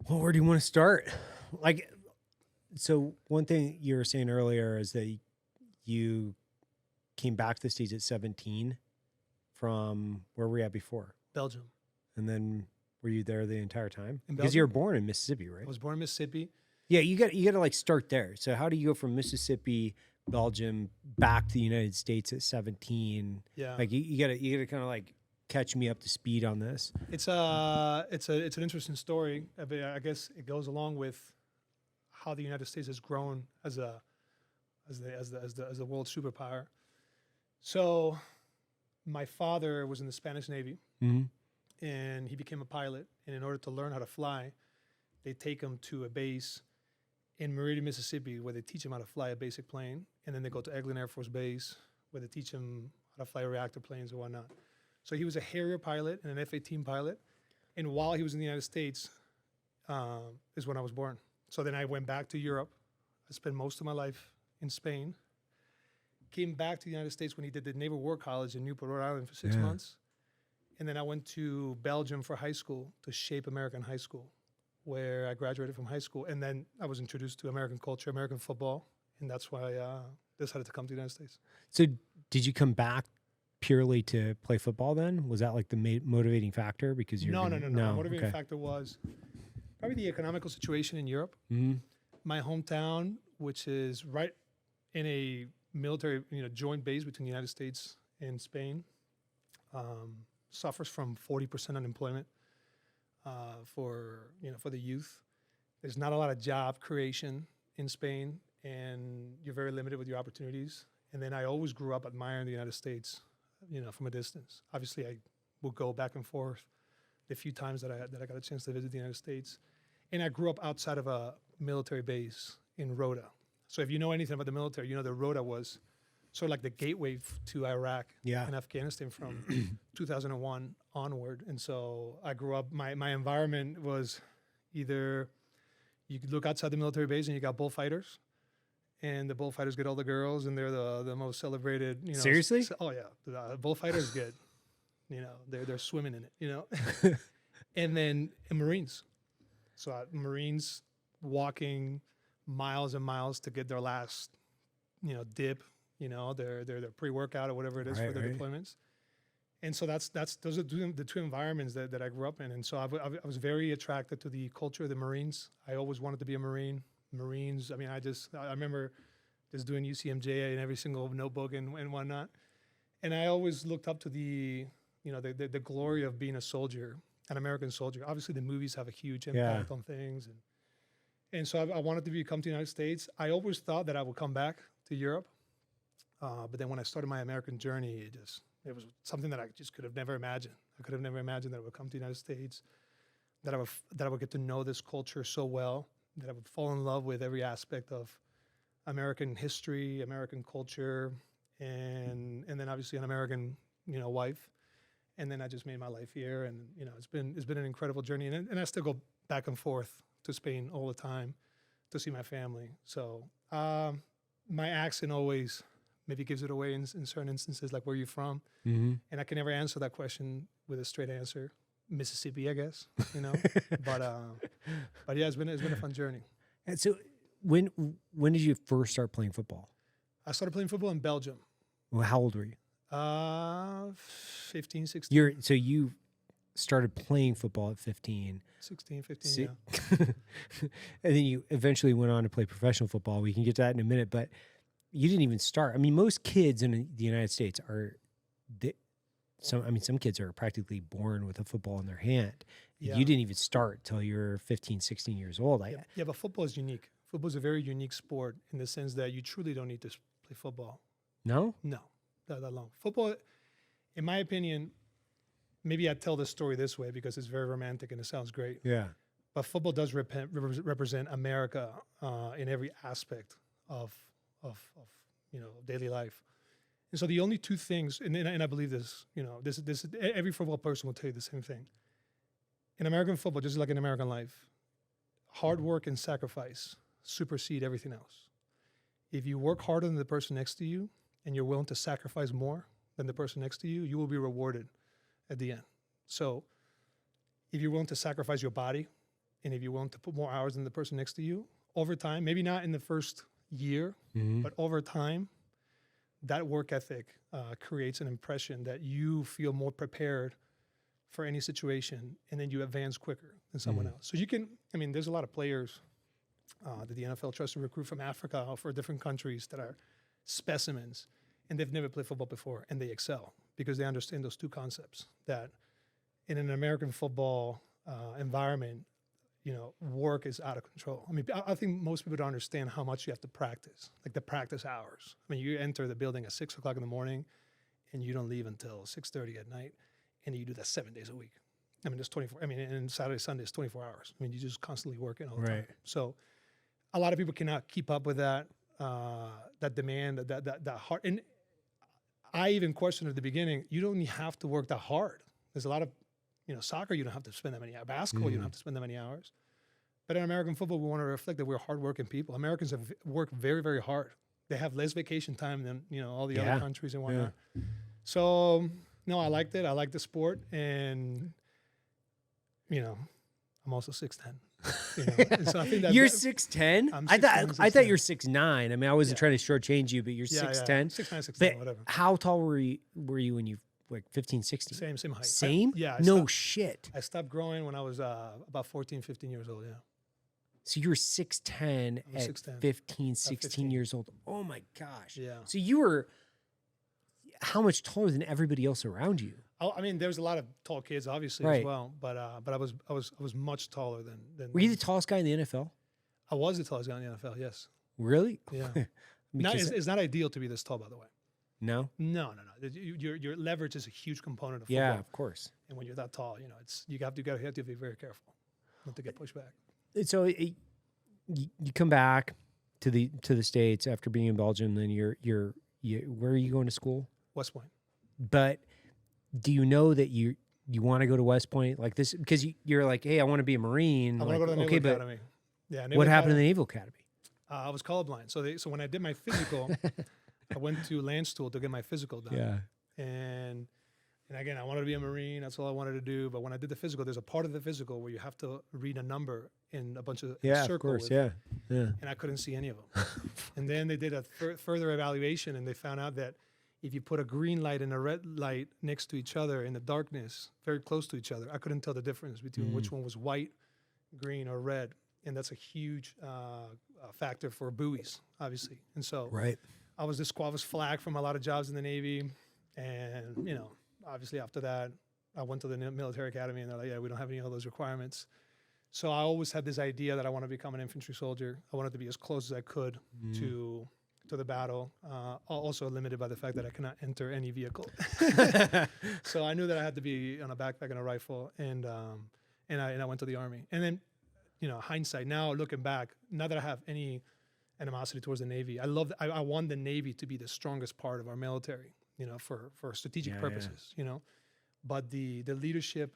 Well, where do you want to start? Like, so one thing you were saying earlier is that you came back to the States at 17 from where were you at before? Belgium. And then were you there the entire time? In Because you were Belgium? born in Mississippi, right? I was born in Mississippi. Yeah, you got to like start there. So how do you go from Mississippi, Belgium, back to the United States at 17? Yeah. Like you gotta kind of like catch me up to speed on this. It's an interesting story. I guess it goes along with how the United States has grown as the world superpower. So, my father was in the Spanish Navy, Mm-hmm. and he became a pilot. And in order to learn how to fly, they take him to a base in Meridian, Mississippi, where they teach him how to fly a basic plane, and then they go to Eglin Air Force Base, where they teach him how to fly reactor planes and whatnot. So he was a Harrier pilot and an F-18 pilot, and while he was in the United States, is when I was born. So then I went back to Europe. I spent most of my life in Spain. Came back to the United States when he did the Naval War College in Newport, Rhode Island for 6 months. And then I went to Belgium for high school to shape American high school, where I graduated from high school. And then I was introduced to American culture, American football. And that's why I decided to come to the United States. So did you come back purely to play football then? Was that like the motivating factor? Because you're No. The motivating okay. factor was probably the economical situation in Europe. Mm-hmm. My hometown, which is right in a military, joint base between the United States and Spain, suffers from 40% unemployment for the youth. There's not a lot of job creation in Spain, and you're very limited with your opportunities. And then I always grew up admiring the United States, from a distance. Obviously, I will go back and forth the few times that I got a chance to visit the United States. And I grew up outside of a military base in Rota. So if you know anything about the military, you know that Rota was sort of like the gateway to Iraq and Afghanistan from 2001 onward. And so I grew up, my environment was either you could look outside the military base and you got bullfighters, and the bullfighters get all the girls, and they're the most celebrated. Seriously? Oh yeah, the bullfighters get, they're swimming in it, and then Marines. So Marines walking miles and miles to get their last, dip, their pre-workout or whatever it is for their deployments. And so those are the two environments that I grew up in. And so I was very attracted to the culture of the Marines. I always wanted to be a Marine. Marines, I mean, I remember just doing UCMJ in every single notebook and whatnot. And I always looked up to the glory of being a soldier, an American soldier. Obviously, the movies have a huge impact on things. And so I wanted to come to the United States. I always thought that I would come back to Europe. But then when I started my American journey, it was something that I just could have never imagined. I could have never imagined that I would come to the United States, that I would get to know this culture so well, that I would fall in love with every aspect of American history, American culture, and then obviously an American, wife. And then I just made my life here, and it's been an incredible journey, and I still go back and forth to Spain all the time to see my family. So my accent always maybe gives it away in certain instances, like where you're from. Mm-hmm. And I can never answer that question with a straight answer. Mississippi, I guess, but yeah, it's been a fun journey. And so when did you first start playing football? I started playing football in Belgium. Well, how old were you? 15, 16. So you started playing football at 15. 16, 15, yeah. And then you eventually went on to play professional football. We can get to that in a minute, but you didn't even start. I mean, most kids in the United States some kids are practically born with a football in their hand. Yeah. You didn't even start till you're 15, 16 years old. Yeah, but football is unique. Football is a very unique sport in the sense that you truly don't need to play football. No? No, that long. Football, in my opinion, maybe I tell this story this way because it's very romantic and it sounds great. Yeah. But football does represent America in every aspect of daily life. And so the only two things, and I believe this, this every football person will tell you the same thing. In American football, just like in American life, hard work and sacrifice supersede everything else. If you work harder than the person next to you and you're willing to sacrifice more than the person next to you, you will be rewarded at the end. So if you're willing to sacrifice your body and if you're willing to put more hours than the person next to you, over time, maybe not in the first year, but over time, that work ethic creates an impression that you feel more prepared for any situation, and then you advance quicker than someone else. So you can, I mean, there's a lot of players that the NFL trusts to recruit from Africa or for different countries that are specimens, and they've never played football before, and they excel because they understand those two concepts, that in an American football environment, work is out of control. I mean, I think most people don't understand how much you have to practice, like the practice hours. I mean, you enter the building at 6 o'clock in the morning and you don't leave until 6:30 at night, and you do that 7 days a week. I mean, there's 24, and Saturday, Sunday is 24 hours. I mean, you're just constantly working all the time. So a lot of people cannot keep up with that, that demand, that hard. And I even questioned at the beginning, you don't have to work that hard. There's a lot of, soccer, you don't have to spend that many hours. Basketball, you don't have to spend that many hours. But in American football, we want to reflect that we're hardworking people. Americans have worked very, very hard. They have less vacation time than, all the other countries and whatnot. So, no, I liked it. I liked the sport. And, I'm also 6'10". And so I think You're 6'10"? I'm I 6'10", thought you were 6'9". I mean, I wasn't trying to shortchange you, but you're 6'10". 6'9", 6'10", But whatever. how tall were you when you, like 15, 16? Same height. Same? I No stopped, shit. I stopped growing when I was about 14, 15 years old, yeah. So you were 6'10" I was at 6'10". 15, 16 15. years old. Oh my gosh. Yeah. So you were how much taller than everybody else around you? I mean, there's a lot of tall kids, obviously, as well. But I was much taller than. Were you the tallest guy in the NFL? I was the tallest guy in the NFL. Yes. Really? Yeah. It's not ideal to be this tall, by the way. No. No. Your leverage is a huge component of football. Yeah, of course. And when you're that tall, it's you have to be very careful not to get pushed back. So you come back to the States after being in Belgium. Then you're where are you going to school? West Point. But do you know that you want to go to West Point like this because you're like, hey, I want to be a Marine. I want to go to the Naval Academy. Yeah. What happened to the Naval Academy? I was colorblind, so when I did my physical, I went to Land School to get my physical done. Yeah. And again, I wanted to be a Marine. That's all I wanted to do. But when I did the physical, there's a part of the physical where you have to read a number in a bunch of circles. Of course, yeah. And I couldn't see any of them. And then they did a further evaluation, and they found out that if you put a green light and a red light next to each other in the darkness, very close to each other, I couldn't tell the difference between which one was white, green, or red. And that's a huge factor for buoys, obviously. And so I was flagged from a lot of jobs in the Navy. And, obviously after that, I went to the military academy, and they're like, yeah, we don't have any of those requirements. So I always had this idea that I want to become an infantry soldier. I wanted to be as close as I could to the battle, also limited by the fact that I cannot enter any vehicle. So I knew that I had to be on a backpack and a rifle, and I went to the Army. And then, hindsight, now looking back, not that I have any animosity towards the Navy, I want the Navy to be the strongest part of our military, for strategic purposes, But the leadership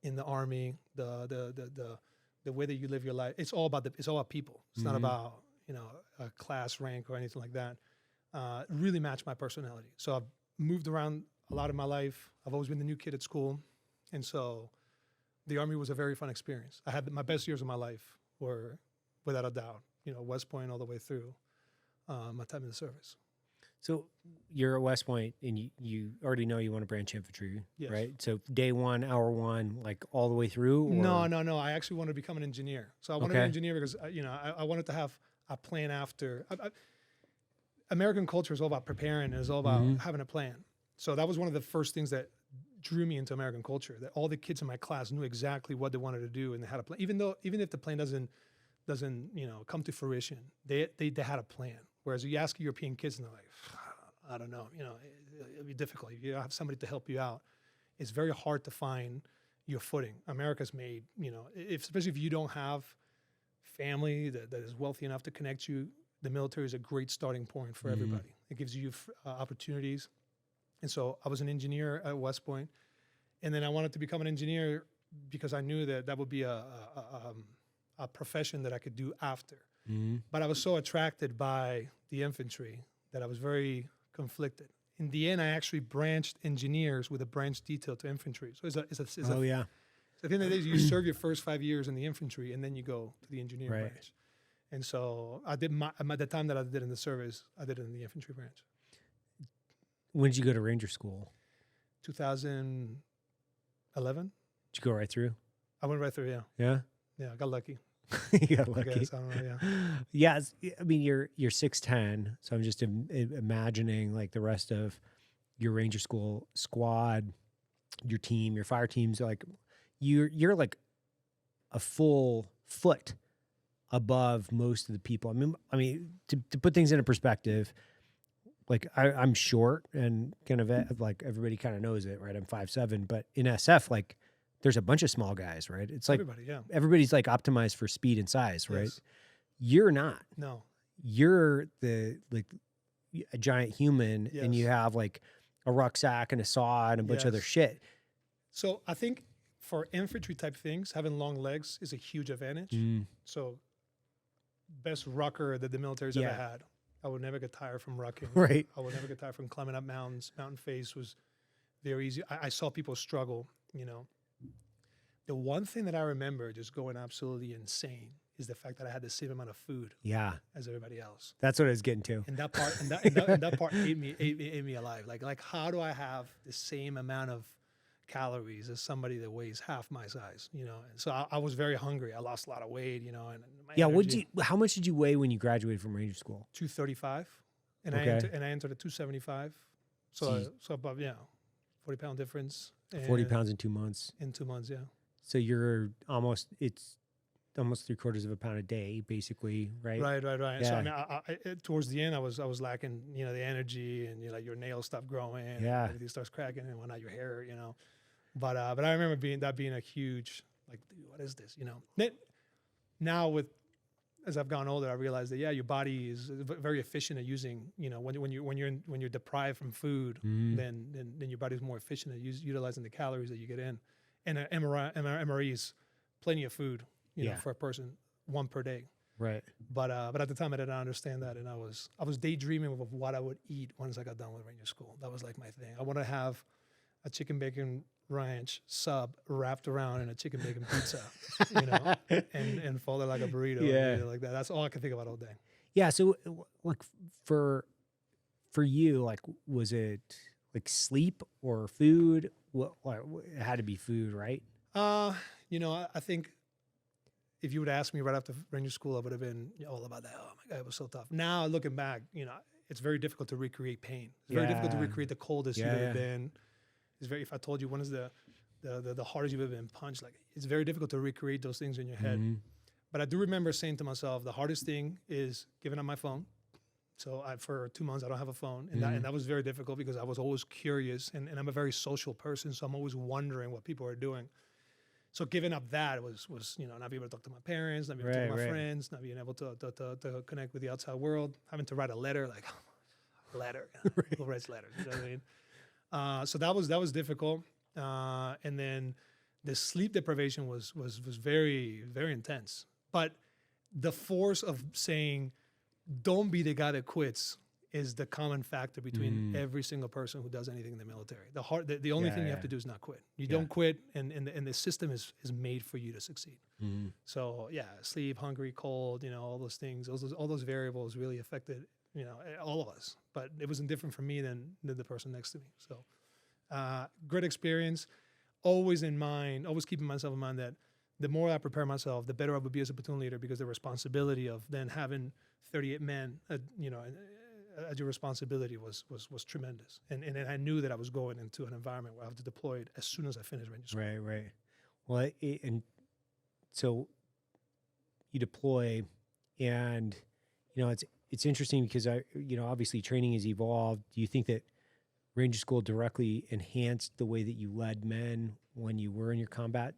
in the Army, the way that you live your life, it's all about people. It's not about a class, rank, or anything like that. Really matched my personality. So I've moved around a lot in my life. I've always been the new kid at school, and so the Army was a very fun experience. I had my best years of my life were, without a doubt, West Point all the way through my time in the service. So you're at West Point, and you already know you want to branch infantry, right? So day one, hour one, like all the way through? Or? No. I actually wanted to become an engineer. So I wanted to be an engineer because, I wanted to have a plan after. American culture is all about preparing, and it's all about having a plan. So that was one of the first things that drew me into American culture, that all the kids in my class knew exactly what they wanted to do, and they had a plan. Even if the plan doesn't come to fruition, they had a plan. Whereas you ask European kids, and they're like, I don't know, it'll be difficult. If you don't have somebody to help you out, it's very hard to find your footing. America's made, especially if you don't have family that is wealthy enough to connect you, the military is a great starting point for everybody. It gives you opportunities. And so I was an engineer at West Point, and then I wanted to become an engineer because I knew that would be a profession that I could do after. But I was so attracted by the infantry that I was very conflicted. In the end, I actually branched engineers with a branch detail to infantry. So it's At the end of the day, you serve your first 5 years in the infantry, and then you go to the engineering Right. branch. And so I did at the time that I did in the service, I did it in the infantry branch. When did you go to Ranger School? 2011. Did you go right through? I went right through. Yeah, Yeah. yeah. I got lucky. You got I lucky. guess, I don't know. Yeah. Yeah. I mean, you're 6'10", so I'm just imagining like the rest of your Ranger School squad, your team, your fire teams. Like you're like a full foot above most of the people. I mean, to put things into perspective, like I'm short and kind of like everybody kind of knows it, right? I'm 5'7", but in SF, like there's a bunch of small guys, right? It's like Everybody. Yeah. everybody's like optimized for speed and size, right? Yes. You're not. No. You're a giant human, and you Yes. have like a rucksack and a saw and a bunch of other Yes. shit. So I think for infantry type things, having long legs is a huge advantage. Mm, So best rucker that the military's Yeah. ever had. I would never get tired from rucking. right. I would never get tired from climbing up mountains. Mountain face was very easy. I saw people struggle, you know. The one thing that I remember just going absolutely insane is the fact that I had the same amount of food Yeah, as everybody else. that's what I was getting to. And that part, and that part ate me alive. Like, how do I have the same amount of calories as somebody that weighs half my size? You know, and so I was very hungry. I lost a lot of weight. You know, and my Yeah, energy, how much did you weigh when you graduated from Ranger School? 235, and Okay. I entered at 275. So Jeez. so above 40-pound difference. 40 and- pounds in 2 months. in 2 months. Yeah. So it's almost 3/4 of a pound a day, basically, right? Right. So Yeah. I mean, towards the end, I was lacking, you know, the energy, and like your nails stop growing, and Yeah. everything starts cracking, and whatnot, your hair, you know. But I remember being a huge, like, dude, what is this, you know? Now as I've gotten older, I realized that your body is very efficient at using, you know, when you're deprived from food, Mhm. then your body's more efficient at utilizing the calories that you get in, and an MRE is plenty of food, you know, Yeah. for a person, one per day. Right. But at the time I did not understand that, and I was daydreaming of what I would eat once I got done with Ranger School. That was like my thing. I want to have a chicken bacon ranch sub wrapped around in a chicken bacon pizza, you know, and folded like a burrito, and Yeah. eat it like that. That's all I can think about all day. Yeah. So, like, for you, like, was it like sleep or food? It had to be food, right? You know, I think if you would ask me right after Ranger School, I would have been all about that. Oh my God, it was so tough. Now looking back, you know, it's very difficult to recreate pain. It's very difficult to Yeah. recreate the coldest you've Yeah, ever yeah. been. It's very. If I told you when is the hardest you've ever been punched, like it's very difficult to recreate those things in your head. Mhm. But I do remember saying to myself, the hardest thing is giving up my phone. So for 2 months, I don't have a phone, and that was very difficult because I was always curious, and I'm a very social person, so I'm always wondering what people are doing. So giving up that was you know, not being able to talk to my parents, not being able to talk to my Right. friends, not being able to connect with the outside world, having to write a letter, like letter, who writes letters? You know what I mean? So that was difficult, and then the sleep deprivation was very, very intense. But the force of saying, "Don't be the guy that quits," is the common factor between every single person who does anything in the military. The only thing you have to do is not quit. You don't quit, and the system is made for you to succeed. Mhm. So sleep, hungry, cold, you know, all those things, all those variables really affected, you know, all of us. But it wasn't different for me than the person next to me. So great experience. Always keeping myself in mind that the more I prepare myself, the better I would be as a platoon leader, because the responsibility of then having 38 men, you know, at your responsibility was tremendous. And I knew that I was going into an environment where I have to deploy it as soon as I finished Ranger School. Right. Well, and so you deploy, and you know it's interesting because obviously training has evolved. Do you think that Ranger School directly enhanced the way that you led men when you were in your combat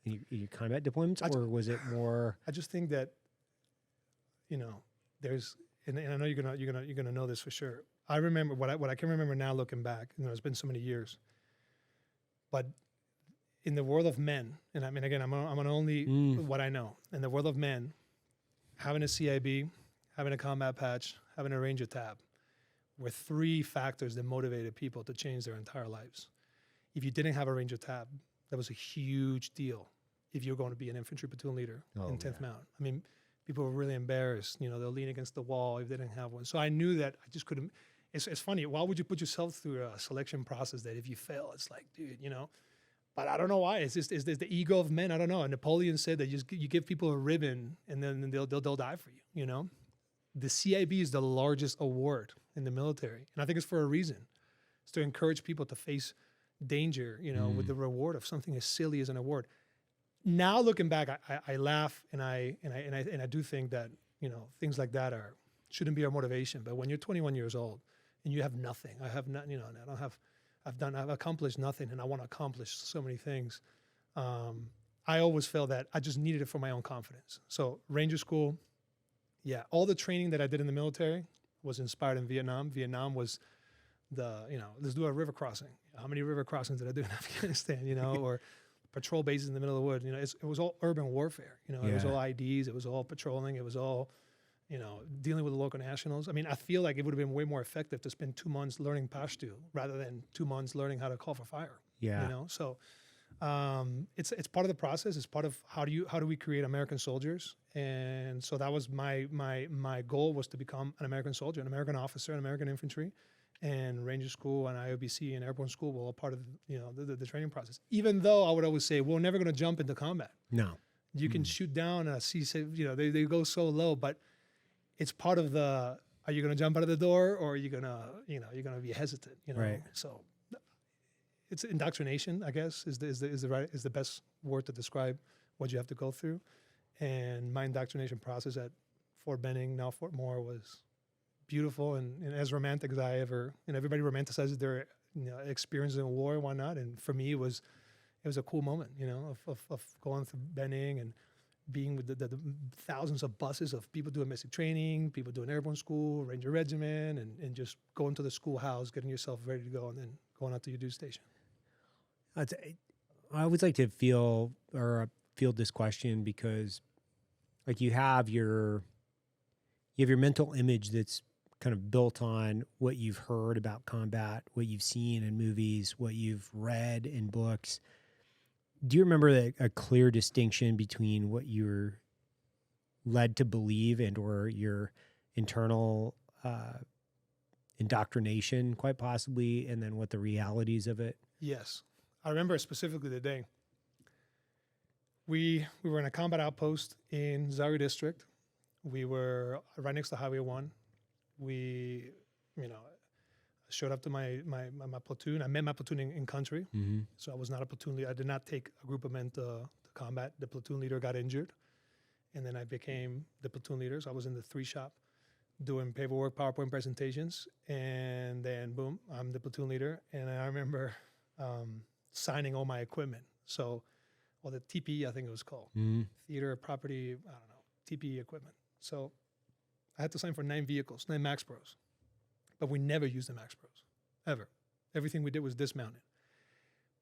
deployments, or was it more? I just think that, you know, there's, and I know you're gonna know this for sure. I remember what I can remember now looking back. You know, it's been so many years. But in the world of men, and I mean, again, I'm on only what I know. In the world of men, having a CIB, having a combat patch, having a Ranger tab, were 3 factors that motivated people to change their entire lives. If you didn't have a Ranger tab, That was a huge deal if you're going to be an infantry platoon leader in 10th Mountain. I mean, people were really embarrassed. You know, they'll lean against the wall if they didn't have one. So I knew that I just couldn't. It's funny. Why would you put yourself through a selection process that if you fail, it's like, dude, you know. But I don't know why. It's just the ego of men. I don't know. And Napoleon said that you give people a ribbon and then they'll die for you. You know, the CIB is the largest award in the military, and I think it's for a reason. It's to encourage people to face danger. You know, with the reward of something as silly as an award. Now looking back, I laugh and I do think that, you know, things like that shouldn't be our motivation. But when you're 21 years old and you have nothing, I have not, you know, I've accomplished nothing, and I want to accomplish so many things. I always felt that I just needed it for my own confidence. So Ranger School, yeah, all the training that I did in the military was inspired in Vietnam. Vietnam was let's do a river crossing. How many river crossings did I do in Afghanistan? You know, or patrol bases in the middle of the woods. You know, it was all urban warfare. You know, it was all IDs. It was all patrolling. It was all, you know, dealing with the local nationals. I mean, I feel like it would have been way more effective to spend 2 months learning Pashto rather than 2 months learning how to call for fire. Yeah. You know, so it's part of the process. It's part of how do we create American soldiers? And so that was my goal, was to become an American soldier, an American officer, an American infantry. And Ranger School and IOBC and Airborne School were all part of, you know, the training process. Even though I would always say, we're never going to jump into combat. No. You can shoot down a C, you know, they go so low, but it's part of the, are you going to jump out of the door, or are you going to, you know, you're going to be hesitant, you know? Right. So it's indoctrination, I guess, is the best word to describe what you have to go through. And my indoctrination process at Fort Benning, now Fort Moore, was beautiful and as romantic as I ever, and everybody romanticizes their, you know, experience in war, why not? And for me, it was a cool moment, you know, of going through Benning and being with the thousands of buses of people doing basic training, people doing airborne school, Ranger Regiment, and just going to the schoolhouse, getting yourself ready to go, and then going out to your duty station. I always like to field this question because, like, you have your mental image that's kind of built on what you've heard about combat, what you've seen in movies, what you've read in books. Do you remember a clear distinction between what you're led to believe and or your internal indoctrination, quite possibly, and then what the realities of it? Yes. I remember specifically the day. We were in a combat outpost in Zaire District. We were right next to Highway 1. We, you know, showed up to my platoon. I met my platoon in country, so I was not a platoon leader. I did not take a group of men to combat. The platoon leader got injured, and then I became the platoon leader. So I was in the 3 shop doing paperwork, PowerPoint presentations, and then boom, I'm the platoon leader. And I remember signing all my equipment. So, well, the TPE, I think it was called, theater, property, I don't know, TPE equipment. So I had to sign for 9 vehicles, 9 Max Pros. But we never used the Max Pros, ever. Everything we did was dismounted.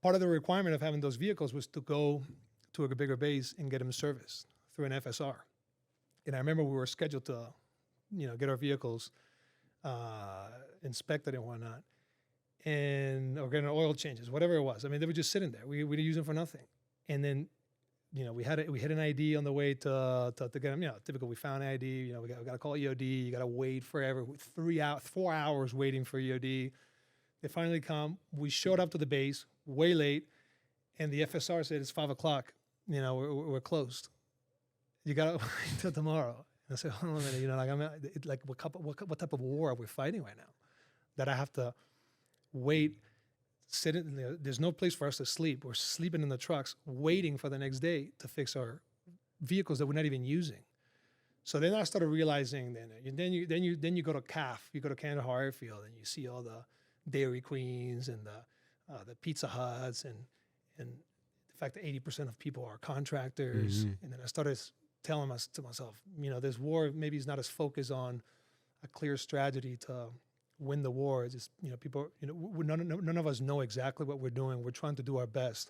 Part of the requirement of having those vehicles was to go to a bigger base and get them serviced through an FSR. And I remember we were scheduled to, you know, get our vehicles inspected and whatnot, or getting oil changes, whatever it was. I mean, they were just sitting there. We didn't use them for nothing. And then, you know, we had an ID on the way to get them. You know, typical. We found an ID. You know, we got to call EOD. You got to wait forever. 4 hours waiting for EOD. They finally come. We showed up to the base way late, and the FSR said it's 5 o'clock. You know, we're closed. You got to wait until tomorrow. And I said, hold on a minute. You know, what type of war are we fighting right now? That I have to wait. There's no place for us to sleep. We're sleeping in the trucks, waiting for the next day to fix our vehicles that we're not even using. So then I started realizing. Then you go to CAF, you go to Kandahar Airfield, and you see all the Dairy Queens and the Pizza Huts, and the fact that 80% of people are contractors. And then I started telling to myself, you know, this war maybe is not as focused on a clear strategy to win the war. It's just, you know, people, you know, none of us know exactly what we're doing. We're trying to do our best,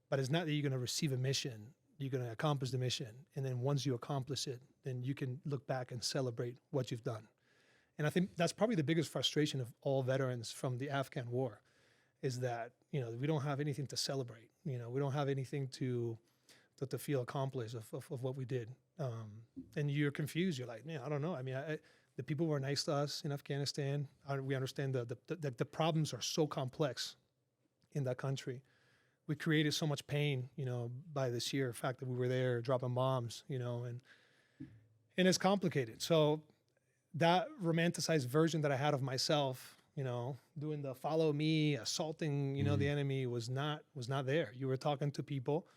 but it's not that you're going to receive a mission. You're going to accomplish the mission. And then once you accomplish it, then you can look back and celebrate what you've done. And I think that's probably the biggest frustration of all veterans from the Afghan war, is that, we don't have anything to celebrate. We don't have anything to feel accomplished of what we did. And you're confused. You're like, man, I don't know. I mean, the people were nice to us in Afghanistan. We understand the problems are so complex in that country. We created so much pain, by the sheer fact that we were there dropping bombs, and it's complicated. So that romanticized version that I had of myself, doing the follow me, assaulting, the enemy was not there. You were talking to people,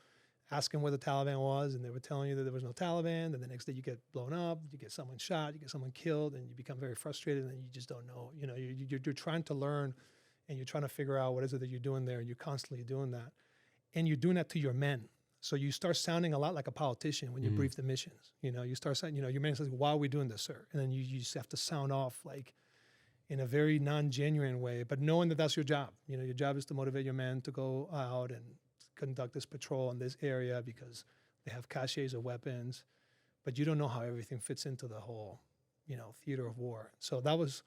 asking where the Taliban was, and they were telling you that there was no Taliban. And the next day you get blown up, you get someone shot, you get someone killed, and you become very frustrated, and you just don't know. You're trying to learn, and you're trying to figure out what is it that you're doing there, and you're constantly doing that. And you're doing that to your men. So you start sounding a lot like a politician when you brief the missions. You start saying, your man says, why are we doing this, sir? And then you just have to sound off like in a very non-genuine way, but knowing that that's your job. Your job is to motivate your men to go out and conduct this patrol in this area because they have caches of weapons, but you don't know how everything fits into the whole, theater of war. So that was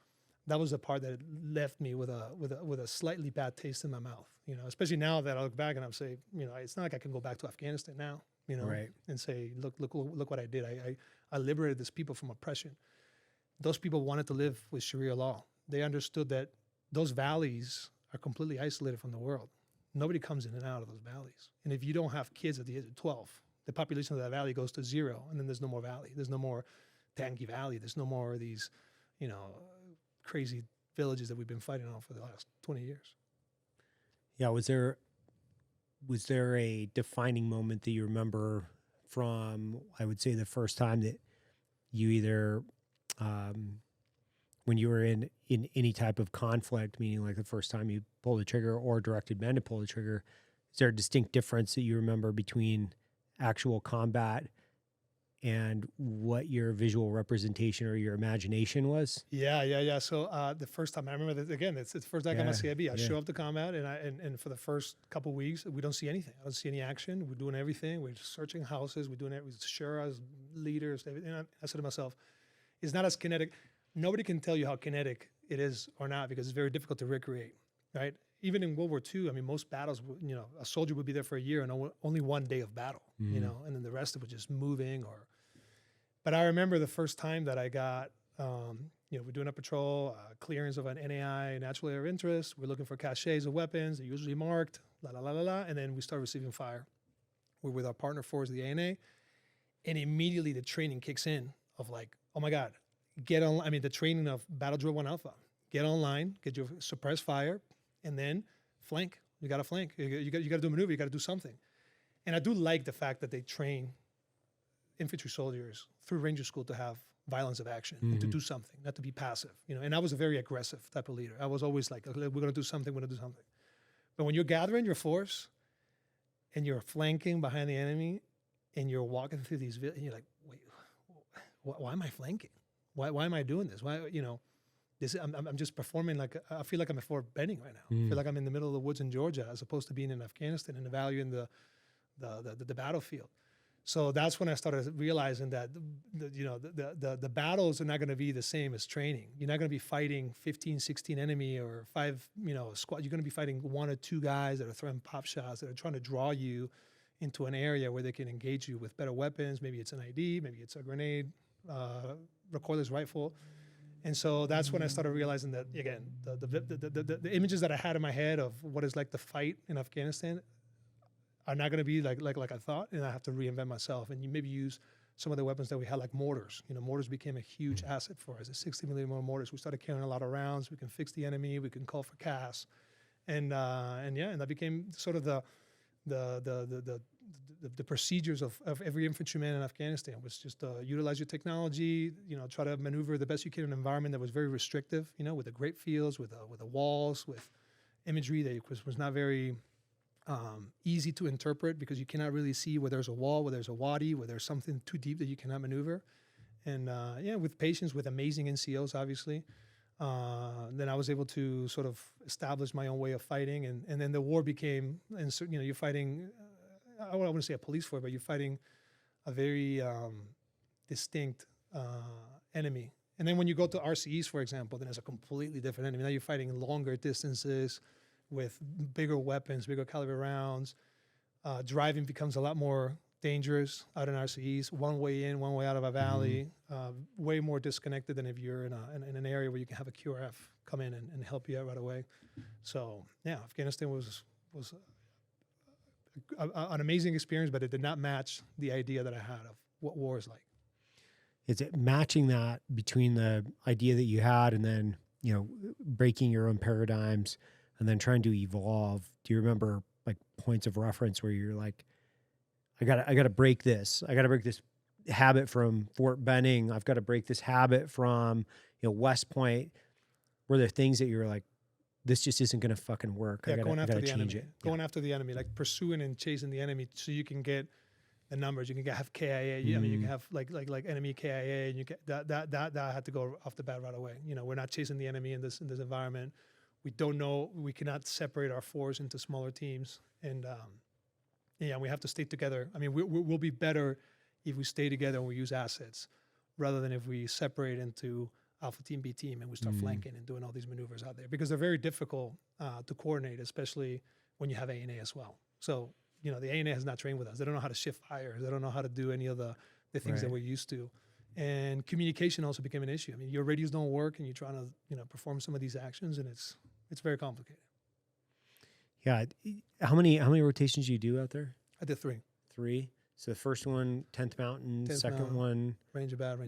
the part that left me with a slightly bad taste in my mouth. Especially now that I look back and I'm saying, it's not like I can go back to Afghanistan now, Right. and say, look what I did. I liberated these people from oppression. Those people wanted to live with Sharia law. They understood that those valleys are completely isolated from the world. Nobody comes in and out of those valleys. And if you don't have kids at the age of 12, the population of that valley goes to zero, and then there's no more valley. There's no more Tangi Valley. There's no more of these, crazy villages that we've been fighting on for the last 20 years. Yeah. Was there a defining moment that you remember from, I would say, the first time that you either, when you were in any type of conflict, meaning like the first time you pulled the trigger or directed men to pull the trigger, is there a distinct difference that you remember between actual combat and what your visual representation or your imagination was? Yeah. So the first time I remember that, again, it's the first time I got my CIB. I show up to combat, and for the first couple of weeks, we don't see anything. I don't see any action. We're doing everything. We're searching houses. We're doing it with shuras, leaders, everything. And I said to myself, it's not as kinetic. Nobody can tell you how kinetic it is or not because it's very difficult to recreate, right? Even in World War II, I mean, most battles, a soldier would be there for a year and only one day of battle, and then the rest of it was just moving But I remember the first time that I got, we're doing a patrol, clearance of an NAI, natural area of interest. We're looking for caches of weapons. They're usually marked, and then we start receiving fire. We're with our partner force, the ANA, and immediately the training kicks in of like, oh my God, the training of Battle Drill 1 Alpha. Get online, get your suppressed fire, and then flank. You got to flank. You got to do a maneuver. You got to do something. And I do like the fact that they train infantry soldiers through Ranger School to have violence of action and to do something, not to be passive. And I was a very aggressive type of leader. I was always like, okay, we're going to do something. But when you're gathering your force and you're flanking behind the enemy and you're walking through these, and you're like, wait, why am I flanking? Why am I doing this? Why, I'm just performing like, I feel like I'm at Fort Benning right now. I feel like I'm in the middle of the woods in Georgia as opposed to being in Afghanistan and evaluating the battlefield. So that's when I started realizing that the battles are not going to be the same as training. You're not going to be fighting 15, 16 enemy or 5, squad. You're going to be fighting 1 or 2 guys that are throwing pop shots, that are trying to draw you into an area where they can engage you with better weapons. Maybe it's an ID, maybe it's a grenade, recorderless rifle. And so that's when I started realizing that, again, the images that I had in my head of what it's like to fight in Afghanistan are not going to be like I thought, and I have to reinvent myself. And you maybe use some of the weapons that we had, like mortars. Mortars became a huge asset for us. The 60 millimeter mortars. We started carrying a lot of rounds. We can fix the enemy. We can call for CAS, and that became sort of the procedures of every infantryman in Afghanistan was just utilize your technology. Try to maneuver the best you can in an environment that was very restrictive. With the grape fields, with the walls, with imagery that was not very easy to interpret because you cannot really see where there's a wall, where there's a wadi, where there's something too deep that you cannot maneuver. And with patience, with amazing NCOs, obviously, then I was able to sort of establish my own way of fighting. And then the war became, and so, you're fighting, I don't want to say a police force, but you're fighting a very distinct enemy. And then when you go to RCEs, for example, then it's a completely different enemy. Now you're fighting longer distances with bigger weapons, bigger caliber rounds. Driving becomes a lot more dangerous out in RCEs. One way in, one way out of a valley. Way more disconnected than if you're in an area where you can have a QRF come in and help you out right away. So yeah, Afghanistan was an amazing experience, but it did not match the idea that I had of what war is like. Is it matching that between the idea that you had and then, you know, breaking your own paradigms and then trying to evolve? Do you remember like points of reference where you're like, I gotta break this. I gotta break this habit from Fort Benning. I've got to break this habit from, you know, West Point. Were there things that you're like, this just isn't going to fucking work? Yeah, I gotta change it. Going after the enemy, like pursuing and chasing the enemy, so you can get the numbers. You can have KIA. I mean, you can have like enemy KIA, and you get that had to go off the bat right away. You know, we're not chasing the enemy in this environment. We don't know. We cannot separate our force into smaller teams, and yeah, we have to stay together. I mean, we'll be better if we stay together and we use assets, rather than if we separate into Alpha Team, B Team, and we start flanking and doing all these maneuvers out there, because they're very difficult to coordinate, especially when you have A&A as well. So, you know, the A&A has not trained with us. They don't know how to shift fires. They don't know how to do any of the things that we're used to. And communication also became an issue. I mean, your radios don't work, and you're trying to, you know, perform some of these actions, and it's very complicated. Yeah. How many rotations do you do out there? I did 3. 3. So the first one, 10th Mountain, 10th second Mountain, one, Ranger Bat.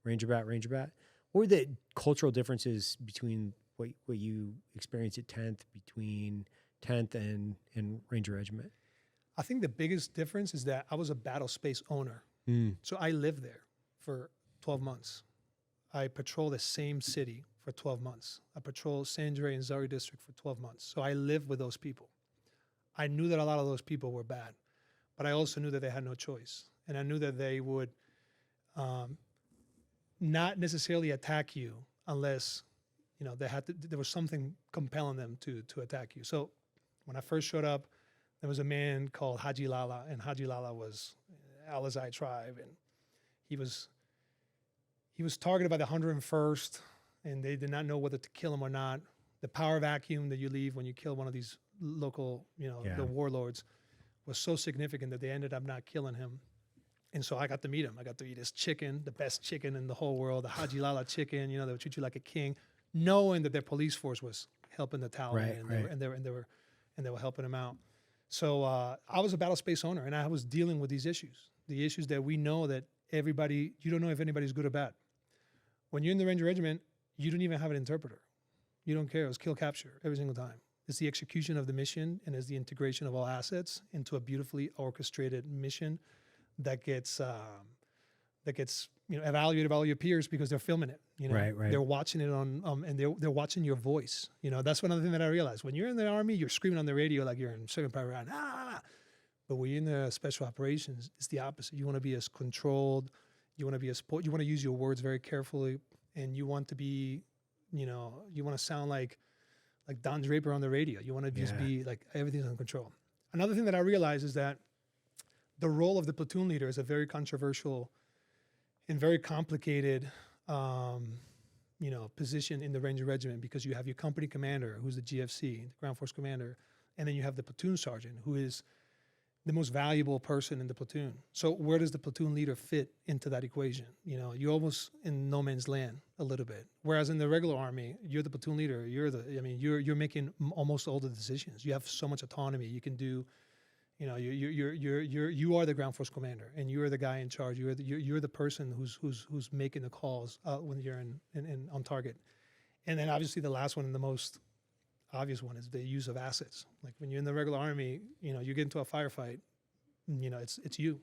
Ranger Bat. What were the cultural differences between what you experienced at 10th between 10th and Ranger Regiment? I think the biggest difference is that I was a battle space owner. So I lived there for 12 months. I patrolled the same city for 12 months. I patrolled San Andre and Zari district for 12 months. So I lived with those people. I knew that a lot of those people were bad, but I also knew that they had no choice. And I knew that they would not necessarily attack you unless, you know, there was something compelling them to attack you. So when I first showed up, there was a man called Haji Lala, and Haji Lala was Alizai tribe, and he was targeted by the 101st, and they did not know whether to kill him or not. The power vacuum that you leave when you kill one of these local, you know, the warlords was so significant that they ended up not killing him. And so I got to meet him. I got to eat his chicken, the best chicken in the whole world, the Haji Lala chicken. You know, they would treat you like a king, knowing that their police force was helping the Taliban, and they were helping him out. So I was a battle space owner, and I was dealing with these issues, the issues that we know that everybody, you don't know if anybody's good or bad. When you're in the Ranger Regiment, you don't even have an interpreter. You don't care. It was kill capture every single time. It's the execution of the mission, and it's the integration of all assets into a beautifully orchestrated mission that gets you know, evaluated by all your peers, because they're filming it. You know, right. They're watching it on and they're watching your voice. You know, that's one other thing that I realized. When you're in the Army, you're screaming on the radio like you're in Second Private Ryan. But when you're in the special operations, it's the opposite. You want to be as controlled. You want to be as you want to use your words very carefully, and you want to be, you know, you want to sound like Don Draper on the radio. You want to just be like everything's under control. Another thing that I realized is that the role of the platoon leader is a very controversial and very complicated, you know, position in the Ranger Regiment, because you have your company commander, who's the GFC, the Ground Force Commander, and then you have the platoon sergeant, who is the most valuable person in the platoon. So where does the platoon leader fit into that equation? You know, you're almost in no man's land a little bit. Whereas in the regular Army, you're the platoon leader. You're making almost all the decisions. You have so much autonomy. You can do. You know, you are the Ground Force Commander, and you are the guy in charge. You're the person who's making the calls when you're in on target. And then obviously the last one, and the most obvious one, is the use of assets. Like when you're in the regular Army, you know, you get into a firefight, you know, it's you.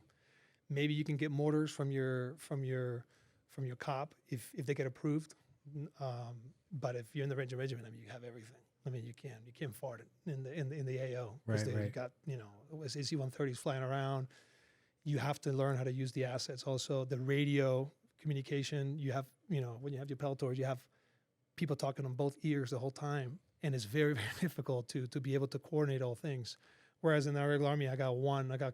Maybe you can get mortars from your cop if they get approved. But if you're in the Ranger Regiment, I mean, you have everything. I mean, you can't fart it in the AO, because they've got, you know, AC-130s flying around. You have to learn how to use the assets. Also, the radio communication. You have, you know, when you have your peltors, you have people talking on both ears the whole time, and it's very, very difficult to be able to coordinate all things. Whereas in the regular Army, I got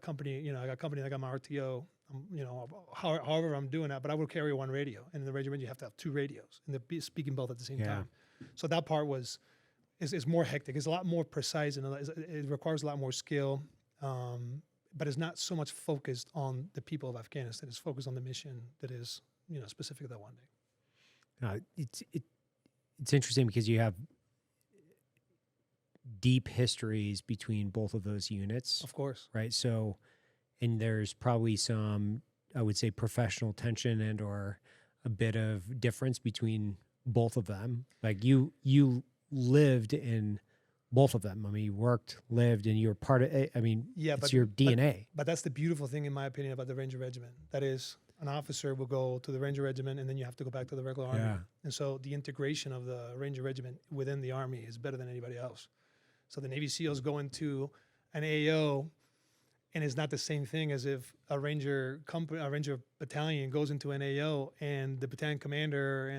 company, I got my RTO. You know, however I'm doing that, but I will carry one radio. And in the regiment, you have to have 2 radios, and they're speaking both at the same time. So that part was. is more hectic. It's a lot more precise, and it requires a lot more skill. But it's not so much focused on the people of Afghanistan. It's focused on the mission that is, specific to that one day. It's interesting because you have deep histories between both of those units, Of course. right? So, and there's probably some, I would say, professional tension and or a bit of difference between both of them. Like you lived in both of them. I mean, you worked, lived, and you were part of it. I mean, Yeah, it's your DNA. But that's the beautiful thing, in my opinion, about the Ranger Regiment. That is, an officer will go to the Ranger Regiment, and then you have to go back to the regular Army. Yeah. And so the integration of the Ranger Regiment within the Army is better than anybody else. So the Navy SEALs go into an AO, and it's not the same thing as if a Ranger battalion goes into an AO, and the battalion commander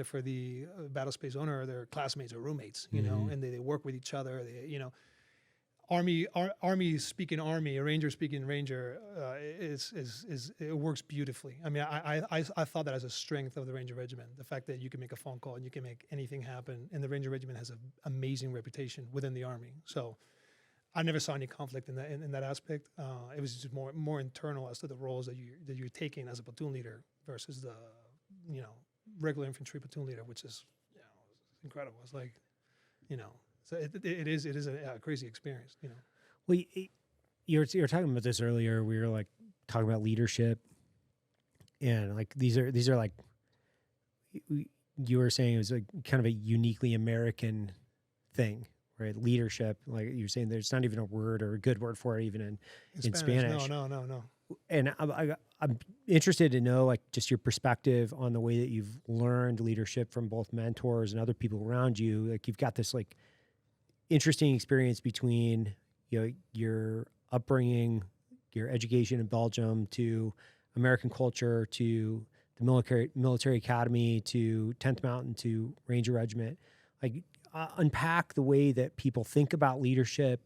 for the battle space owner are their classmates or roommates, and they work with each other. Army speaking Army, a Ranger speaking Ranger, it works beautifully. I mean, I thought that as a strength of the Ranger Regiment, the fact that you can make a phone call and you can make anything happen, and the Ranger Regiment has an amazing reputation within the Army. So I never saw any conflict in that aspect. It was just more internal as to the roles that you're taking as a platoon leader versus the regular infantry platoon leader, which is incredible. It's like so it is a crazy experience. Well, you were talking about this earlier. We were like talking about leadership, and like these are like you were saying it was like kind of a uniquely American thing. Right, leadership, like you're saying, there's not even a word or a good word for it, even in Spanish. No. And I'm interested to know, like, just your perspective on the way that you've learned leadership from both mentors and other people around you. Like, you've got this like interesting experience between your upbringing, your education in Belgium, to American culture, to the military academy, to 10th Mountain, to Ranger Regiment. Like, unpack the way that people think about leadership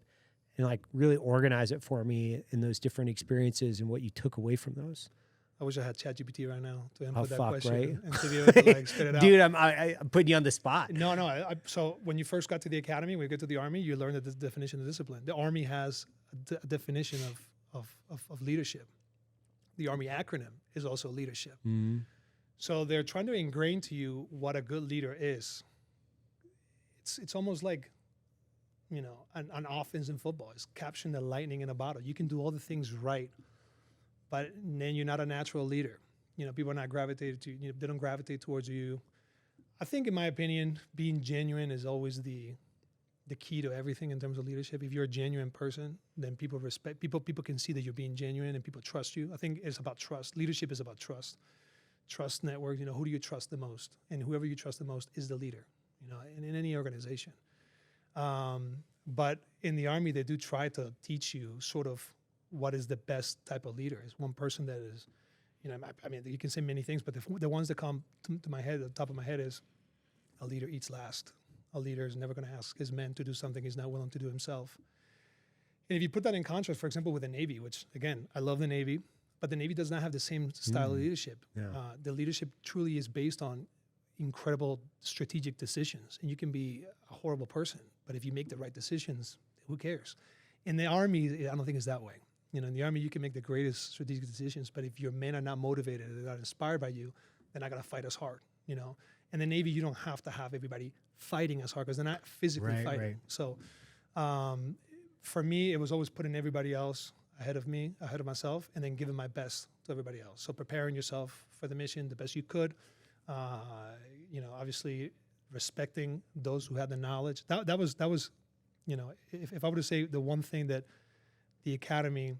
and like really organize it for me in those different experiences and what you took away from those. I wish I had ChatGPT right now to input that question, right? And to be able to like spit it out. Dude, I'm putting you on the spot. No. So when you first got to the academy, when you get to the Army, you learn the definition of discipline. The Army has a definition of leadership. The Army acronym is also leadership. Mm-hmm. So they're trying to ingrain to you what a good leader is. It's almost like, an offense in football. It's capturing the lightning in a bottle. You can do all the things right, but then you're not a natural leader. People are not gravitated to you. They don't gravitate towards you. I think, in my opinion, being genuine is always the key to everything in terms of leadership. If you're a genuine person, then people respect people. People can see that you're being genuine, and people trust you. I think it's about trust. Leadership is about trust. Trust network. Who do you trust the most? And whoever you trust the most is the leader. In any organization. But in the Army, they do try to teach you sort of what is the best type of leader. It's one person that is, I mean, you can say many things, but the ones that come to my head, at the top of my head, is a leader eats last. A leader is never going to ask his men to do something he's not willing to do himself. And if you put that in contrast, for example, with the Navy, which, again, I love the Navy, but the Navy does not have the same style of leadership. Yeah. The leadership truly is based on incredible strategic decisions, and you can be a horrible person, but if you make the right decisions, who cares? In the Army, I don't think it's that way. In the Army, you can make the greatest strategic decisions, but if your men are not motivated, they're not inspired by you, they're not going to fight as hard. In the Navy, you don't have to have everybody fighting as hard because they're not physically fighting. Right. So for me, it was always putting everybody else ahead of me, ahead of myself, and then giving my best to everybody else. So preparing yourself for the mission the best you could. Obviously respecting those who had the knowledge. That was, if I were to say the one thing that the academy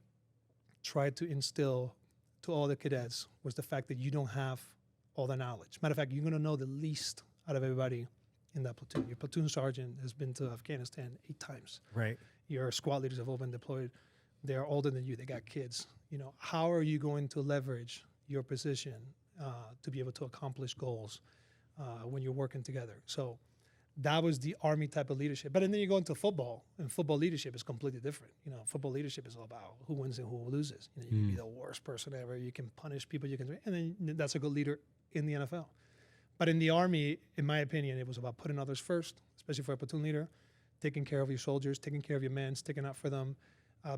tried to instill to all the cadets was the fact that you don't have all the knowledge. Matter of fact, you're going to know the least out of everybody in that platoon. Your platoon sergeant has been to Afghanistan 8 times. Right. Your squad leaders have all been deployed. They're older than you. They got kids. How are you going to leverage your position to be able to accomplish goals when you're working together? So that was the Army type of leadership. But then you go into football, and football leadership is completely different. Football leadership is all about who wins and who loses. You can be the worst person ever. You can punish people. And then that's a good leader in the NFL. But in the Army, in my opinion, it was about putting others first, especially for a platoon leader, taking care of your soldiers, taking care of your men, sticking up for them,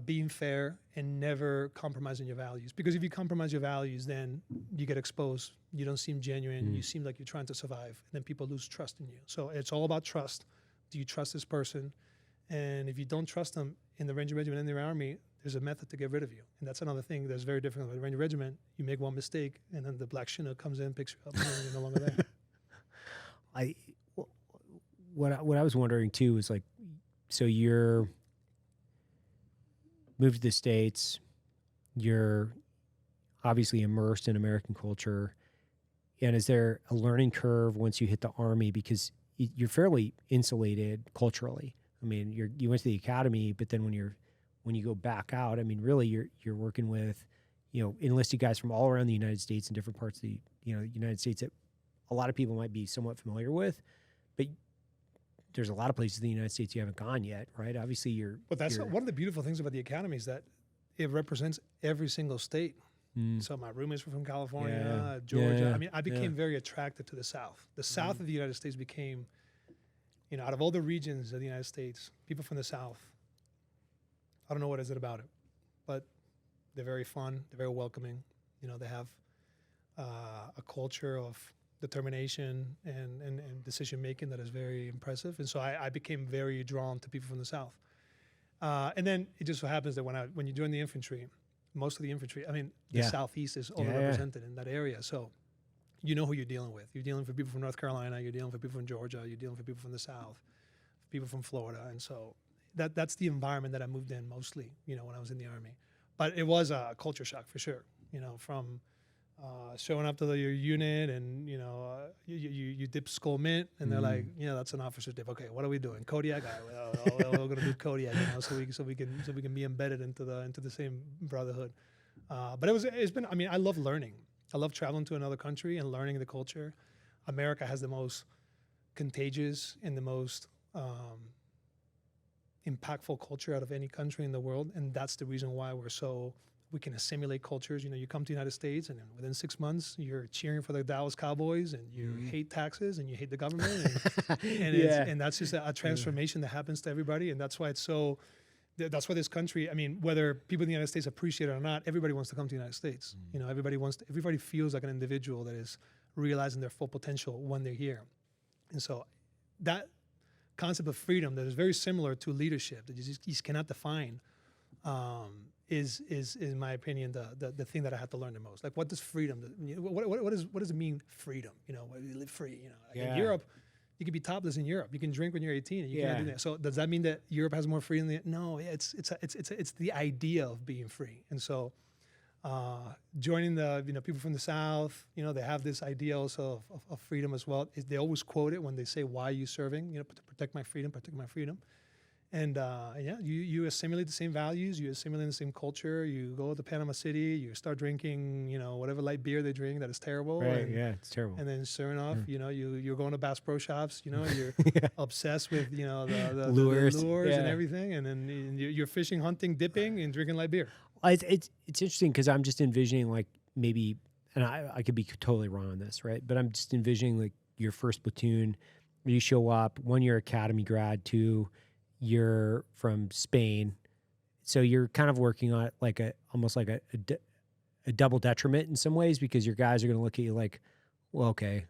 being fair, and never compromising your values. Because if you compromise your values, then you get exposed. You don't seem genuine. You seem like you're trying to survive. And then people lose trust in you. So it's all about trust. Do you trust this person? And if you don't trust them in the Ranger Regiment and the Army, there's a method to get rid of you. And that's another thing that's very different with the Ranger Regiment. You make one mistake, and then the black Chinook comes in, picks you up, and you're no longer there. What I was wondering too is like, so you're moved to the States, you're obviously immersed in American culture, and is there a learning curve once you hit the Army, because you're fairly insulated culturally? I mean, you went to the academy, but then when you go back out, I mean, really you're working with, enlisted guys from all around the United States and different parts of the United States that a lot of people might be somewhat familiar with, but there's a lot of places in the United States you haven't gone yet, right? Obviously, But that's one of the beautiful things about the academy is that it represents every single state. So my roommates were from California, Georgia. I mean, I became very attracted to the South. The South of the United States became, out of all the regions of the United States, people from the South, I don't know what is it about it, but they're very fun. They're very welcoming. They have a culture of determination and decision making that is very impressive. And so I became very drawn to people from the South. And then it just so happens that when you join the infantry, most of the infantry, I mean, the Southeast is overrepresented in that area. So you know who you're dealing with. You're dealing with people from North Carolina. You're dealing with people from Georgia. You're dealing with people from the South, people from Florida. And so that's the environment that I moved in mostly, when I was in the Army. But it was a culture shock for sure, from showing up to your unit and, you dip skull mint and they're like, that's an officer dip. Okay, what are we doing? Kodiak? We're going to do Kodiak, so we can be embedded into the same brotherhood. But it's been, I mean, I love learning. I love traveling to another country and learning the culture. America has the most contagious and the most impactful culture out of any country in the world. And that's the reason why we can assimilate cultures. You come to the United States and then within 6 months you're cheering for the Dallas Cowboys and you hate taxes and you hate the government. And that's just a transformation that happens to everybody. And that's why that's why this country, I mean, whether people in the United States appreciate it or not, everybody wants to come to the United States. Everybody feels like an individual that is realizing their full potential when they're here. And so that concept of freedom that is very similar to leadership that you just cannot define is in my opinion the thing that I had to learn the most. Like, what does freedom? What does it mean, freedom? You live free. In Europe, you can be topless in Europe. You can drink when you're 18, and you can't do that. So does that mean that Europe has more freedom? No, it's the idea of being free. And so joining the people from the South, they have this idea also of freedom as well. They always quote it when they say, "Why are you serving?" To protect my freedom, protect my freedom. And you assimilate the same values, you assimilate the same culture. You go to Panama City, you start drinking, whatever light beer they drink that is terrible. Right, it's terrible. And then sure enough, you're going to Bass Pro Shops, you're obsessed with, the lures, and everything. And then you're fishing, hunting, dipping, and drinking light beer. It's interesting because I'm just envisioning like maybe, and I could be totally wrong on this, right? But I'm just envisioning like your first platoon, you show up, 1 year academy grad, 2, you're from Spain, so you're kind of working on like almost like a double detriment in some ways, because your guys are going to look at you like, well, okay,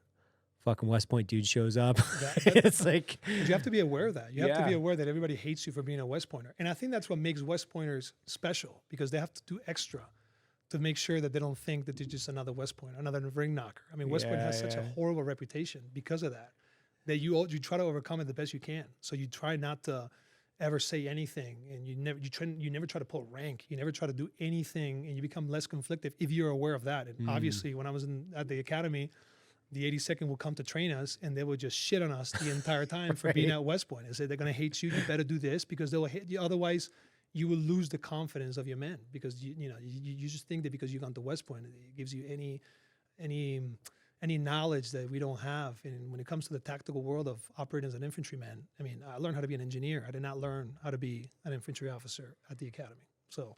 fucking West Point dude shows up. It's like, you have to be aware of that. You have to be aware that everybody hates you for being a West Pointer, and I think that's what makes West Pointers special, because they have to do extra to make sure that they don't think that they're just another West Pointer, another ring knocker. I mean, West Point has such a horrible reputation because of that. That you try to overcome it the best you can. So you try not to ever say anything, and you never try to pull rank. You never try to do anything, and you become less conflictive if you're aware of that. And obviously, when I was at the academy, the 82nd would come to train us, and they would just shit on us the entire time for being at West Point. They said they're going to hate you. You better do this because they will hate you. Otherwise, you will lose the confidence of your men, because you just think that because you've gone to West Point, it gives you any knowledge that we don't have. And when it comes to the tactical world of operating as an infantryman, I mean, I learned how to be an engineer. I did not learn how to be an infantry officer at the academy. So,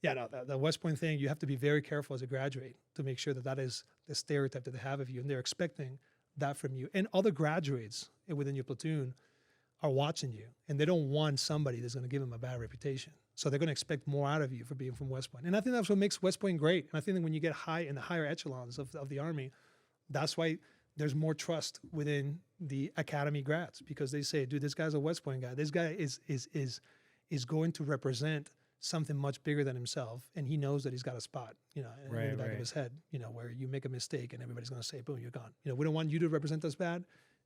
the West Point thing, you have to be very careful as a graduate to make sure that is the stereotype that they have of you, and they're expecting that from you. And other graduates within your platoon, are watching you, and they don't want somebody that's going to give them a bad reputation. So they're going to expect more out of you for being from West Point. And I think that's what makes West Point great. And I think that when you get high in the higher echelons of the Army, that's why there's more trust within the academy grads, because they say, dude, this guy's a West Point guy. This guy is going to represent something much bigger than himself, and he knows that he's got a spot, in the back of his head, where you make a mistake and everybody's going to say, boom, you're gone. We don't want you to represent us bad,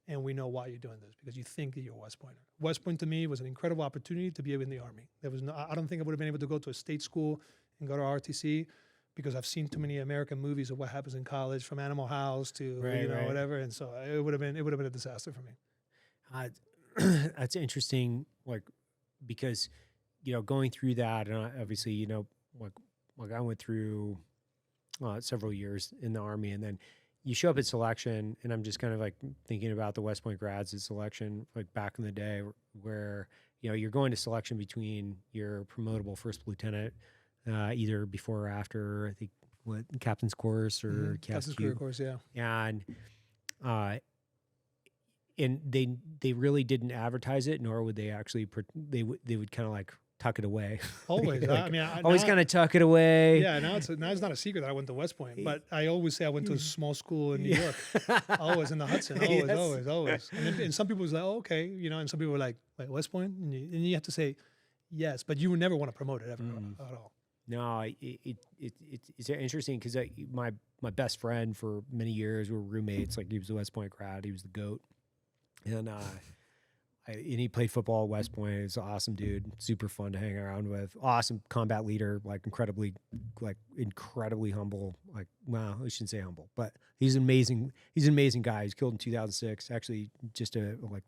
and we know why you're doing this, because you think that you're a West Pointer. West Point to me was an incredible opportunity to be in the Army. I don't think I would have been able to go to a state school and go to RTC, because I've seen too many American movies of what happens in college, from Animal House to whatever, and so it would have been a disaster for me. That's interesting, because going through that, and obviously I went through several years in the Army, and then you show up at selection, and I'm just kind of thinking about the West Point grads at selection, back in the day, where you're going to selection between your promotable first lieutenant, either before or after, I think, captain's course or captain's career course, yeah. And they really didn't advertise it, nor would they actually they would kind of tuck it away. Always. Always kind of tuck it away. Yeah, now it's not a secret that I went to West Point, but I always say I went to a small school in New York. Always in the Hudson. Always. And some people was like, oh, okay, and some people were like, wait, West Point? And you have to say yes, but you would never want to promote it ever at all. No, it's interesting, because my best friend for many years, we were roommates. He was a West Point grad. He was the GOAT. And and he played football at West Point. He's an awesome dude, super fun to hang around with. Awesome combat leader, incredibly humble. Well, I shouldn't say humble, but he's amazing. He's an amazing guy. He's killed in 2006, actually, just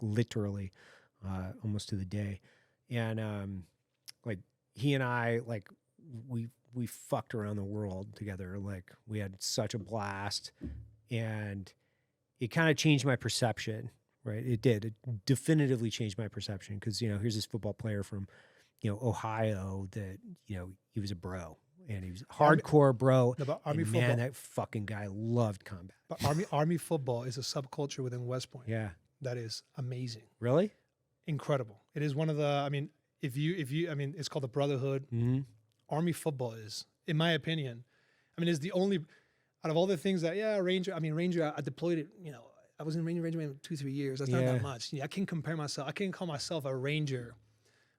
literally, almost to the day. And he and I, we fucked around the world together. We had such a blast, and it kind of changed my perception. Right, it did. It definitively changed my perception, because here's this football player from, Ohio that he was a bro, and he was a hardcore bro. No, but Army and football, man, that fucking guy loved combat. But Army football is a subculture within West Point. Yeah, that is amazing. Really, incredible. It is one of the. If you, it's called the brotherhood. Mm-hmm. Army football is, in my opinion, is the only out of all the things that Ranger. Ranger, I deployed it. I was in Ranger maybe 2-3 years. That's not that much. I can't compare myself. I can't call myself a Ranger,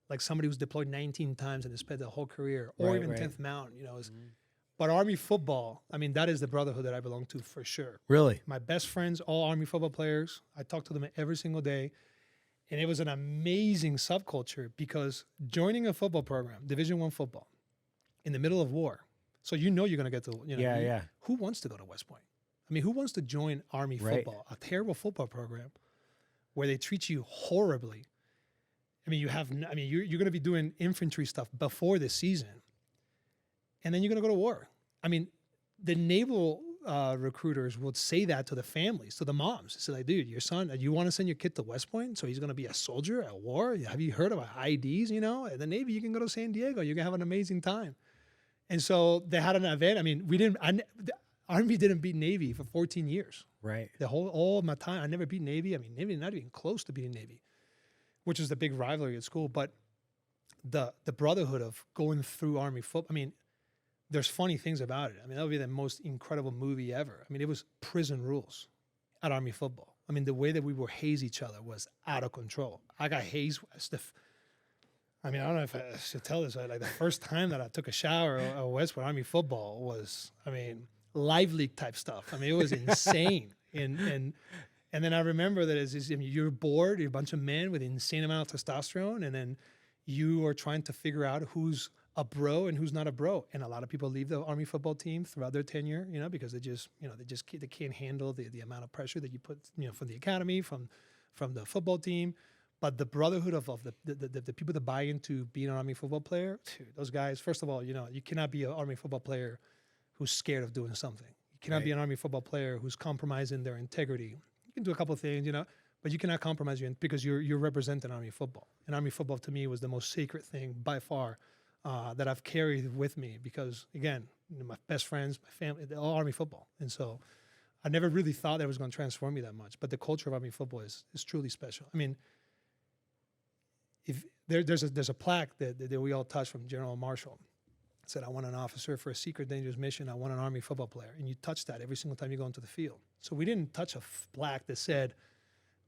like somebody who's deployed 19 times and has spent their whole career, or even 10th Mountain. But Army football, that is the brotherhood that I belong to for sure. Really, my best friends, all Army football players. I talk to them every single day, and it was an amazing subculture, because joining a football program, Division I football, in the middle of war, so you're going to get to who wants to go to West Point? Who wants to join Army football, a terrible football program where they treat you horribly? You're going to be doing infantry stuff before the season, and then you're going to go to war. The naval recruiters would say that to the families, to the moms. It's like, dude, your son, you want to send your kid to West Point, so he's going to be a soldier at war? Have you heard about IDs? At the Navy, you can go to San Diego. You're going to have an amazing time. And so they had an event. Army didn't beat Navy for 14 years. Right. All of my time, I never beat Navy. Navy not even close to beating Navy, which is the big rivalry at school. But the brotherhood of going through Army football, there's funny things about it. That would be the most incredible movie ever. It was prison rules at Army football. The way that we would haze each other was out of control. I got hazed. I don't know if I should tell this. The first time that I took a shower at West Point Army football was, Live Leak type stuff. It was insane. And then I remember that you're bored, you're a bunch of men with insane amount of testosterone, and then you are trying to figure out who's a bro and who's not a bro. And a lot of people leave the Army football team throughout their tenure, because they can't handle the amount of pressure that you put, from the academy, from the football team. But the brotherhood of the people that buy into being an Army football player, dude, those guys, first of all, you cannot be an Army football player who's scared of doing something. You cannot be an Army football player who's compromising their integrity. You can do a couple of things, but you cannot compromise because you're representing Army football. And Army football to me was the most sacred thing by far that I've carried with me, because again, my best friends, my family, they're all Army football. And so I never really thought that it was going to transform me that much. But the culture of Army football is truly special. if there's a plaque that we all touch from General Marshall. It said, I want an officer for a secret dangerous mission. I want an Army football player. And you touch that every single time you go into the field. So we didn't touch a plaque that said,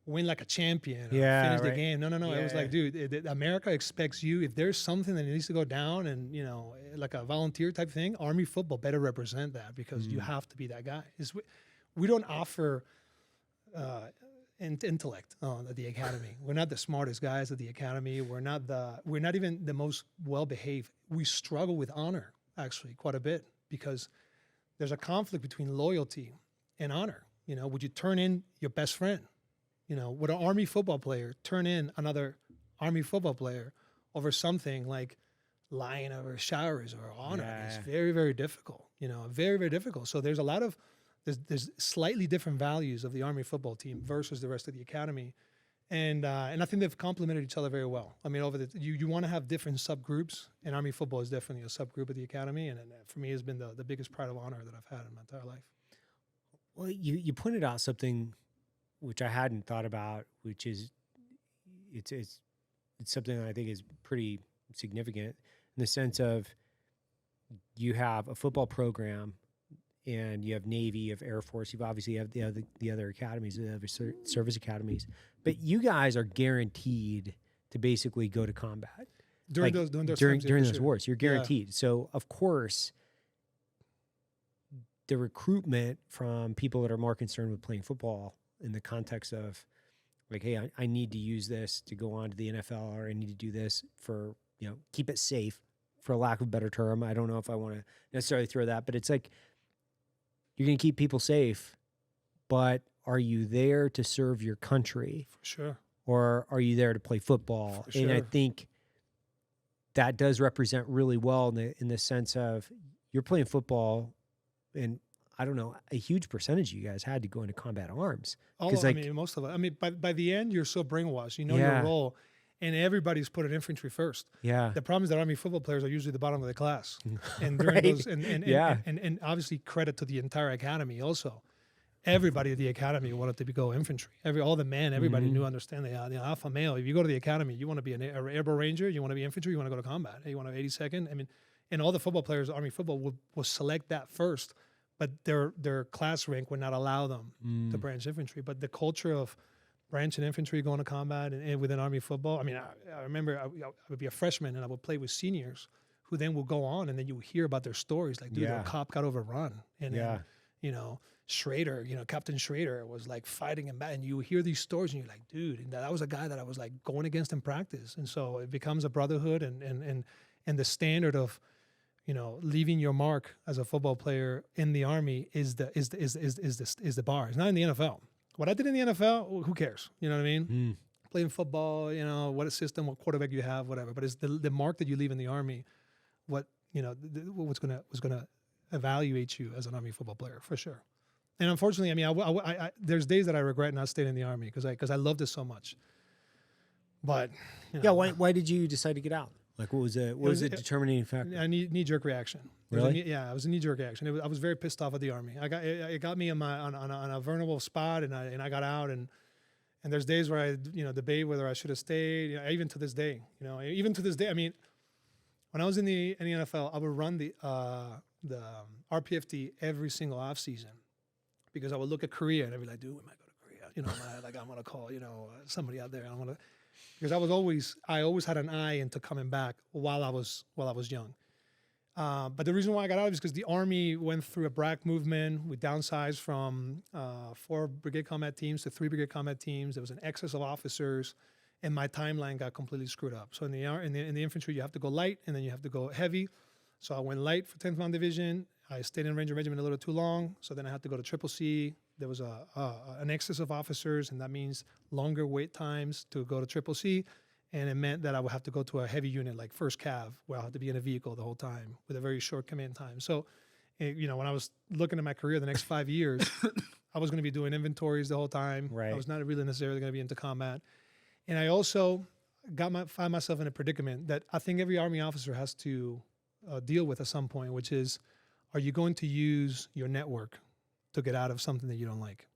win like a champion or finish the game. No. Yeah. It was like, dude, America expects you. If there's something that needs to go down and, like a volunteer type thing, Army football better represent that because you have to be that guy. We don't offer intellect at the academy. We're not the smartest guys at the academy. We're not even the most well-behaved. We struggle with honor, actually, quite a bit because there's a conflict between loyalty and honor. Would you turn in your best friend? Would an Army football player turn in another Army football player over something like lying over showers or honor? Yeah. It's very, very difficult, very, very difficult. So there's a lot of, there's slightly different values of the Army football team versus the rest of the academy. And I think they've complemented each other very well. I mean, you want to have different subgroups, and Army football is definitely a subgroup of the academy. And for me, has been the biggest pride of honor that I've had in my entire life. Well, you pointed out something which I hadn't thought about, which is it's something that I think is pretty significant in the sense of you have a football program and you have Navy, you have Air Force, you obviously have the other academies, the other service academies, but you guys are guaranteed to basically go to combat During those wars. You're guaranteed. Yeah. So of course, the recruitment from people that are more concerned with playing football in the context of like, hey, I need to use this to go on to the NFL, or I need to do this for, keep it safe, for lack of a better term. I don't know if I want to necessarily throw that, but it's like, you're going to keep people safe, but are you there to serve your country? For sure. Or are you there to play football? For sure. And I think that does represent really well in the sense of you're playing football, and I don't know, a huge percentage of you guys had to go into combat arms. Most of it. I mean, by the end, you're so brainwashed. You know your role, and everybody's put in infantry first. Yeah. The problem is that Army football players are usually the bottom of the class, and during those, and obviously credit to the entire academy also. Everybody at the academy wanted to go infantry. All the men, everybody knew, understand the alpha male. If you go to the academy, you want to be an airborne ranger, you want to be infantry, you want to go to combat. You want to 82nd. I mean, and all the football players, Army football will select that first. But their class rank would not allow them to branch infantry. But the culture of branching infantry, going to combat, and within Army football, I mean, I remember I would be a freshman and I would play with seniors who then will go on, and then you would hear about their stories. Like, dude, a cop got overrun. And then, Schrader, Captain Schrader was like fighting him back. And you hear these stories and you're like, dude, and that was a guy that I was like going against in practice. And so it becomes a brotherhood and the standard of, leaving your mark as a football player in the Army is the bar. It's not in the NFL. What I did in the NFL, who cares? You know what I mean? Playing football, what a system, what quarterback you have, whatever. But it's the mark that you leave in the Army, what's gonna evaluate you as an Army football player for sure. And unfortunately, I mean, I there's days that I regret not staying in the Army because I loved it so much. But why did you decide to get out? Like, what was the determining factor? A knee-jerk reaction. Really? It was a knee-jerk reaction. I was very pissed off at the Army. It got me on a vulnerable spot, and I got out. And there's days where I debate whether I should have stayed. Even to this day, I mean, when I was in the NFL, I would run the RPFT every single off season because I would look at Korea and I'd be like, dude, we might go to Korea. I'm gonna call somebody out there. I'm gonna. Because I always had an eye into coming back while I was young. But the reason why I got out is because the Army went through a BRAC movement. We downsized from 4 brigade combat teams to 3 brigade combat teams. There was an excess of officers, and my timeline got completely screwed up. So in the infantry, you have to go light, and then you have to go heavy. So I went light for 10th Mountain Division. I stayed in Ranger Regiment a little too long, so then I had to go to Triple C. There was an excess of officers, and that means longer wait times to go to Triple C, and it meant that I would have to go to a heavy unit like First Cav, where I had to be in a vehicle the whole time with a very short command time. So, when I was looking at my career the next 5 years, I was going to be doing inventories the whole time. Right. I was not really necessarily going to be into combat, and I also find myself in a predicament that I think every Army officer has to deal with at some point, which is, are you going to use your network to get out of something that you don't like?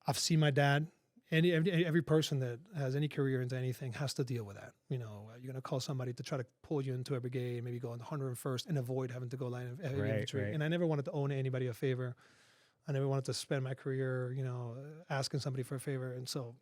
I've seen my dad every person that has any career into anything has to deal with that. You know, you're going to call somebody to try to pull you into a brigade, maybe go on the 101st and avoid having to go line of heavy infantry. Right. And I never wanted to owe anybody a favor. I never wanted to spend my career, you know, asking somebody for a favor. And so,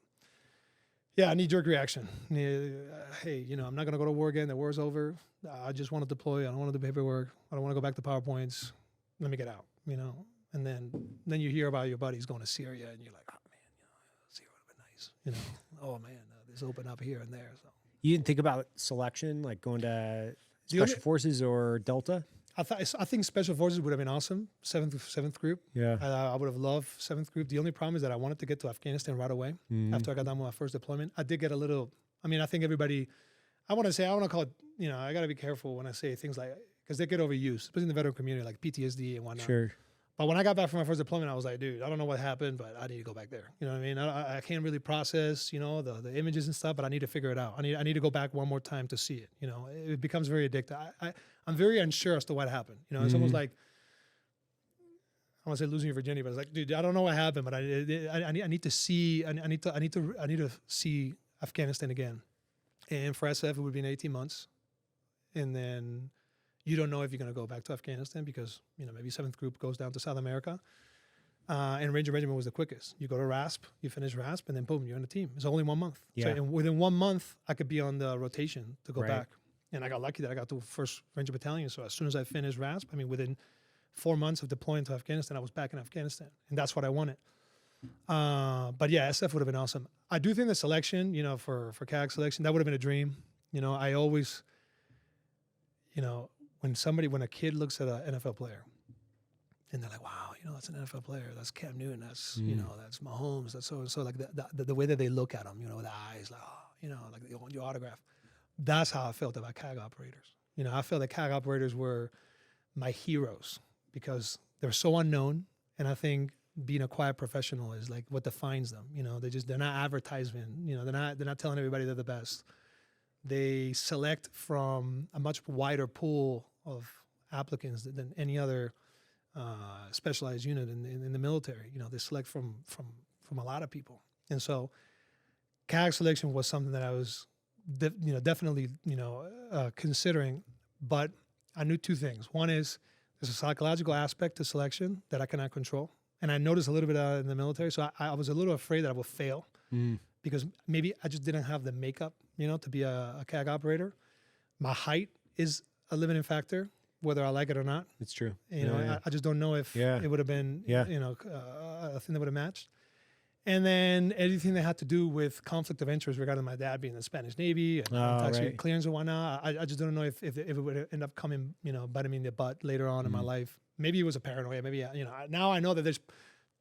yeah, knee-jerk reaction. Hey, you know, I'm not going to go to war again. The war's over. I just want to deploy. I don't want to do paperwork. I don't want to go back to PowerPoints. Let me get out, you know. And then you hear about your buddies going to Syria, and you're like, oh, man, you know, Syria would have been nice. You know, oh, man, this opened up here and there. So You didn't think about selection, like going to Special Forces or Delta? I think Special Forces would have been awesome. Seventh group. Yeah. I would have loved 7th group. The only problem is that I wanted to get to Afghanistan right away after I got done with my first deployment. I did get a little, I mean, I think everybody, I want to call it, you know, I got to be careful when I say things like, because they get overused, especially in the veteran community, like PTSD and whatnot. Sure. But when I got back from my first deployment, I was like, dude, I don't know what happened, but I need to go back there. You know what I mean? I can't really process, you know, the images and stuff, but I need to figure it out. I need to go back one more time to see it. You know, it becomes very addictive. I'm very unsure as to what happened. You know, it's almost like, I want to say losing your virginity, but it's like, dude, I don't know what happened, but I need to see, I need to see Afghanistan again. And for SF, it would be in 18 months. And then you don't know if you're going to go back to Afghanistan because, you know, maybe 7th group goes down to South America. And Ranger Regiment was the quickest. You go to RASP, you finish RASP, and then boom, you're on the team. It's only 1 month. Yeah. So and within 1 month, I could be on the rotation to go back. And I got lucky that I got to 1st Ranger Battalion. So as soon as I finished RASP, I mean, within 4 months of deploying to Afghanistan, I was back in Afghanistan. And that's what I wanted. But yeah, SF would have been awesome. I do think the selection, you know, for CAG selection, that would have been a dream. You know, I always, you know, when a kid looks at an NFL player and they're like, wow, you know, that's an NFL player. That's Cam Newton. That's, you know, that's Mahomes. That's so-and-so. Like the way that they look at them, you know, with the eyes, like, oh, you know, like they want your autograph. That's how I felt about CAG operators. You know, I felt that CAG operators were my heroes because they're so unknown. And I think being a quiet professional is like what defines them. You know, they're not advertisement. You know, they're not telling everybody they're the best. They select from a much wider pool of applicants than any other specialized unit in the military. You know, they select from a lot of people. And so CAG selection was something that I was definitely, you know, considering, but I knew two things. One is there's a psychological aspect to selection that I cannot control. And I noticed a little bit in the military. So I was a little afraid that I would fail because maybe I just didn't have the makeup, you know, to be a CAG operator. My height is a limiting factor, whether I like it or not. It's true. You know, I just don't know if it would have been, you know, a thing that would have matched. And then anything that had to do with conflict of interest regarding my dad being in the Spanish Navy and tax clearance and whatnot, I just don't know if it would end up coming, you know, biting me in the butt later on in my life. Maybe it was a paranoia. Maybe, you know, now I know that there's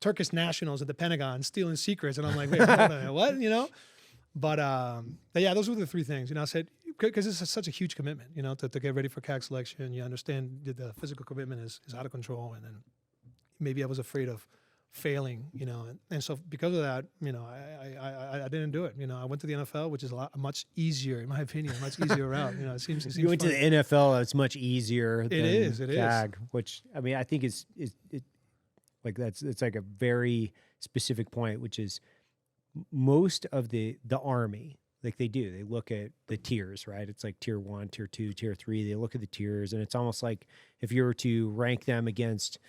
Turkish nationals at the Pentagon stealing secrets. And I'm like, wait, what, you know? But yeah, those were the three things. You know, I said, because it's such a huge commitment, you know, to get ready for CAG selection. You understand that the physical commitment is out of control. And then maybe I was afraid of failing, you know, and so because of that, you know, I didn't do it. You know, I went to the NFL, which is much easier, in my opinion, much easier route. You know, it seems you went fun. to the NFL. It's much easier. It is CAG, which I mean, I think is like it's like a very specific point, which is most of the Army, like they look at the tiers, right? It's like tier 1, tier 2, tier 3. They look at the tiers, and it's almost like if you were to rank them against,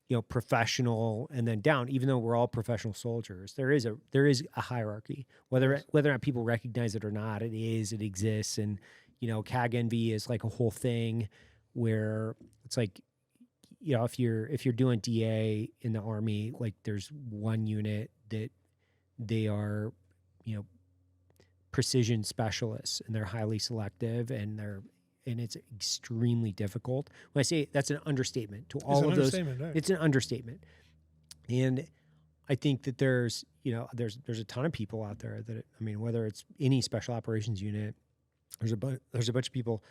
you know, professional and then down, even though we're all professional soldiers, there is a hierarchy, whether or not people recognize it or not, it exists. And, you know, CAG envy is like a whole thing where it's like, you know, if you're doing DA in the Army, like there's one unit that they are, you know, precision specialists and they're highly selective and it's extremely difficult. When I say that's an understatement to all of those, right. It's an understatement. And I think that there's a ton of people out there that, I mean, whether it's any special operations unit, there's a bunch of people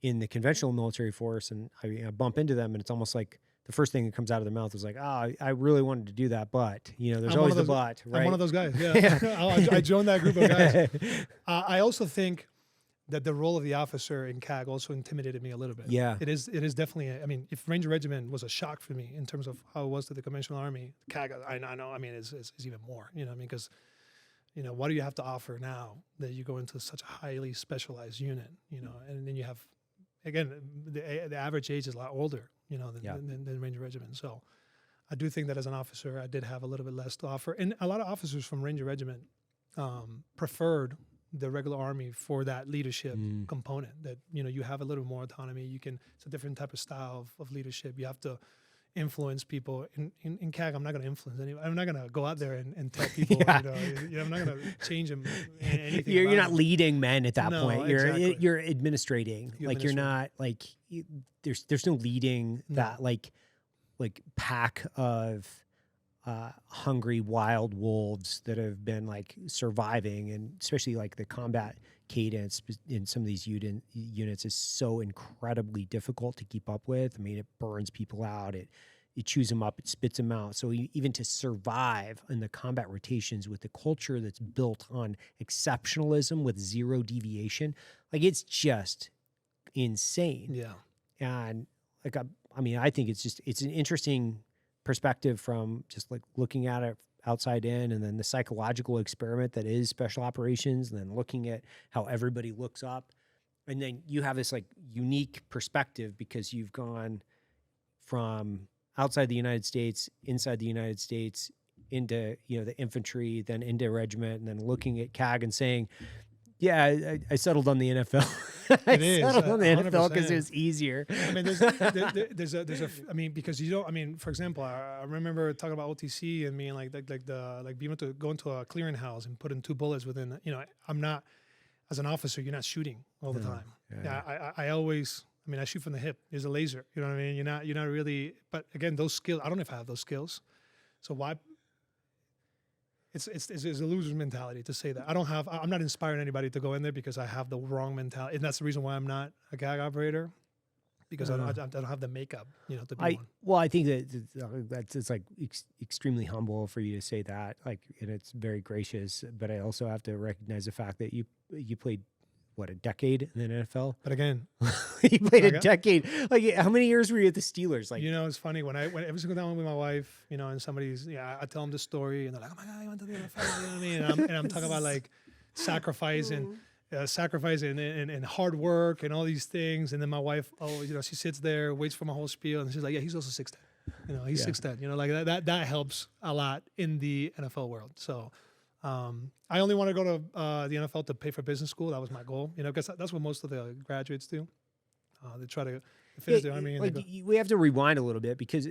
in the conventional military force, and I bump into them, and it's almost like the first thing that comes out of their mouth is like, I really wanted to do that, but, you know, there's always the but, right? I'm one of those guys, yeah. I joined that group of guys. I also think that the role of the officer in CAG also intimidated me a little bit. Yeah. It is definitely, I mean, if Ranger Regiment was a shock for me in terms of how it was to the conventional Army, CAG, I know, I mean, is even more, you know what I mean? Because you know, what do you have to offer now that you go into such a highly specialized unit, you know, and then you have, again, the average age is a lot older, you know, than Ranger Regiment. So I do think that as an officer, I did have a little bit less to offer. And a lot of officers from Ranger Regiment preferred the regular Army for that leadership component, that, you know, you have a little more autonomy. You can, it's a different type of style of leadership. You have to influence people. In CAG, I'm not going to influence anyone. I'm not going to go out there and tell people, you know, I'm not going to change them anything. You're not leading men at that point. You're administrating. Like, you're not like, there's no leading that like pack of hungry wild wolves that have been like surviving, and especially like the combat cadence in some of these units is so incredibly difficult to keep up with. I mean, it burns people out, it chews them up, it spits them out. So even to survive in the combat rotations with the culture that's built on exceptionalism with zero deviation, like, it's just insane. Yeah. And like, I mean, I think it's an interesting perspective from just like looking at it outside in, and then the psychological experiment that is special operations, and then looking at how everybody looks up. And then you have this like unique perspective because you've gone from outside the United States, inside the United States, into, you know, the infantry, then into regiment, and then looking at CAG and saying, yeah, I settled on the NFL. Settled on the NFL because it was easier. I mean, I mean, because you don't, I mean, for example, I remember talking about OTC and being like being able to go into a clearinghouse and put in 2 bullets within, you know, I'm not, as an officer, you're not shooting all the time. Yeah. I always, I mean, I shoot from the hip. There's a laser, you know what I mean? You're not really, but again, those skills, I don't know if I have those skills. So why? It's a loser's mentality to say that. I'm not inspiring anybody to go in there because I have the wrong mentality. And that's the reason why I'm not a CAG operator, because I don't have the makeup, you know, to be one. Well, I think that's it's like extremely humble for you to say that, like, and it's very gracious, but I also have to recognize the fact that you played, what, a decade in the NFL? But again, you played a decade. Like, how many years were you at the Steelers? Like, you know, it's funny when every single time I'm with my wife, you know, and somebody's, I tell them the story, and they're like, oh my God, you went to the NFL, you know what I mean? And I'm talking about like sacrifice and hard work and all these things. And then my wife, you know, she sits there, waits for my whole spiel, and she's like, yeah, he's also 6'10". You know, he's 6'10". You know, like that helps a lot in the NFL world. So. I only want to go to the NFL to pay for business school. That was my goal, you know, because that's what most of the graduates do. They try to finish the Army. Like, we have to rewind a little bit because,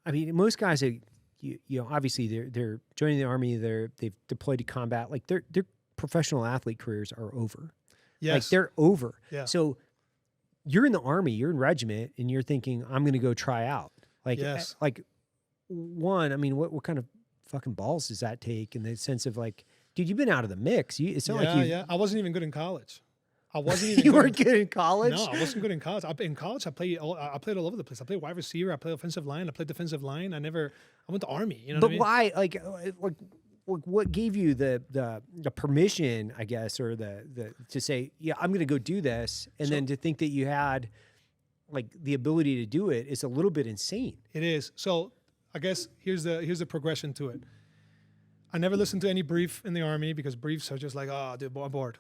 I mean, most guys, you know, obviously they're joining the Army. They've deployed to combat. Like, their professional athlete careers are over. Yes. Like, they're over. Yeah. So you're in the Army, you're in regiment, and you're thinking, I'm going to go try out. Like, yes. Like, one, I mean, what kind of fucking balls does that take, in the sense of like, dude, you've been out of the mix. It's not like you. I wasn't even good in college. I wasn't even. You weren't good in college? No, I wasn't good in college. In college, I played all over the place. I played wide receiver. I played offensive line. I played defensive line. I went to Army. You know. But what I mean? why? Like, what gave you the permission, I guess, or the to say, yeah, I'm going to go do this, and then to think that you had like the ability to do it is a little bit insane. It is. So I guess here's the progression to it. I never listened to any brief in the Army because briefs are just like, oh, dude, I'm bored.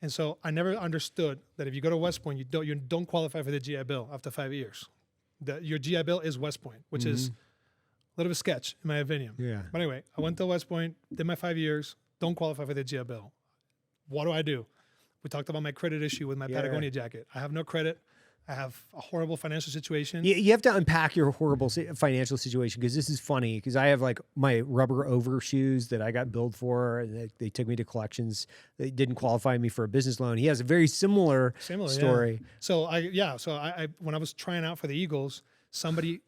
And so I never understood that if you go to West Point, you don't qualify for the GI Bill after 5 years. That your GI Bill is West Point, which is a little bit sketch in my opinion. Yeah. But anyway, I went to West Point, did my 5 years, don't qualify for the GI Bill. What do? We talked about my credit issue with my Patagonia jacket. I have no credit. I have a horrible financial situation. You have to unpack your horrible financial situation, because this is funny, because I have like my rubber overshoes that I got billed for, and they took me to collections. They didn't qualify me for a business loan. He has a very similar story. Yeah. So I when I was trying out for the Eagles, somebody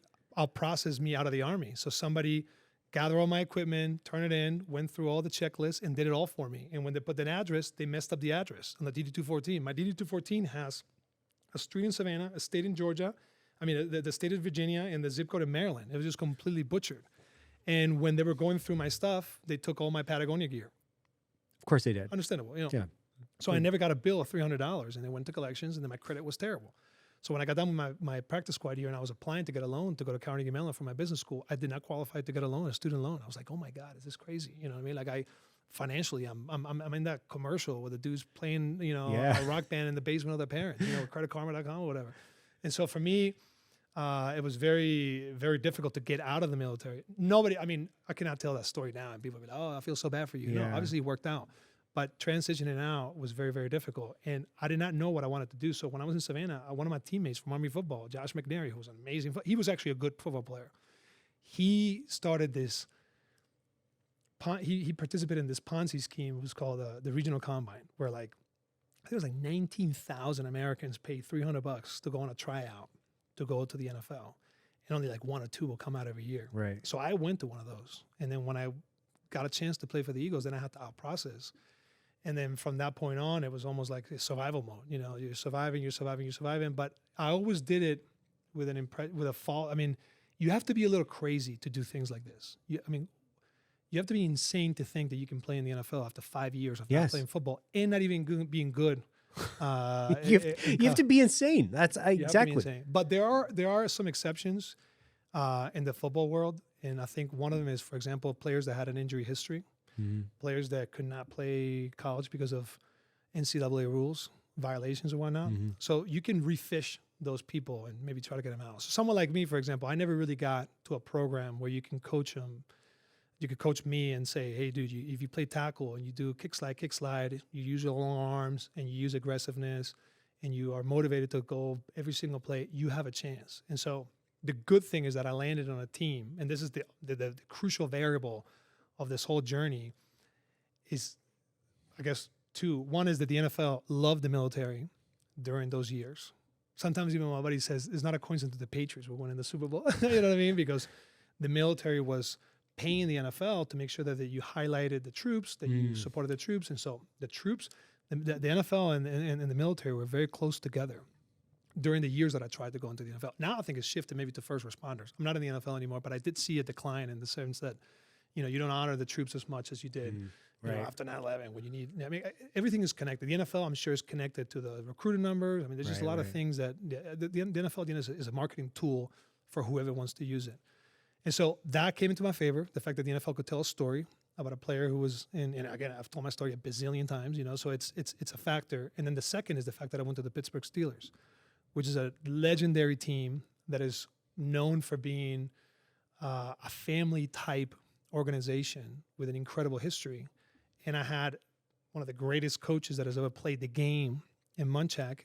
processed me out of the Army. So somebody gathered all my equipment, turned it in, went through all the checklists, and did it all for me. And when they put an address, they messed up the address on the DD-214. My DD-214 has a street in Savannah, a state in Georgia, the state of Virginia, and the zip code in Maryland. It was just completely butchered. And when they were going through my stuff, they took all my Patagonia gear. Of course they did. Understandable, you know. Yeah. So I never got a bill of $300, and they went to collections, and then my credit was terrible. So when I got done with my practice squad year and I was applying to get a loan to go to Carnegie Mellon for my business school, I did not qualify to get a loan, a student loan. I was like, oh my God, is this crazy? You know what I mean? Like, I financially, I'm in that commercial where the dude's playing, Yeah. a rock band in the basement of their parents, creditkarma.com or whatever. And so for me, it was very, very difficult to get out of the military. I cannot tell that story now, and people will be like, "Oh, I feel so bad for you." No, Yeah. obviously it worked out, but transitioning out was very, very difficult, and I did not know what I wanted to do. So when I was in Savannah, one of my teammates from Army football, Josh McNary, who was an amazing, he was actually a good football player. He started this. He participated in this Ponzi scheme. It was called the Regional Combine, where I think it was 19,000 Americans paid $300 to go on a tryout to go to the NFL, and only 1 or 2 will come out every year. Right. So I went to one of those, and then when I got a chance to play for the Eagles, then I had to out process, and then from that point on, it was almost like a survival mode. You're surviving. But I always did it with a fall. You have to be a little crazy to do things like this. You have to be insane to think that you can play in the NFL after 5 years of not playing football and not even being good. You have to be insane. That's exactly. Insane. But there are some exceptions in the football world, and I think one of them is, for example, players that had an injury history, players that could not play college because of NCAA rules, violations, or whatnot. So you can refish those people and maybe try to get them out. So someone like me, for example, I never really got to a program where you can coach them. You could coach me and say, "Hey, dude, if you play tackle and you do kick slide, you use your long arms and you use aggressiveness and you are motivated to go every single play, you have a chance." And so the good thing is that I landed on a team, and this is the crucial variable of this whole journey is, I guess, 2. One is that the NFL loved the military during those years. Sometimes even my buddy says it's not a coincidence that the Patriots were winning the Super Bowl. You know what I mean? Because the military was paying the NFL to make sure that you highlighted the troops, that you supported the troops. And so the troops, the NFL and the military were very close together during the years that I tried to go into the NFL. Now I think it's shifted maybe to first responders. I'm not in the NFL anymore, but I did see a decline in the sense that, you don't honor the troops as much as you did after 9/11 when you need. Everything is connected. The NFL, I'm sure, is connected to the recruiting numbers. There's just a lot of things that the NFL is a marketing tool for whoever wants to use it. And so that came into my favor, the fact that the NFL could tell a story about a player who was in, and again, I've told my story a bazillion times, so it's a factor. And then the second is the fact that I went to the Pittsburgh Steelers, which is a legendary team that is known for being a family-type organization with an incredible history. And I had one of the greatest coaches that has ever played the game in Munchak,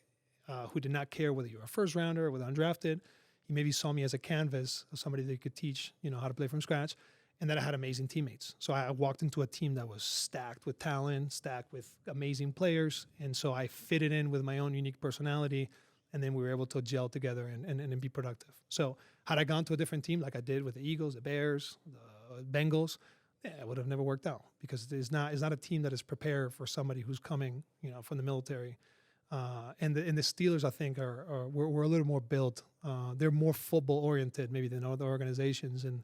who did not care whether you were a first rounder or whether undrafted. He maybe saw me as a canvas of somebody that could teach, how to play from scratch, and that I had amazing teammates. So I walked into a team that was stacked with talent, stacked with amazing players, and so I fitted in with my own unique personality, and then we were able to gel together and be productive. So had I gone to a different team like I did with the Eagles, the Bears, the Bengals, it would have never worked out because it's not a team that is prepared for somebody who's coming, from the military. And the Steelers, I think, we're a little more built. They're more football oriented maybe than other organizations. And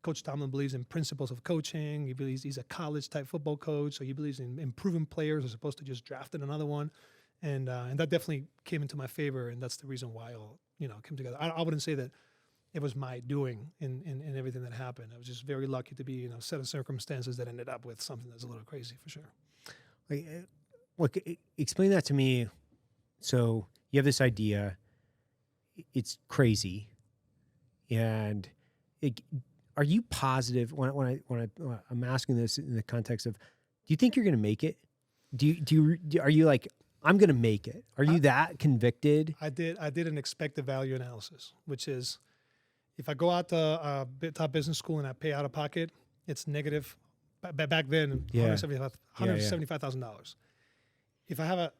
Coach Tomlin believes in principles of coaching. He believes he's a college type football coach, so he believes in improving players as opposed to just drafting another one. And that definitely came into my favor, and that's the reason why it all came together. I wouldn't say that it was my doing in everything that happened. I was just very lucky to be in a set of circumstances that ended up with something that's a little crazy for sure. Explain that to me. So you have this idea, it's crazy, and are you positive when I'm asking this in the context of, do you think you're going to make it? Are you like, I'm going to make it? Are you that convicted? I did an expected value analysis, which is if I go out to top business school and I pay out of pocket, it's negative. Back then, $175,000. If I have a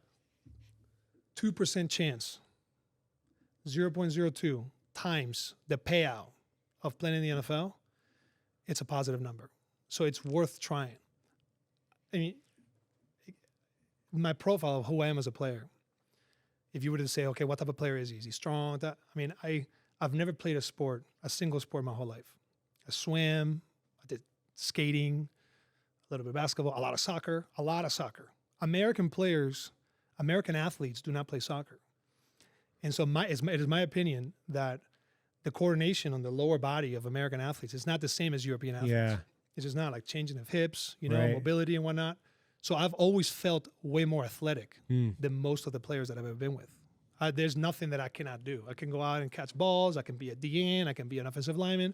2% chance, 0.02 times the payout of playing in the NFL, it's a positive number. So it's worth trying. I mean, my profile of who I am as a player, if you were to say, okay, what type of player is he? Is he strong? I've never played a single sport my whole life. I swam, I did skating, a little bit of basketball, a lot of soccer. American athletes do not play soccer. And so it is my opinion that the coordination on the lower body of American athletes is not the same as European athletes. Yeah. It's just not like changing of hips, Right. mobility and whatnot. So I've always felt way more athletic Hmm. than most of the players that I've ever been with. There's nothing that I cannot do. I can go out and catch balls. I can be a DN. I can be an offensive lineman.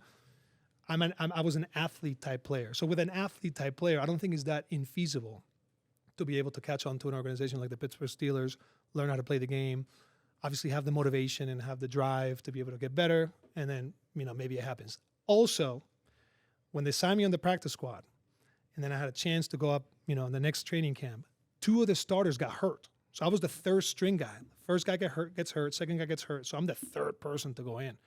I was an athlete type player. So with an athlete type player, I don't think it's that infeasible to be able to catch on to an organization like the Pittsburgh Steelers, learn how to play the game, obviously have the motivation and have the drive to be able to get better. And then, maybe it happens. Also, when they signed me on the practice squad, and then I had a chance to go up, in the next training camp, 2 of the starters got hurt. So I was the third string guy. First guy gets hurt, second guy gets hurt. So I'm the third person to go in.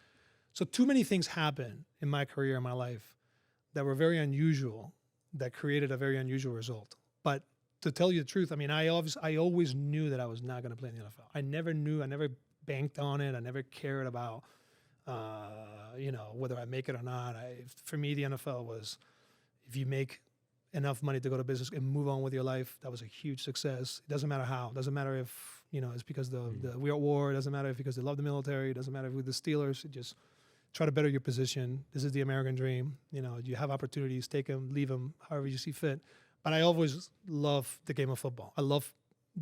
So too many things happen in my career, in my life, that were very unusual, that created a very unusual result. But to tell you the truth, I always knew that I was not going to play in the NFL. I never banked on it. I never cared about, whether I make it or not. For me, the NFL was, if you make enough money to go to business and move on with your life, that was a huge success. It doesn't matter how. It doesn't matter if, it's because we're at war. It doesn't matter if because they love the military. It doesn't matter if with the Steelers. It just try to better your position. This is the American dream. You have opportunities, take them, leave them, however you see fit. But I always love the game of football. I love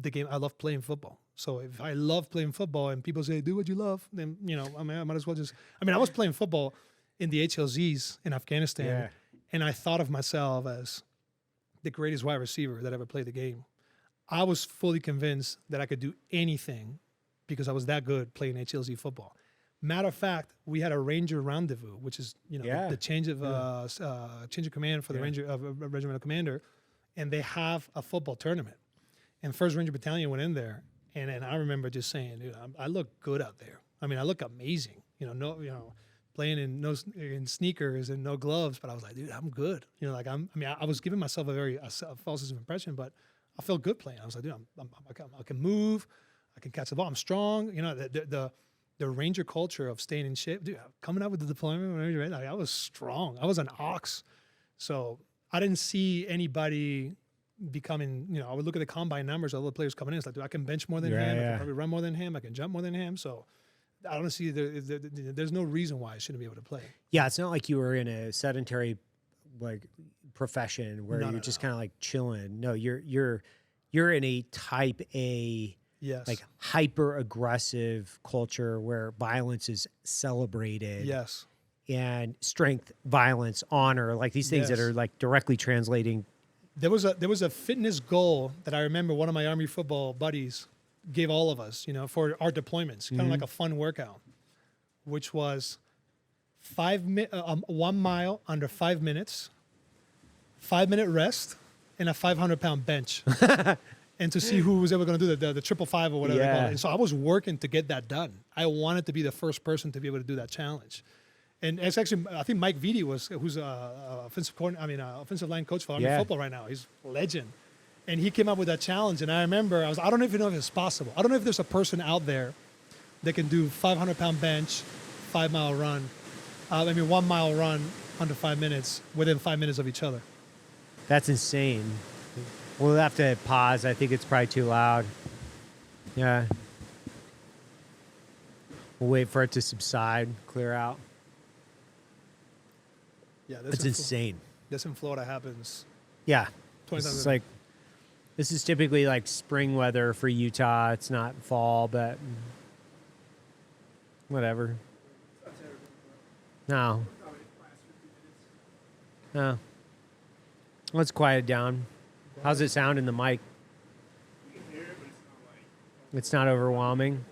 the game. I love playing football. So if I love playing football and people say, do what you love, then, I might as well just, I was playing football in the HLZs in Afghanistan. Yeah. And I thought of myself as the greatest wide receiver that ever played the game. I was fully convinced that I could do anything because I was that good playing HLZ football. Matter of fact, we had a Ranger rendezvous, which is the change of command for the Ranger regimental commander, and they have a football tournament. And First Ranger Battalion went in there, and I remember just saying, dude, I look good out there. I look amazing. Playing in sneakers and no gloves, but I was like, dude, I'm good. I was giving myself a false sense of impression, but I felt good playing. I was like, dude, I can move, I can catch the ball, I'm strong. The Ranger culture of staying in shape, dude, coming out with the deployment, I was strong. I was an ox. So I didn't see anybody becoming, I would look at the combine numbers of all the players coming in. It's like, dude, I can bench more than him. I can probably run more than him. I can jump more than him. So I don't see, there's no reason why I shouldn't be able to play. Yeah, it's not like you were in a sedentary profession where you're just kind of like chilling. No, you're in a type A, yes, like hyper aggressive culture where violence is celebrated. Yes. And strength, violence, honor, like these things that are like directly translating. There was a fitness goal that I remember one of my Army football buddies gave all of us, for our deployments, kind of like a fun workout, which was 1 mile under 5 minutes, 5-minute rest, and a 500-pound bench. And to see who was ever going to do the 555 or whatever they call it. And so I was working to get that done. I wanted to be the first person to be able to do that challenge. And it's actually, I think Mike Vitti who's offensive line coach for Army football right now. He's a legend. And he came up with that challenge. And I remember, I don't even know if it's possible. I don't know if there's a person out there that can do 500-pound bench, 5-mile run, 1-mile run under 5 minutes, within 5 minutes of each other. That's insane. We'll have to pause. I think it's probably too loud. Yeah. We'll wait for it to subside, clear out. Yeah, that's insane. This in Florida happens. Yeah. 20 This times is this is typically like spring weather for Utah. It's not fall, but whatever. No. No. Let's quiet it down. How's it sound in the mic? It's not overwhelming.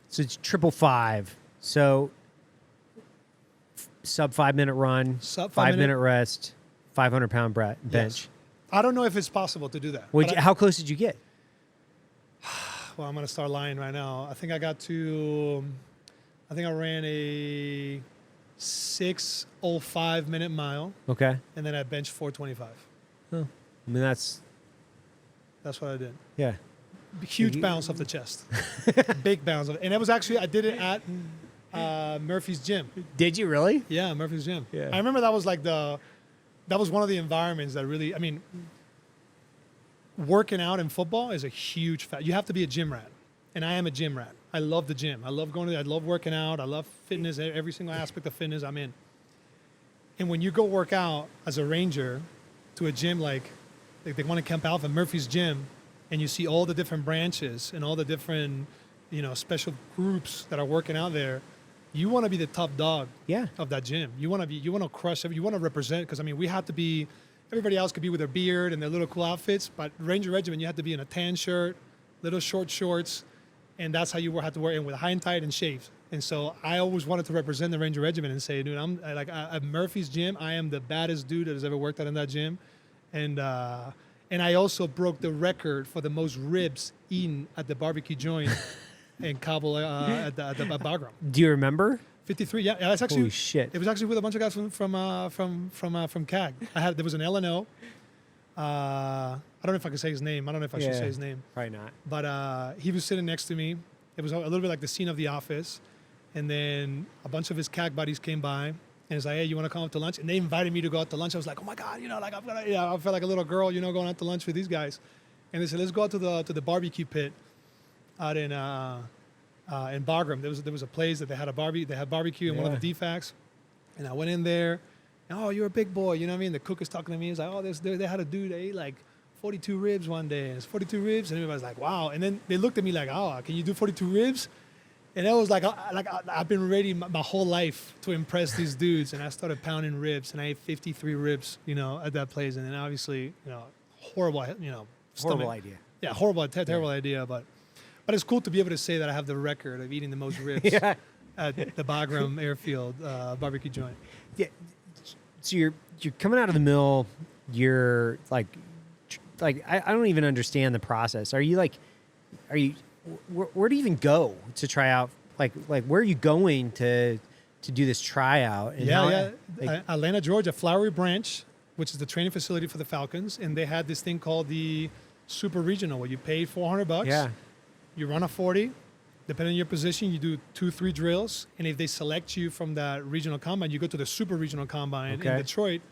So it's 555. So sub 5 minute run, 5 minute rest, 500-pound bench. Yes. I don't know if it's possible to do that. How close did you get? Well, I'm going to start lying right now. I think I ran a 6:05 minute mile. Okay. And then I benched 425. Oh, that's what I did. Yeah. Huge bounce off the chest. Big bounce. And it was actually, I did it at Murphy's gym. Did you really? Yeah, Murphy's gym. Yeah. I remember that was one of the environments that really, working out in football is a huge fact. You have to be a gym rat. And I am a gym rat. I love the gym. I love going I love working out. I love fitness, every single aspect of fitness I'm in. And when you go work out as a ranger to a gym like they want to Camp Alpha, Murphy's Gym, and you see all the different branches and all the different, special groups that are working out there, you want to be the top dog Yeah. of that gym. You want to crush it. You want to represent, because we have to be, everybody else could be with their beard and their little cool outfits, but Ranger Regiment, you have to be in a tan shirt, little short shorts, and that's how you have to wear it with high and tight and shaved. And so I always wanted to represent the Ranger Regiment and say, dude, at Murphy's Gym, I am the baddest dude that has ever worked out in that gym. And I also broke the record for the most ribs eaten at the barbecue joint in Kabul at Bagram. Do you remember? 53. Yeah, that's actually. Holy shit. It was actually with a bunch of guys from CAG. There was an LNO. I don't know if I can say his name. I don't know if I should say his name. Probably not. But he was sitting next to me. It was a little bit like the scene of The Office. And then a bunch of his CAG buddies came by. And it's like, hey, you want to come out to lunch? And they invited me to go out to lunch. I was like, oh my God, I felt like a little girl, going out to lunch with these guys. And they said, let's go out to the barbecue pit out in Bagram. There was a place that they had barbecue in one of the DFACs. And I went in there. And, oh, you're a big boy. You know what I mean? The cook is talking to me. He's like, oh, they had a dude that ate like 42 ribs one day. And it's 42 ribs. And everybody's like, wow. And then they looked at me like, oh, can you do 42 ribs? And that was like I've been ready my whole life to impress these dudes, and I started pounding ribs, and I ate 53 ribs, at that place, and then obviously, horrible, Horrible idea. Yeah, horrible, terrible idea, but it's cool to be able to say that I have the record of eating the most ribs at the Bagram Airfield barbecue joint. Yeah. So you're coming out of the mill. You're like I don't even understand the process. Are you where do you even go to try out? Like where are you going to do this tryout? And Atlanta, Georgia, Flowery Branch, which is the training facility for the Falcons, and they had this thing called the Super Regional, where you pay $400. Yeah. You run a 40. Depending on your position, you do 2-3 drills, and if they select you from that regional combine, you go to the Super Regional Combine in Detroit,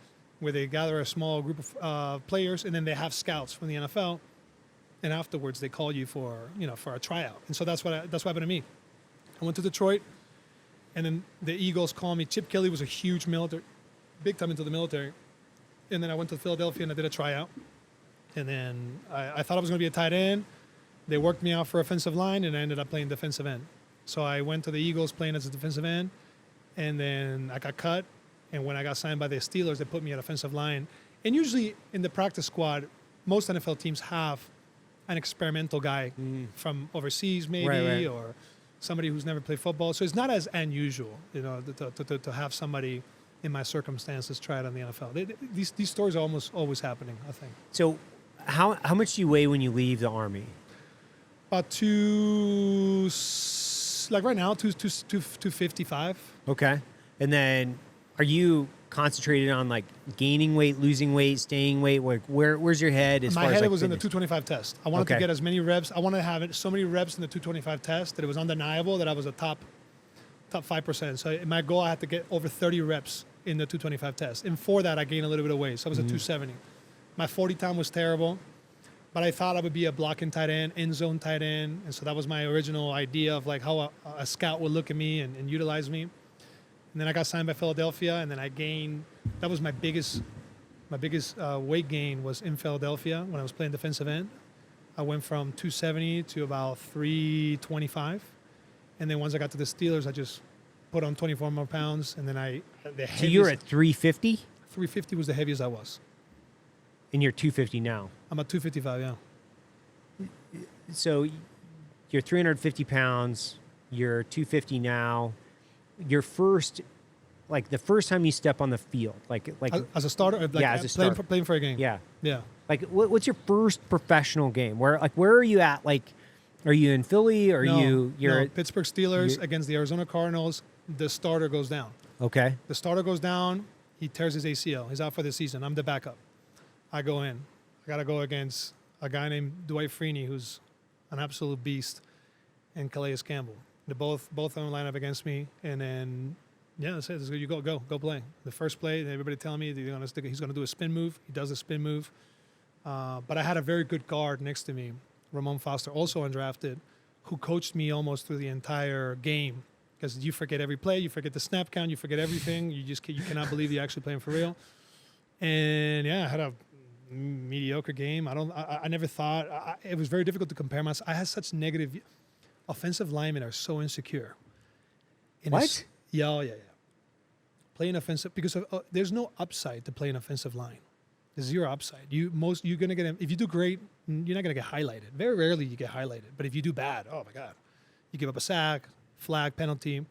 where they gather a small group of players, and then they have scouts from the NFL. And afterwards, they call you for a tryout. And so that's what happened to me. I went to Detroit, and then the Eagles called me. Chip Kelly was a huge military, big time into the military. And then I went to Philadelphia, and I did a tryout. And then I thought I was going to be a tight end. They worked me out for offensive line, and I ended up playing defensive end. So I went to the Eagles playing as a defensive end, and then I got cut. And when I got signed by the Steelers, they put me at offensive line. And usually in the practice squad, most NFL teams have an experimental guy from overseas, maybe, right. or somebody who's never played football. So it's not as unusual, to have somebody in my circumstances try it on the NFL. These stories are almost always happening, I think. So how much do you weigh when you leave the Army? About right now, 255. Okay. And then are you concentrated on like gaining weight, losing weight, staying weight? Where's your head as My far as head like was in the fitness? 225 test. I wanted to get as many reps. I wanted to have so many reps in the 225 test that it was undeniable that I was a top 5%. So my goal, I had to get over 30 reps in the 225 test. And for that, I gained a little bit of weight. So I was at 270. My 40 time was terrible, but I thought I would be a blocking tight end zone tight end. And so that was my original idea of like how a scout would look at me and utilize me. And then I got signed by Philadelphia, and then I gained. That was my biggest weight gain was in Philadelphia when I was playing defensive end. I went from 270 to about 325, and then once I got to the Steelers, I just put on 24 more pounds, and then So you're at 350, 350 was the heaviest I was. and you're 250 now. I'm at 255, yeah. So you're 350 pounds. You're 250 now. Your first, like the first time you step on the field, like as a starter, as a starter. playing for a game. Yeah. Yeah. Like what's your first professional game? Where are you at? Like, are you in Philly? Or you're Pittsburgh Steelers against the Arizona Cardinals. The starter goes down. Okay. The starter goes down. He tears his ACL. He's out for the season. I'm the backup. I go in. I got to go against a guy named Dwight Freeney, who's an absolute beast, and Calais Campbell. They both on the lineup against me, and then that's it. You go play. The first play, everybody telling me he's going to do a spin move. He does a spin move, but I had a very good guard next to me, Ramon Foster, also undrafted, who coached me almost through the entire game, because you forget every play, you forget the snap count, you forget everything. You cannot believe you're actually playing for real. And yeah, I had a mediocre game. I never thought it was very difficult to compare myself. I had such negative. Offensive linemen are so insecure. And What? Yeah. Playing offensive because there's no upside to playing offensive line. There's zero upside. You're gonna get if you do great, you're not gonna get highlighted. Very rarely you get highlighted. But if you do bad, oh my God, you give up a sack, flag, penalty.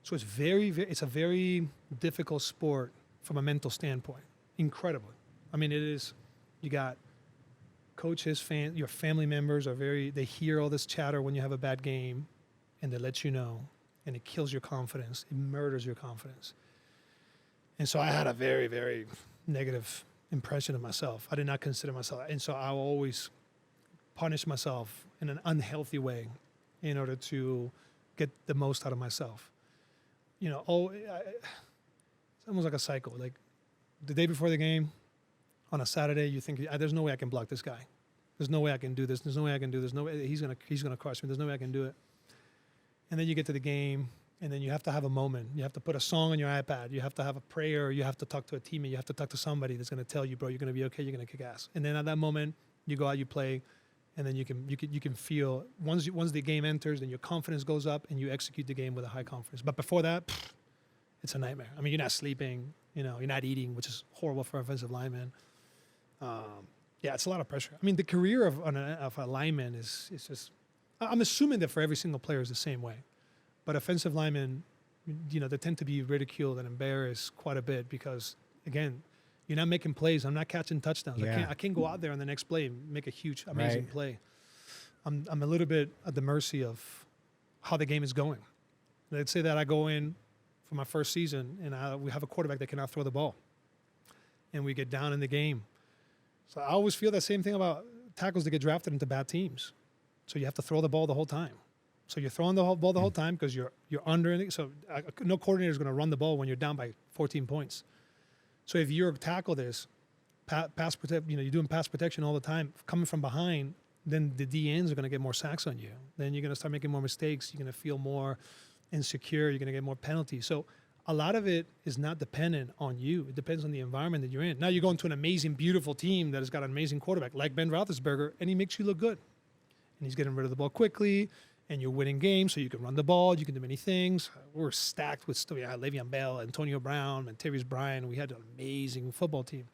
So it's it's a very difficult sport from a mental standpoint. Incredible. I mean, it is. You got coaches, your family members they hear all this chatter when you have a bad game, and they let you know, and it kills your confidence. It murders your confidence. And so I had a very, very negative impression of myself. I did not consider myself, and so I will always punish myself in an unhealthy way in order to get the most out of myself. It's almost like a cycle. Like the day before the game, on a Saturday, you think there's no way I can block this guy. There's no way I can do this. There's no way I can do this. No way he's gonna crush me. There's no way I can do it. And then you get to the game, and then you have to have a moment. You have to put a song on your iPad. You have to have a prayer. You have to talk to a teammate. You have to talk to somebody that's gonna tell you, bro, you're gonna be okay. You're gonna kick ass. And then at that moment, you go out, you play, and then you can feel once the game enters, then your confidence goes up, and you execute the game with a high confidence. But before that, it's a nightmare. I mean, you're not sleeping. You're not eating, which is horrible for offensive linemen. Yeah, it's a lot of pressure. I mean, the career of a lineman is just. I'm assuming that for every single player is the same way, but offensive linemen, they tend to be ridiculed and embarrassed quite a bit because, again, you're not making plays. I'm not catching touchdowns. Yeah. I can't go out there on the next play and make a huge, amazing play. I'm a little bit at the mercy of how the game is going. Let's say that I go in for my first season and we have a quarterback that cannot throw the ball, and we get down in the game. So I always feel that same thing about tackles that get drafted into bad teams. So you have to throw the ball the whole time. So you're throwing the ball the whole time because you're under it. So no coordinator is going to run the ball when you're down by 14 points. So if your tackle is pass protect, you're doing pass protection all the time, coming from behind, then the DNs are going to get more sacks on you. Then you're going to start making more mistakes. You're going to feel more insecure. You're going to get more penalties. So a lot of it is not dependent on you. It depends on the environment that you're in. Now you go into an amazing, beautiful team that has got an amazing quarterback like Ben Roethlisberger, and he makes you look good. And he's getting rid of the ball quickly, and you're winning games, so you can run the ball. You can do many things. We're stacked with Le'Veon Bell, Antonio Brown, and Tavis Bryan. We had an amazing football team.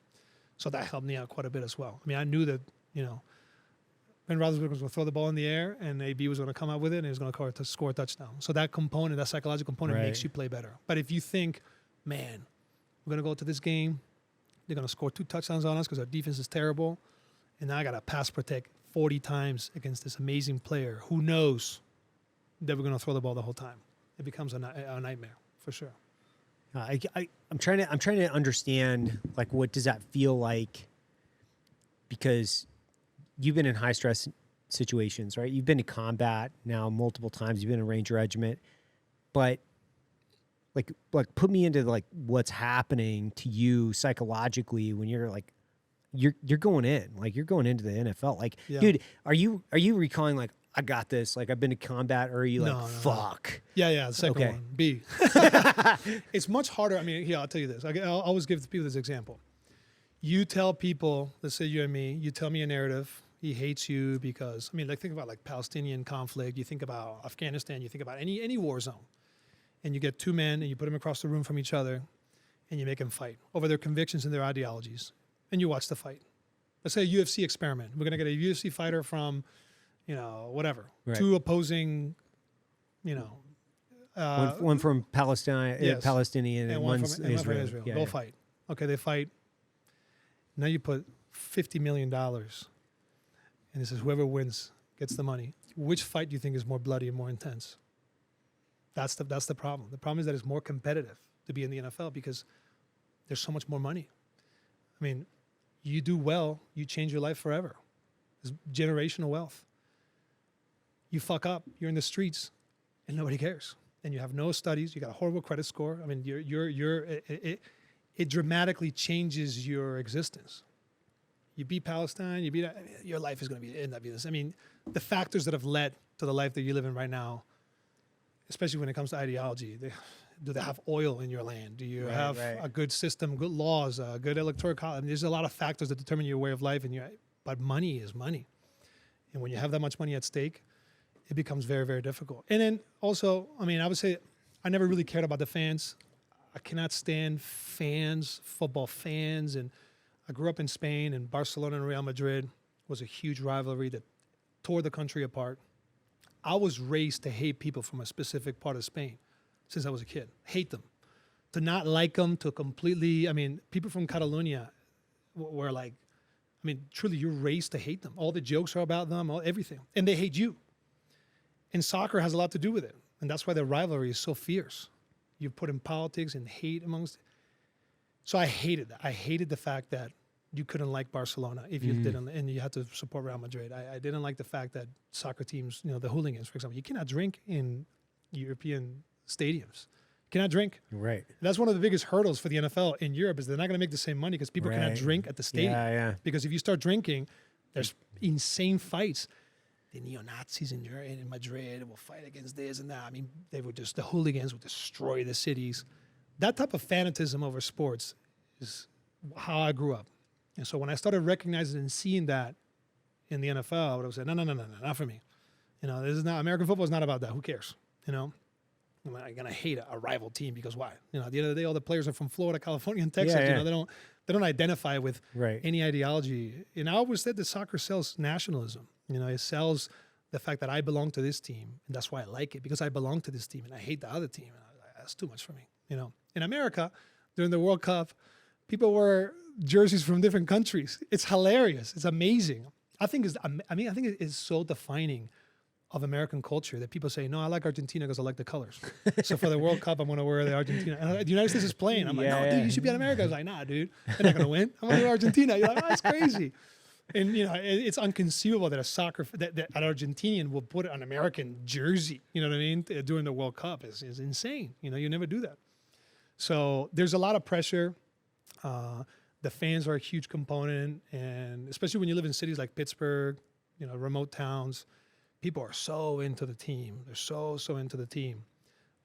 So that helped me out quite a bit as well. I mean, I knew that, Ben Roethlisberger was going to throw the ball in the air, and AB was going to come out with it, and he was going to score a touchdown. So that component, that psychological component, makes you play better. But if you think, man, we're going to go to this game, they're going to score 2 touchdowns on us because our defense is terrible, and now I got to pass protect 40 times against this amazing player who knows that we're going to throw the ball the whole time. It becomes a nightmare for sure. I'm trying to understand, like, what does that feel like? Because you've been in high stress situations, right? You've been to combat now multiple times. You've been in Ranger Regiment, but like put me into like what's happening to you psychologically when you're like, you're going in, like you're going into the NFL. Like, dude, are you recalling like, I got this, like I've been to combat, or are you like, fuck? No. Yeah. The second one, B. It's much harder. I mean, here, I'll tell you this. I'll always give people this example. You tell people, let's say you and me, you tell me a narrative. He hates you because, like think about like Palestinian conflict. You think about Afghanistan. You think about any war zone. And you get 2 men and you put them across the room from each other and you make them fight over their convictions and their ideologies. And you watch the fight. Let's say a UFC experiment. We're going to get a UFC fighter from, whatever. Right. 2 opposing, one from Palestine, yes. Palestinian, and one's from Israel. Yeah, Go fight. Okay, they fight. Now you put $50 million. And it says whoever wins gets the money. Which fight do you think is more bloody and more intense? That's the problem. The problem is that it's more competitive to be in the NFL because there's so much more money. I mean, you do well, you change your life forever. It's generational wealth. You fuck up, you're in the streets, and nobody cares. And you have no studies. You got a horrible credit score. I mean, it dramatically changes your existence. You beat Palestine, your life is going to end up being this. I mean, the factors that have led to the life that you live in right now, especially when it comes to ideology. Do they have oil in your land? Do you have right. a good system, good laws, a good electoral college? I mean, there's a lot of factors that determine your way of life, but money is money. And when you have that much money at stake, it becomes very, very difficult. And then also, I mean, I would say I never really cared about the fans. I cannot stand fans, football fans. And I grew up in Spain, and Barcelona and Real Madrid was a huge rivalry that tore the country apart. I was raised to hate people from a specific part of Spain since I was a kid. Hate them. To not like them, to completely, I mean, people from Catalonia were like, I mean, truly, you're raised to hate them. All the jokes are about them, everything. And they hate you. And soccer has a lot to do with it. And that's why the rivalry is so fierce. You put in politics and hate amongst. So I hated that. I hated the fact that you couldn't like Barcelona if you didn't, and you had to support Real Madrid. I didn't like the fact that soccer teams, the hooligans, for example, you cannot drink in European stadiums. You cannot drink. Right. That's one of the biggest hurdles for the NFL in Europe is they're not going to make the same money because people cannot drink at the stadium. Yeah. Because if you start drinking, there's insane fights. The neo-Nazis in Madrid will fight against this and that. I mean, the hooligans would destroy the cities. That type of fanatism over sports is how I grew up. And so when I started recognizing and seeing that in the NFL, I would have said, no, not for me. This is not, American football is not about that. Who cares? I'm going to hate a rival team because why? At the end of the day, all the players are from Florida, California, and Texas. Yeah. They don't identify with Right. any ideology. And I always said that soccer sells nationalism. It sells the fact that I belong to this team, and that's why I like it, because I belong to this team, and I hate the other team. That's too much for me. In America, during the World Cup, people wear jerseys from different countries. It's hilarious. It's amazing. I think it is so defining of American culture that people say, no, I like Argentina because I like the colors. So for the World Cup, I'm going to wear the Argentina. And the United States is playing. I'm like, no, dude, you should be in America. I was like, nah, dude, they're not going to win. I'm going to wear Argentina. You're like, oh, that's crazy. And, it's inconceivable that that an Argentinian will put an American jersey, you know what I mean, during the World Cup is insane. You never do that. So there's a lot of pressure. The fans are a huge component, and especially when you live in cities like Pittsburgh, remote towns, people are so into the team. They're so into the team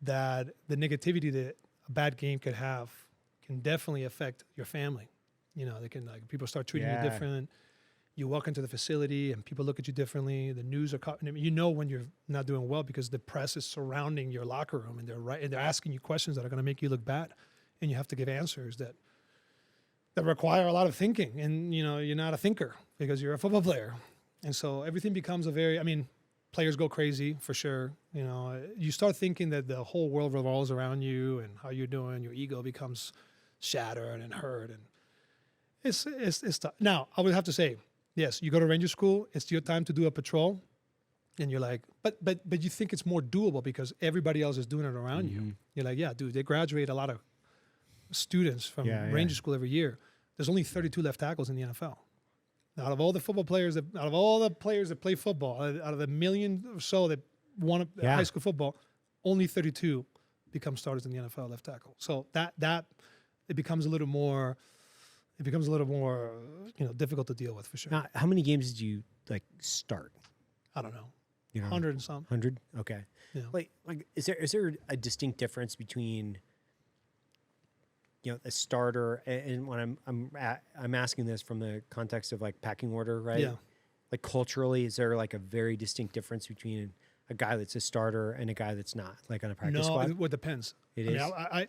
that the negativity that a bad game could have can definitely affect your family. They can, people start treating you different. You walk into the facility and people look at you differently. The news are when you're not doing well because the press is surrounding your locker room and they're asking you questions that are going to make you look bad, and you have to give answers that require a lot of thinking. And you're not a thinker because you're a football player, and so everything becomes players go crazy for sure. You start thinking that the whole world revolves around you and how you're doing. Your ego becomes shattered and hurt, and it's tough. Now I would have to say, yes, you go to Ranger School, it's your time to do a patrol, and you're like, but you think it's more doable because everybody else is doing it around you. You're like, yeah, dude, they graduate a lot of students from Ranger School every year. There's only 32 left tackles in the NFL. Out of all the players that play football, out of the million or so that want high school football, only 32 become starters in the NFL left tackle. So that it becomes a little more difficult to deal with for sure. Now, how many games did you start? I don't know. 100 and some. 100? Okay. Yeah. Like is there a distinct difference between a starter and when I'm asking this from the context of packing order, right? Yeah. Culturally, is there a very distinct difference between a guy that's a starter and a guy that's not, on a practice squad? No, it depends. It is. I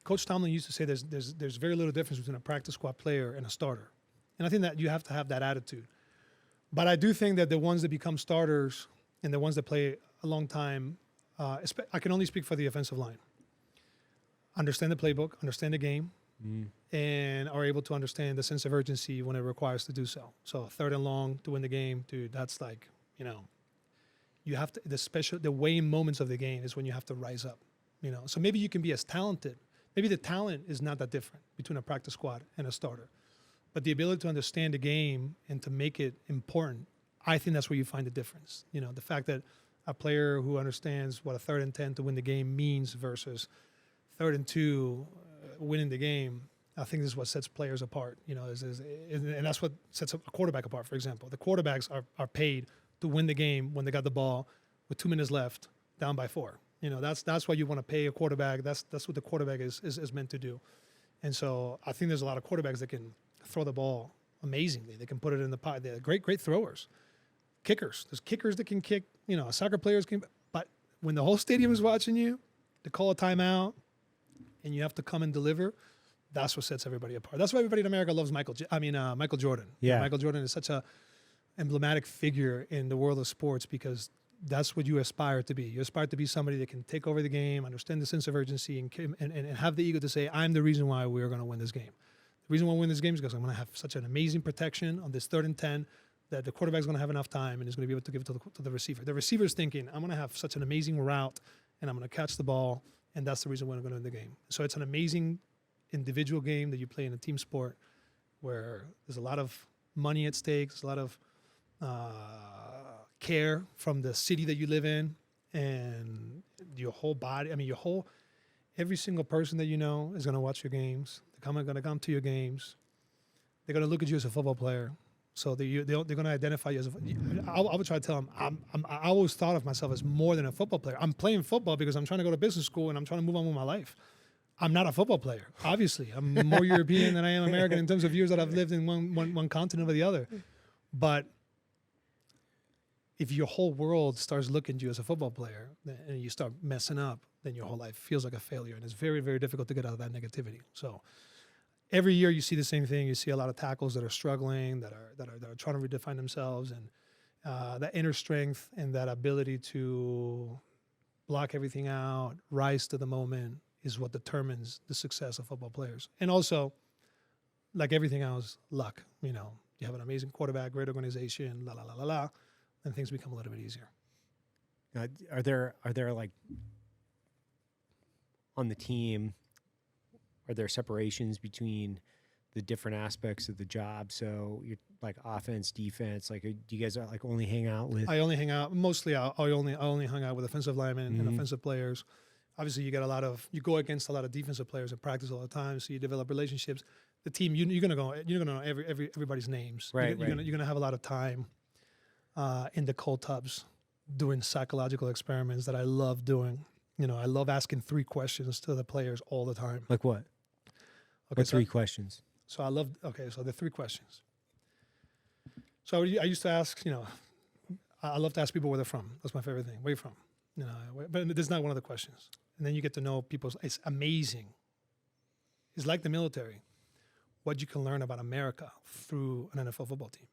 Coach Tomlin used to say there's very little difference between a practice squad player and a starter. And I think that you have to have that attitude. But I do think that the ones that become starters and the ones that play a long time, I can only speak for the offensive line, understand the playbook, understand the game, and are able to understand the sense of urgency when it requires to do so. So 3rd and long to win the game, dude, that's you have to, the weighing moments of the game is when you have to rise up, So maybe you can be as talented. Maybe the talent is not that different between a practice squad and a starter. But the ability to understand the game and to make it important, I think that's where you find the difference. The fact that a player who understands what a 3rd and 10 to win the game means versus 3rd and 2 winning the game, I think this is what sets players apart, and that's what sets a quarterback apart, for example. The quarterbacks are paid to win the game when they got the ball with 2 minutes left, down by 4. That's why you want to pay a quarterback. That's what the quarterback is meant to do. And so I think there's a lot of quarterbacks that can throw the ball amazingly. They can put it in the pot. They're great throwers. Kickers. There's kickers that can kick. Soccer players can. But when the whole stadium is watching you, to call a timeout, and you have to come and deliver, that's what sets everybody apart. That's why everybody in America loves Michael Jordan. Yeah. Michael Jordan is such a emblematic figure in the world of sports because that's what you aspire to be. You aspire to be somebody that can take over the game, understand the sense of urgency, and have the ego to say, I'm the reason why we're going to win this game. The reason why we win this game is because I'm going to have such an amazing protection on this 3rd and 10 that the quarterback's going to have enough time and is going to be able to give it to the receiver. The receiver's thinking, I'm going to have such an amazing route, and I'm going to catch the ball, and that's the reason why I'm going to win the game. So it's an amazing individual game that you play in a team sport where there's a lot of money at stake, there's a lot of care from the city that you live in, and your whole body. Every single person that you know is going to watch your games. They're going to come to your games. They're going to look at you as a football player. So they're going to identify you as I would try to tell them, I always thought of myself as more than a football player. I'm playing football because I'm trying to go to business school and I'm trying to move on with my life. I'm not a football player, obviously. I'm more European than I am American in terms of years that I've lived in one continent or the other. But if your whole world starts looking at you as a football player and you start messing up, then your whole life feels like a failure. And it's very, very difficult to get out of that negativity. So every year you see the same thing. You see a lot of tackles that are struggling, that are trying to redefine themselves. And that inner strength and that ability to block everything out, rise to the moment is what determines the success of football players. And also, like everything else, luck. You have an amazing quarterback, great organization, and things become a little bit easier. Are there like on the team, are there separations between the different aspects of the job? So you're like offense, defense, like do you guys like only hang out with? I only hang out, mostly I only hung out with offensive linemen and offensive players. Obviously you go against a lot of defensive players in practice all the time. So you develop relationships. The team, you're going to know everybody's names. Right. You're going to have a lot of time in the cold tubs doing psychological experiments that I love doing. I love asking 3 questions to the players all the time. Like what? Okay, what 3 questions? So the 3 questions. So I used to ask, I love to ask people where they're from. That's my favorite thing. Where you from? But that's not one of the questions. And then you get to know people. It's amazing. It's like the military. What you can learn about America through an NFL football team.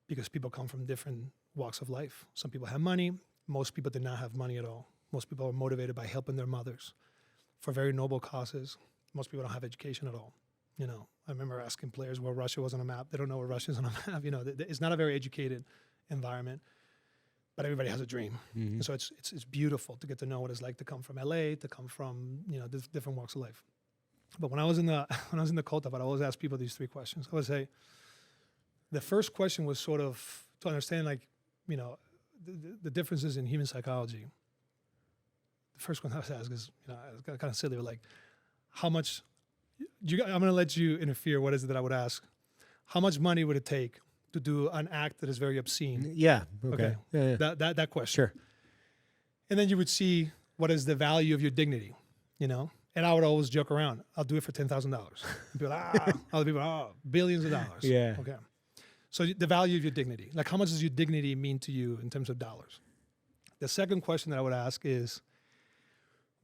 Because people come from different walks of life. Some people have money. Most people did not have money at all. Most people are motivated by helping their mothers for very noble causes. Most people don't have education at all. I remember asking players where Russia was on a map. They don't know where Russia is on a map. It's not a very educated environment, but everybody has a dream. Mm-hmm. And so it's beautiful to get to know what it's like to come from LA, to come from different walks of life. But when I was in the cult, I would always ask people these 3 questions. I would say, the first question was sort of to understand, the differences in human psychology. The first one I was asked is, it's kind of silly, but like, how much? I'm going to let you interfere. What is it that I would ask? How much money would it take to do an act that is very obscene? Yeah. Okay. Yeah. That question. Sure. And then you would see what is the value of your dignity, And I would always joke around. I'll do it for $10,000. People, other people, billions of dollars. Yeah. Okay. So the value of your dignity, like how much does your dignity mean to you in terms of dollars? The second question that I would ask is,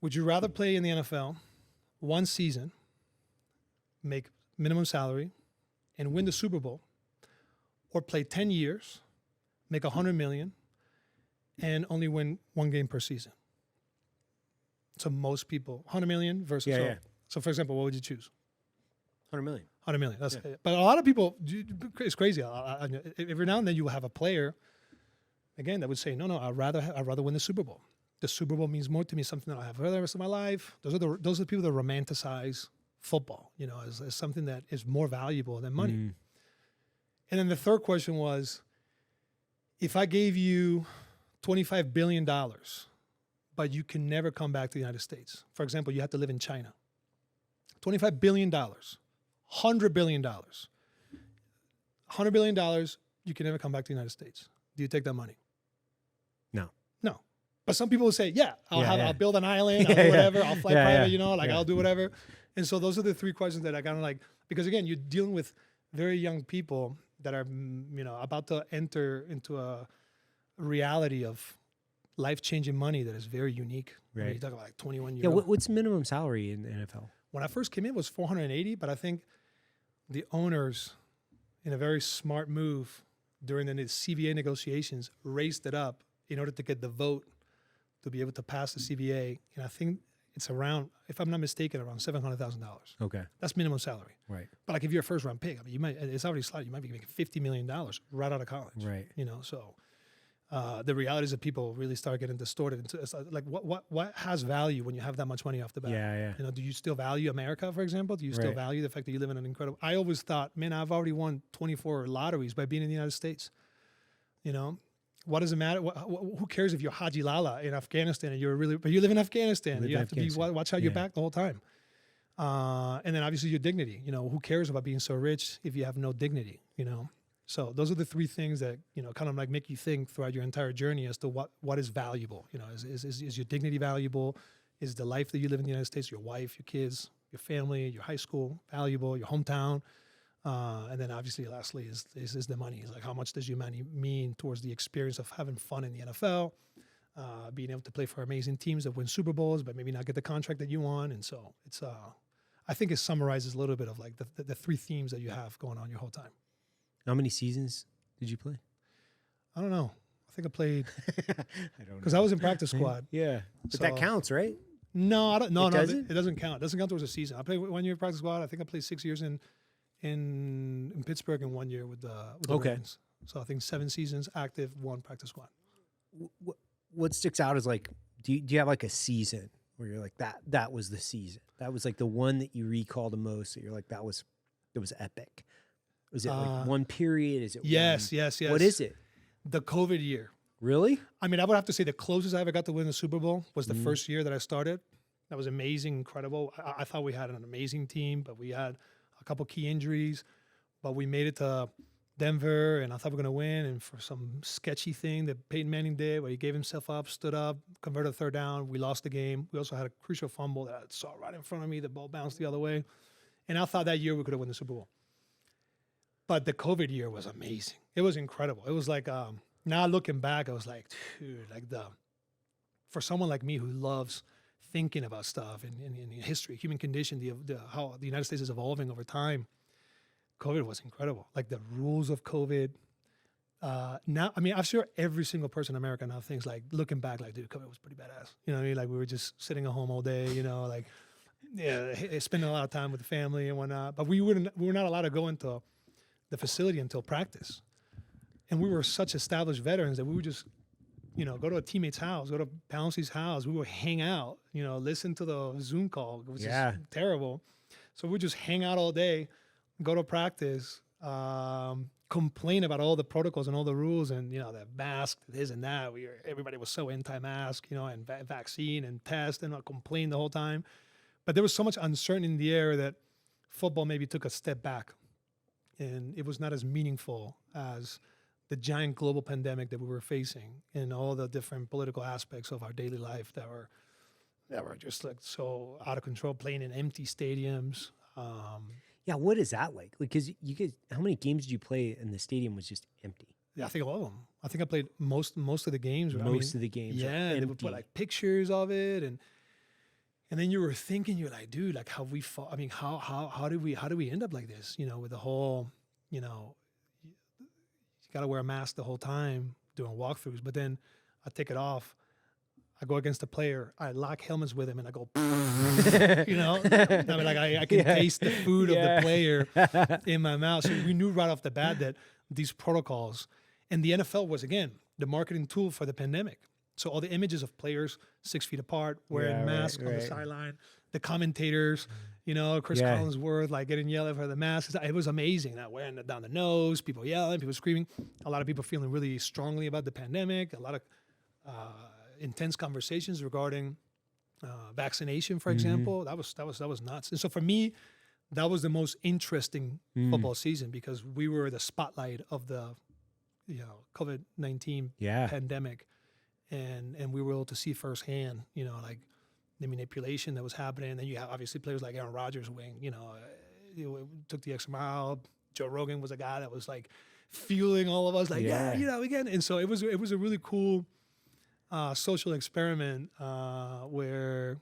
would you rather play in the NFL 1 season, make minimum salary, and win the Super Bowl, or play 10 years, make $100 million, and only win 1 game per season? So most people, $100 million versus. So for example, what would you choose? $100 million. $100 million. That's But a lot of people, it's crazy. Every now and then you will have a player, again, that would say, no, I'd rather win the Super Bowl. The Super Bowl means more to me, something that I'll have for the rest of my life. Those are the people that romanticize football, as something that is more valuable than money. Mm. And then the third question was, if I gave you $25 billion, but you can never come back to the United States. For example, you have to live in China. $25 billion, $100 billion. $100 billion, you can never come back to the United States. Do you take that money? No. No. But some people will say, yeah, Yeah. I'll build an island, I'll Yeah, do yeah. whatever, I'll fly Yeah, private, yeah. like Yeah. I'll do whatever. And so those are the three questions that I kind of like, because again, you're dealing with very young people that are, about to enter into a reality of life-changing money that is very unique. I mean, Right. you talk about like 21 year Yeah. old. What's minimum salary in the NFL? When I first came in, it was 480, but I think the owners, in a very smart move during the CBA negotiations, raised it up in order to get the vote to be able to pass the CBA. And I think it's around, if I'm not mistaken, around $700,000. Okay. That's minimum salary. Right. But like if you're a first round pick, I mean, it's already sliding. You might be making $50 million right out of college. Right. So the reality is that people really start getting distorted into it's like what has value when you have that much money off the bat? Yeah. Yeah. Do you still value America, for example? Do you still Right. value the fact that you live in an incredible? I always thought, man, I've already won 24 lotteries by being in the United States. What does it matter? Who cares if you're Haji Lala in Afghanistan and but you live in Afghanistan. Live You in have to Afghanistan. watch out your Yeah. back the whole time. And then obviously your dignity. Who cares about being so rich if you have no dignity? So those are the three things that kind of like make you think throughout your entire journey as to what is valuable. Is your dignity valuable? Is the life that you live in the United States, your wife, your kids, your family, your high school valuable? Your hometown, and then obviously, lastly, is the money. It's like how much does your money mean towards the experience of having fun in the NFL, being able to play for amazing teams that win Super Bowls, but maybe not get the contract that you want. And so it's I think it summarizes a little bit of like the three themes that you have going on your whole time. How many seasons did you play? I don't know. I think I played I don't know. because I was in practice squad. Yeah. But that So- counts, right? No, I don't. No, It no, doesn't? it doesn't count. It doesn't count towards a season. I played 1 year practice squad. I think I played 6 years in Pittsburgh and 1 year with the Okay. Ravens. So I think 7 seasons active, 1 practice squad. What sticks out is like, do you have like a season where you're like that was the season? That was like the one that you recall the most. That you're like it was epic. Was it like one period? Is it Yes, one? yes, yes. What is it? The COVID year. Really? I mean, I would have to say the closest I ever got to win the Super Bowl was the first year that I started. That was amazing, incredible. I thought we had an amazing team, but we had a couple key injuries. But we made it to Denver, and I thought we were going to win. And for some sketchy thing that Peyton Manning did, where he gave himself up, stood up, converted a third down, we lost the game. We also had a crucial fumble that I saw right in front of me. The ball bounced the other way. And I thought that year we could have won the Super Bowl. But the COVID year was amazing. It was incredible. It was like, now looking back, I was like, dude, for someone like me who loves thinking about stuff in history, human condition, how the United States is evolving over time, COVID was incredible. Like the rules of COVID. Now, I mean, I'm sure every single person in America now thinks like, looking back, like, dude, COVID was pretty badass. You know what I mean? Like we were just sitting at home all day, like, yeah, spending a lot of time with the family and whatnot. But we were not allowed to go into the facility until practice. And we were such established veterans that we would just, go to a teammate's house, go to Pouncey's house. We would hang out, listen to the Zoom call, which is terrible. So we just hang out all day, go to practice, complain about all the protocols and all the rules and, the mask, this and that. Everybody was so anti-mask, and vaccine and test and complain the whole time. But there was so much uncertainty in the air that football maybe took a step back. And it was not as meaningful as the giant global pandemic that we were facing and all the different political aspects of our daily life that were just like so out of control, playing in empty stadiums. Yeah, what is that like? Because you guys, how many games did you play and the stadium was just empty? Yeah, I think all of them. I think I played most of the games. Most of the games. Yeah, and they would put like pictures of it, and then you were thinking, you're like, dude, like how we fought. I mean, how did we end up like this? With the whole, you got to wear a mask the whole time doing walkthroughs. But then I take it off. I go against the player. I lock helmets with him, and I go, I mean, like I can taste the food of the player in my mouth. So we knew right off the bat that these protocols, and the NFL was again the marketing tool for the pandemic. So all the images of players 6 feet apart, wearing masks on the sideline, the commentators, Chris Collinsworth, like getting yelled at for the masks. It was amazing. Not wearing it down the nose, people yelling, people screaming. A lot of people feeling really strongly about the pandemic. A lot of intense conversations regarding vaccination, for example. That was nuts. And so for me, that was the most interesting football season because we were the spotlight of the COVID-19 pandemic. and we were able to see firsthand, like the manipulation that was happening. And then you have obviously players like Aaron Rodgers' wing, took the extra mile. Joe Rogan was a guy that was like fueling all of us, like, again. And so it was a really cool social experiment where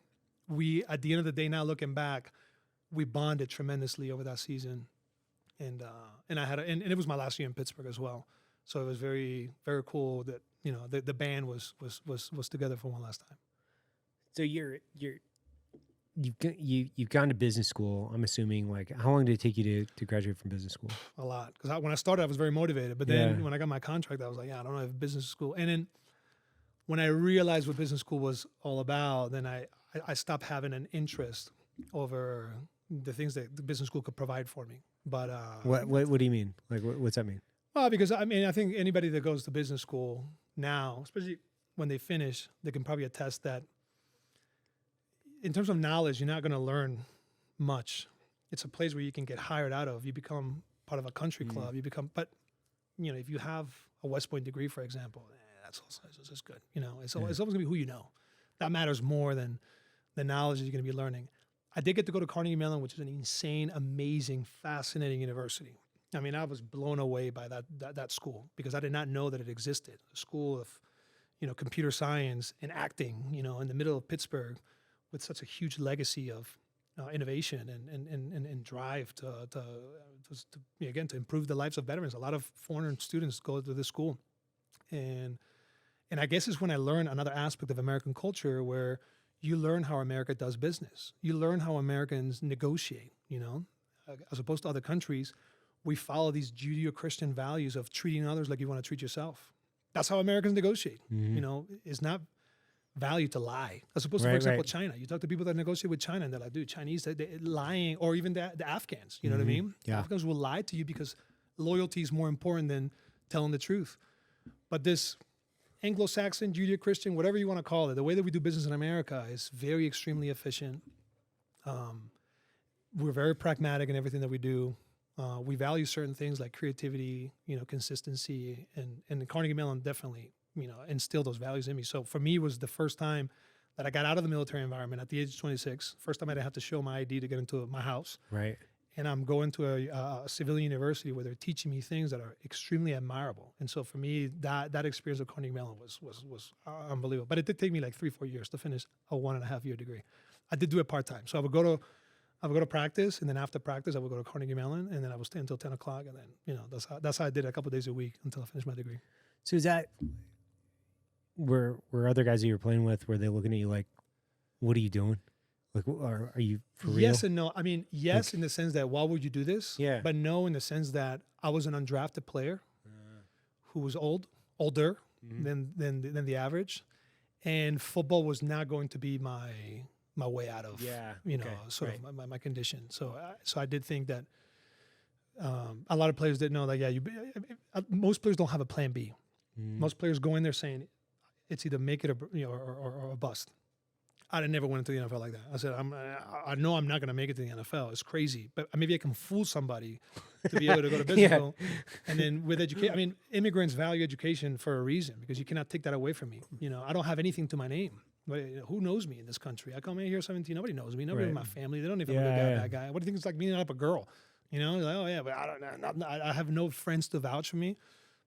we, at the end of the day, now looking back, we bonded tremendously over that season. And I had, and it was my last year in Pittsburgh as well. So it was very, very cool that, the band was together for one last time. So you've gone to business school. I'm assuming, like, how long did it take you to graduate from business school? A lot. Because when I started, I was very motivated. But then when I got my contract, I was like, I don't have business school. And then when I realized what business school was all about, then I stopped having an interest over the things that the business school could provide for me. But what do you mean? Like, what's that mean? Well, because I think anybody that goes to business school now, especially when they finish, they can probably attest that in terms of knowledge, you're not going to learn much. It's a place where you can get hired out of. You become part of a country club. But if you have a West Point degree, for example, that's also just good. It's always going to be who you know. That matters more than the knowledge that you're going to be learning. I did get to go to Carnegie Mellon, which is an insane, amazing, fascinating university. I mean, I was blown away by that school because I did not know that it existed. A school of, computer science and acting, in the middle of Pittsburgh, with such a huge legacy of innovation and drive to improve the lives of veterans. A lot of foreign students go to this school, and I guess it's when I learned another aspect of American culture where you learn how America does business. You learn how Americans negotiate. As opposed to other countries, we follow these Judeo-Christian values of treating others like you want to treat yourself. That's how Americans negotiate. It's not value to lie. As opposed to, for example, China. You talk to people that negotiate with China, and they're like, dude, Chinese, they're lying, or even the Afghans, you know what I mean? Yeah. Afghans will lie to you because loyalty is more important than telling the truth. But this Anglo-Saxon, Judeo-Christian, whatever you want to call it, the way that we do business in America is very extremely efficient. We're very pragmatic in everything that we do. We value certain things like creativity, consistency, and Carnegie Mellon definitely instill those values in me. So for me, it was the first time that I got out of the military environment at the age of 26. First time I didn't have to show my ID to get into my house. Right. And I'm going to a civilian university where they're teaching me things that are extremely admirable. And so for me, that experience of Carnegie Mellon was unbelievable. But it did take me like 3-4 years to finish a 1.5-year degree. I did do it part-time. So I would go to practice, and then after practice, I would go to Carnegie Mellon, and then I would stay until 10 o'clock. And then, that's how I did it a couple of days a week until I finished my degree. So is that were other guys that you were playing with, were they looking at you like, what are you doing? Like, are you for real? Yes and no. I mean, yes, like, in the sense that why would you do this? Yeah. But no, in the sense that I was an undrafted player who was older than the average, and football was not going to be my way out of of my condition. So I did think that a lot of players didn't know that. Most players don't have a plan B. Most players go in there saying it's either make it or a bust. I never went into the NFL like that. I said, I know I'm not going to make it to the NFL. It's crazy, but maybe I can fool somebody to be able to go to business school. And then with education, I mean, immigrants value education for a reason because you cannot take that away from me. I don't have anything to my name. Who knows me in this country? I come in here 17. Nobody knows me. Nobody in my family. They don't even know that guy. What do you think it's like being up a girl? Like, oh yeah, but I have no friends to vouch for me.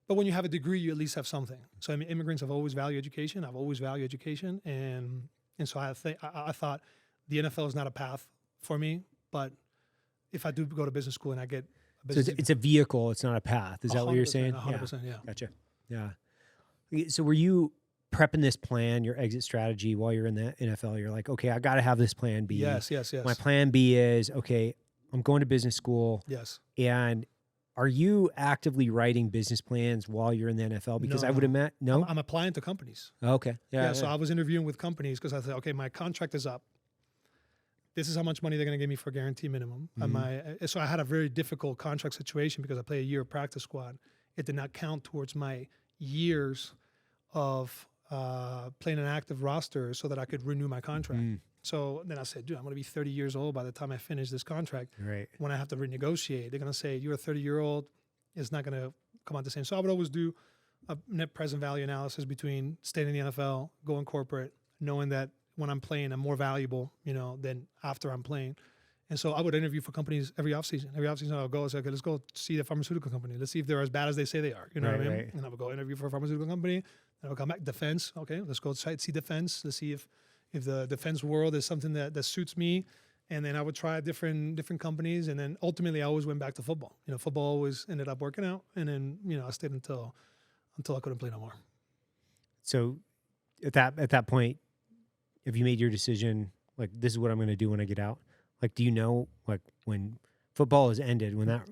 But when you have a degree, you at least have something. So I mean, immigrants have always valued education. I've always valued education, and so I thought the NFL is not a path for me. But if I do go to business school and I get a business, so it's a vehicle. It's not a path. Is that what you're saying? 100%. Yeah. Gotcha. Yeah. So were you prepping this plan, your exit strategy while you're in the NFL? You're like, okay, I got to have this plan B. Yes. My plan B is, okay, I'm going to business school. Yes. And are you actively writing business plans while you're in the NFL? Because I would imagine, no? I'm applying to companies. Okay. Yeah. So I was interviewing with companies because I said, okay, my contract is up. This is how much money they're going to give me for guarantee minimum. So I had a very difficult contract situation because I played a year of practice squad. It did not count towards my years of playing an active roster so that I could renew my contract. So then I said, dude, I'm going to be 30 years old by the time I finish this contract. Right. When I have to renegotiate, they're going to say, you're a 30-year-old. It's not going to come out the same. So I would always do a net present value analysis between staying in the NFL, going corporate, knowing that when I'm playing, I'm more valuable, than after I'm playing. And so I would interview for companies every offseason. Every offseason I would go and say, okay, let's go see the pharmaceutical company. Let's see if they're as bad as they say they are. You know what I mean? Right. And I would go interview for a pharmaceutical company. And I would come back, defense. Okay, let's go see defense. Let's see if the defense world is something that suits me. And then I would try different companies. And then ultimately I always went back to football. Football always ended up working out. And then, I stayed until I couldn't play no more. So at that point, have you made your decision, like, this is what I'm going to do when I get out? Like, do you know, like, when football is ended, when that,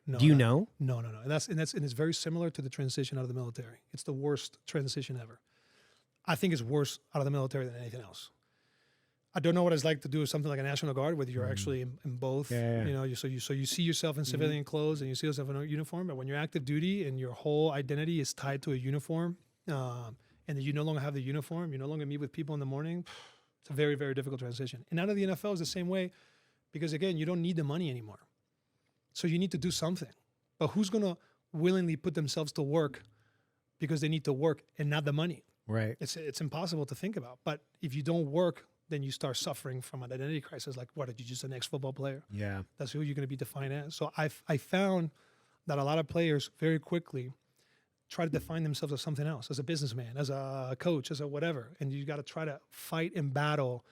No, do you know? No. And it's very similar to the transition out of the military. It's the worst transition ever. I think it's worse out of the military than anything else. I don't know what it's like to do something like a National Guard, whether you're actually in both. Yeah. So you see yourself in civilian clothes and you see yourself in a uniform. But when you're active duty and your whole identity is tied to a uniform, and you no longer have the uniform, you no longer meet with people in the morning, it's a very, very difficult transition. And out of the NFL is the same way, because again, you don't need the money anymore. So you need to do something. But who's going to willingly put themselves to work because they need to work and not the money? Right. It's impossible to think about. But if you don't work, then you start suffering from an identity crisis. Like, what, are you just an ex-football player? Yeah. That's who you're going to be defined as. So I found that a lot of players very quickly try to define themselves as something else, as a businessman, as a coach, as a whatever. And you got to try to fight and battle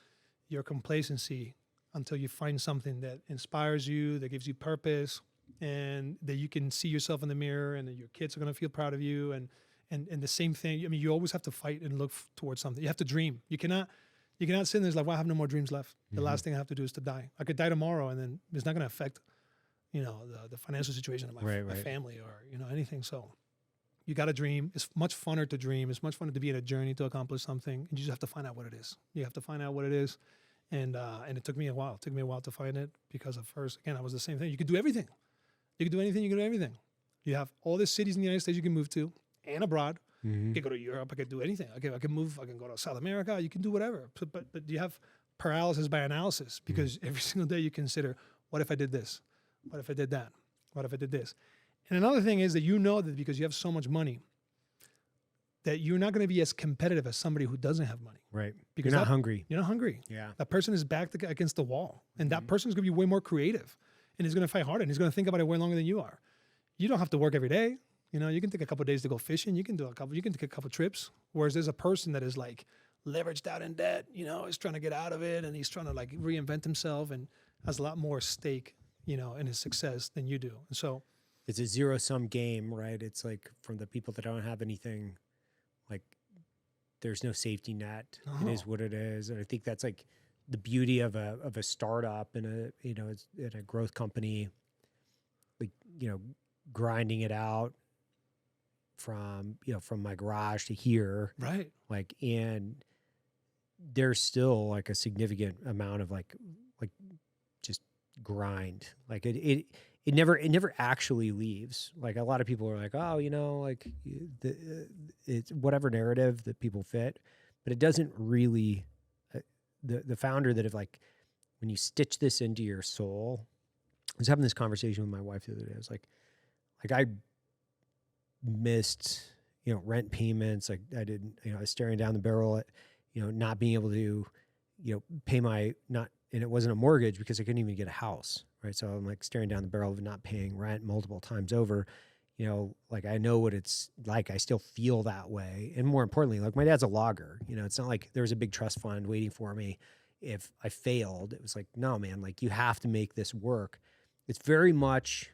your complacency until you find something that inspires you, that gives you purpose, and that you can see yourself in the mirror, and that your kids are going to feel proud of you. And the same thing, I mean, you always have to fight and look towards something. You have to dream. You cannot sit there and like, well, I have no more dreams left. The last thing I have to do is to die. I could die tomorrow, and then it's not going to affect, the financial situation of my family or, anything. So you got to dream. It's much funner to dream. It's much funner to be in a journey to accomplish something. And you just have to find out what it is. You have to find out what it is. And it took me a while. It took me a while to find it, because at first, again, I was the same thing. You could do everything. You could do anything. You could do everything. You have all the cities in the United States you can move to and abroad. I could go to Europe. I could do anything. I can move. I can go to South America. You can do whatever. But you have paralysis by analysis, because every single day you consider, what if I did this? What if I did that? What if I did this? And another thing is that that because you have so much money, that you're not going to be as competitive as somebody who doesn't have money. Right. Because you're not hungry. You're not hungry. Yeah. That person is backed against the wall. And that person is going to be way more creative. And he's going to fight harder. And he's going to think about it way longer than you are. You don't have to work every day. You can take a couple of days to go fishing. You can take a couple trips. Whereas there's a person that is like leveraged out in debt, is trying to get out of it, and he's trying to like reinvent himself, and has a lot more stake, in his success than you do. And so it's a zero-sum game, right? It's like, from the people that don't have anything, like, there's no safety net. It is what it is. And I think that's like the beauty of a startup and a growth company, like, grinding it out from my garage to here. Right. Like, and there's still like a significant amount of like just grind. Like it never actually leaves. Like, a lot of people are like, oh, like it's whatever narrative that people fit, but it doesn't really, the founder that, have like, when you stitch this into your soul. I was having this conversation with my wife the other day. I was like I missed, rent payments. Like, I didn't, I was staring down the barrel at, not being able to, pay and it wasn't a mortgage because I couldn't even get a house. Right. So I'm like staring down the barrel of not paying rent multiple times over, like, I know what it's like. I still feel that way. And more importantly, like, my dad's a logger, it's not like there was a big trust fund waiting for me if I failed. It was like, no, man, like, you have to make this work. It's very much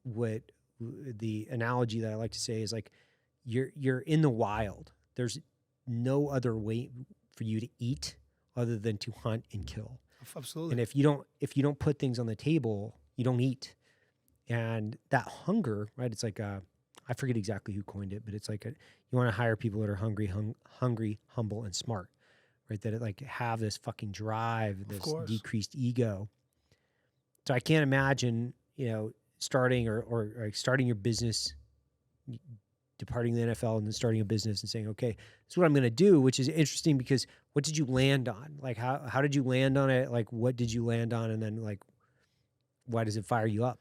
what the analogy that I like to say is like, you're in the wild. There's no other way for you to eat other than to hunt and kill. Absolutely. And if you don't put things on the table, you don't eat. And that hunger, right? It's like, I forget exactly who coined it, but it's like, you want to hire people that are hungry, humble, and smart, right? That like have this fucking drive, this decreased ego. So I can't imagine, starting or starting your business, departing the NFL and then starting a business and saying, okay, this is what I'm going to do, which is interesting because what did you land on? Like, how did you land on it? Like, what did you land on? And then, like, why does it fire you up?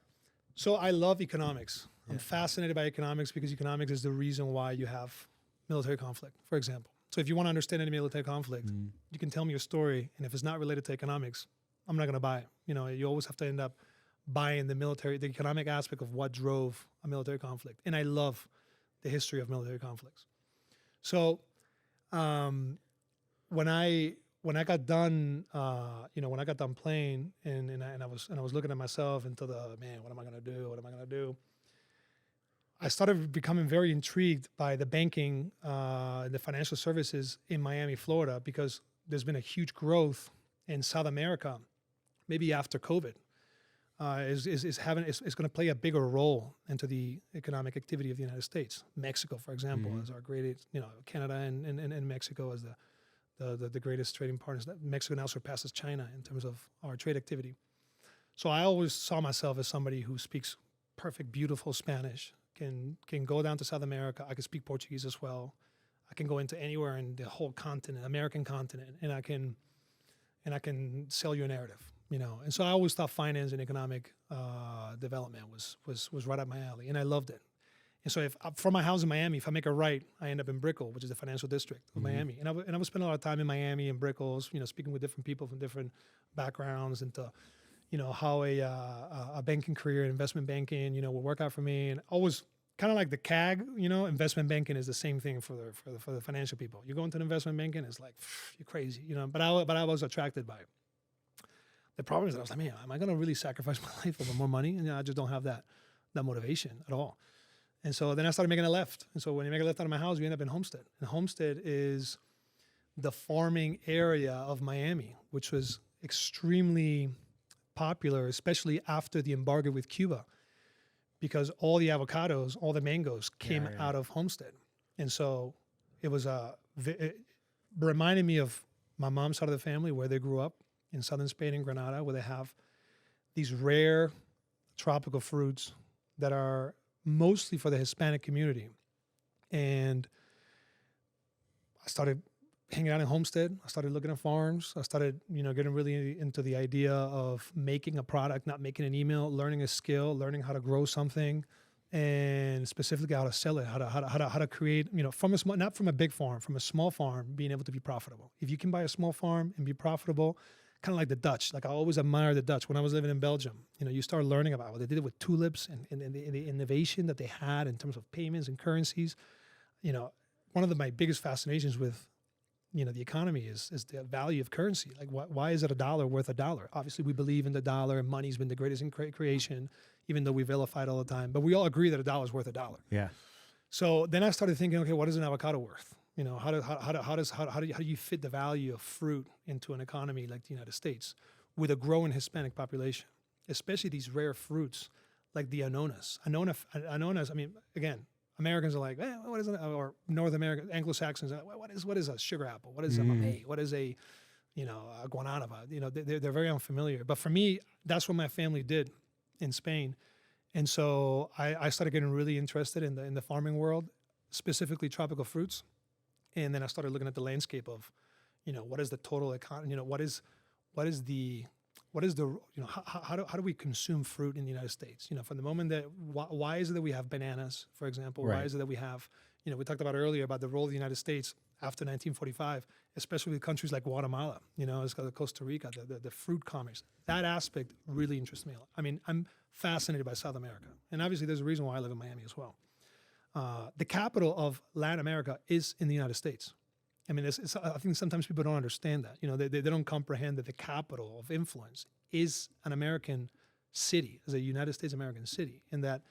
So I love economics. I'm fascinated by economics because economics is the reason why you have military conflict, for example. So if you want to understand any military conflict, you can tell me your story, and if it's not related to economics, I'm not going to buy it. You always have to end up buying the economic aspect of what drove a military conflict. And I love the history of military conflicts. So when I got done, when I got done playing, and I was looking at myself into what am I going to do? What am I going to do? I started becoming very intrigued by the banking, the financial services in Miami, Florida, because there's been a huge growth in South America, maybe after COVID, is going to play a bigger role into the economic activity of the United States. Mexico, for example, is our greatest, Canada and Mexico as the greatest trading partners. Mexico now surpasses China in terms of our trade activity. So I always saw myself as somebody who speaks perfect, beautiful Spanish, can go down to South America. I can speak Portuguese as well. I can go into anywhere in the whole continent, American continent, and I can sell you a narrative, And so I always thought finance and economic development was right up my alley, and I loved it. And so from my house in Miami, if I make a right, I end up in Brickell, which is the financial district of Miami. And I would spend a lot of time in Miami and Brickell, speaking with different people from different backgrounds into, how a banking career, investment banking, will work out for me. And always kind of like the CAG, investment banking is the same thing for the financial people. You go into investment banking, it's like, you're crazy, But I was attracted by it. The problem is that I was like, man, am I going to really sacrifice my life over more money? And I just don't have that motivation at all. And so then I started making a left. And so when you make a left out of my house, we end up in Homestead. And Homestead is the farming area of Miami, which was extremely popular, especially after the embargo with Cuba, because all the avocados, all the mangoes came out of Homestead. And so it reminded me of my mom's side of the family, where they grew up in southern Spain and Granada, where they have these rare tropical fruits that are mostly for the Hispanic community. And I started hanging out in Homestead. I started looking at farms. I started, getting really into the idea of making a product, not making an email, learning a skill, learning how to grow something, and specifically how to sell it, how to create, not from a big farm, from a small farm, being able to be profitable. If you can buy a small farm and be profitable, kind of like the Dutch. Like I always admire the Dutch. When I was living in Belgium, you start learning about what they did with tulips and the innovation that they had in terms of payments and currencies. One of my biggest fascinations with, the economy is the value of currency. Like why is it $1 worth $1? Obviously, we believe in the dollar, and money's been the greatest in creation, even though we vilify it all the time. But we all agree that $1 is worth $1. Yeah. So then I started thinking, okay, what is an avocado worth? How do you fit the value of fruit into an economy like the United States with a growing Hispanic population, especially these rare fruits like the anonas. Anonas, again, Americans are like, what is it? Or North America, Anglo-Saxons are like, what is a sugar apple? What is a mamey? What is a guanaba? They're very unfamiliar. But for me, that's what my family did in Spain. And so I started getting really interested in the farming world, specifically tropical fruits. And then I started looking at the landscape of, what is the total economy? How do we consume fruit in the United States? From the moment that, why is it that we have bananas, for example? Right. Why is it that we have, we talked about earlier about the role of the United States after 1945, especially with countries like Guatemala, it's got Costa Rica, the fruit commerce. That aspect really interests me a lot. I'm fascinated by South America. And obviously there's a reason why I live in Miami as well. The capital of Latin America is in the United States. I think sometimes people don't understand that. They don't comprehend that the capital of influence is an American city, as a United States American city, and that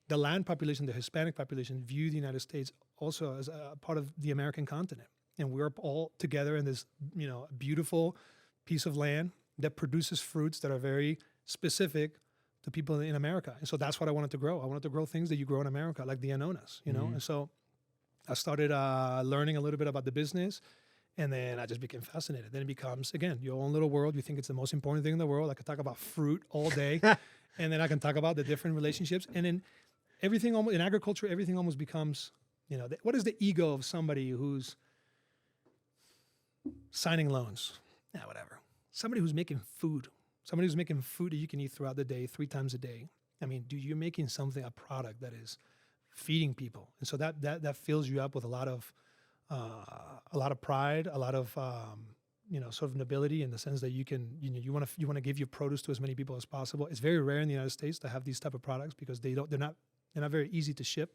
the land population, the Hispanic population, view the United States also as a part of the American continent. And we're all together in this, beautiful piece of land that produces fruits that are very specific to people in America. And so that's what I wanted to grow. I wanted to grow things that you grow in America, like the anonas, And so I started learning a little bit about the business, and then I just became fascinated. Then it becomes, again, your own little world. You think it's the most important thing in the world. I could talk about fruit all day, and then I can talk about the different relationships. And then everything, in agriculture, everything almost becomes, what is the ego of somebody who's signing loans? Whatever. Somebody who's making food. Somebody who's making food that you can eat throughout the day, 3 times a day. I mean, dude, you're making a product that is feeding people. And so that fills you up with a lot of pride, a lot of, sort of nobility in the sense that you want to give your produce to as many people as possible. It's very rare in the United States to have these type of products because they're not very easy to ship.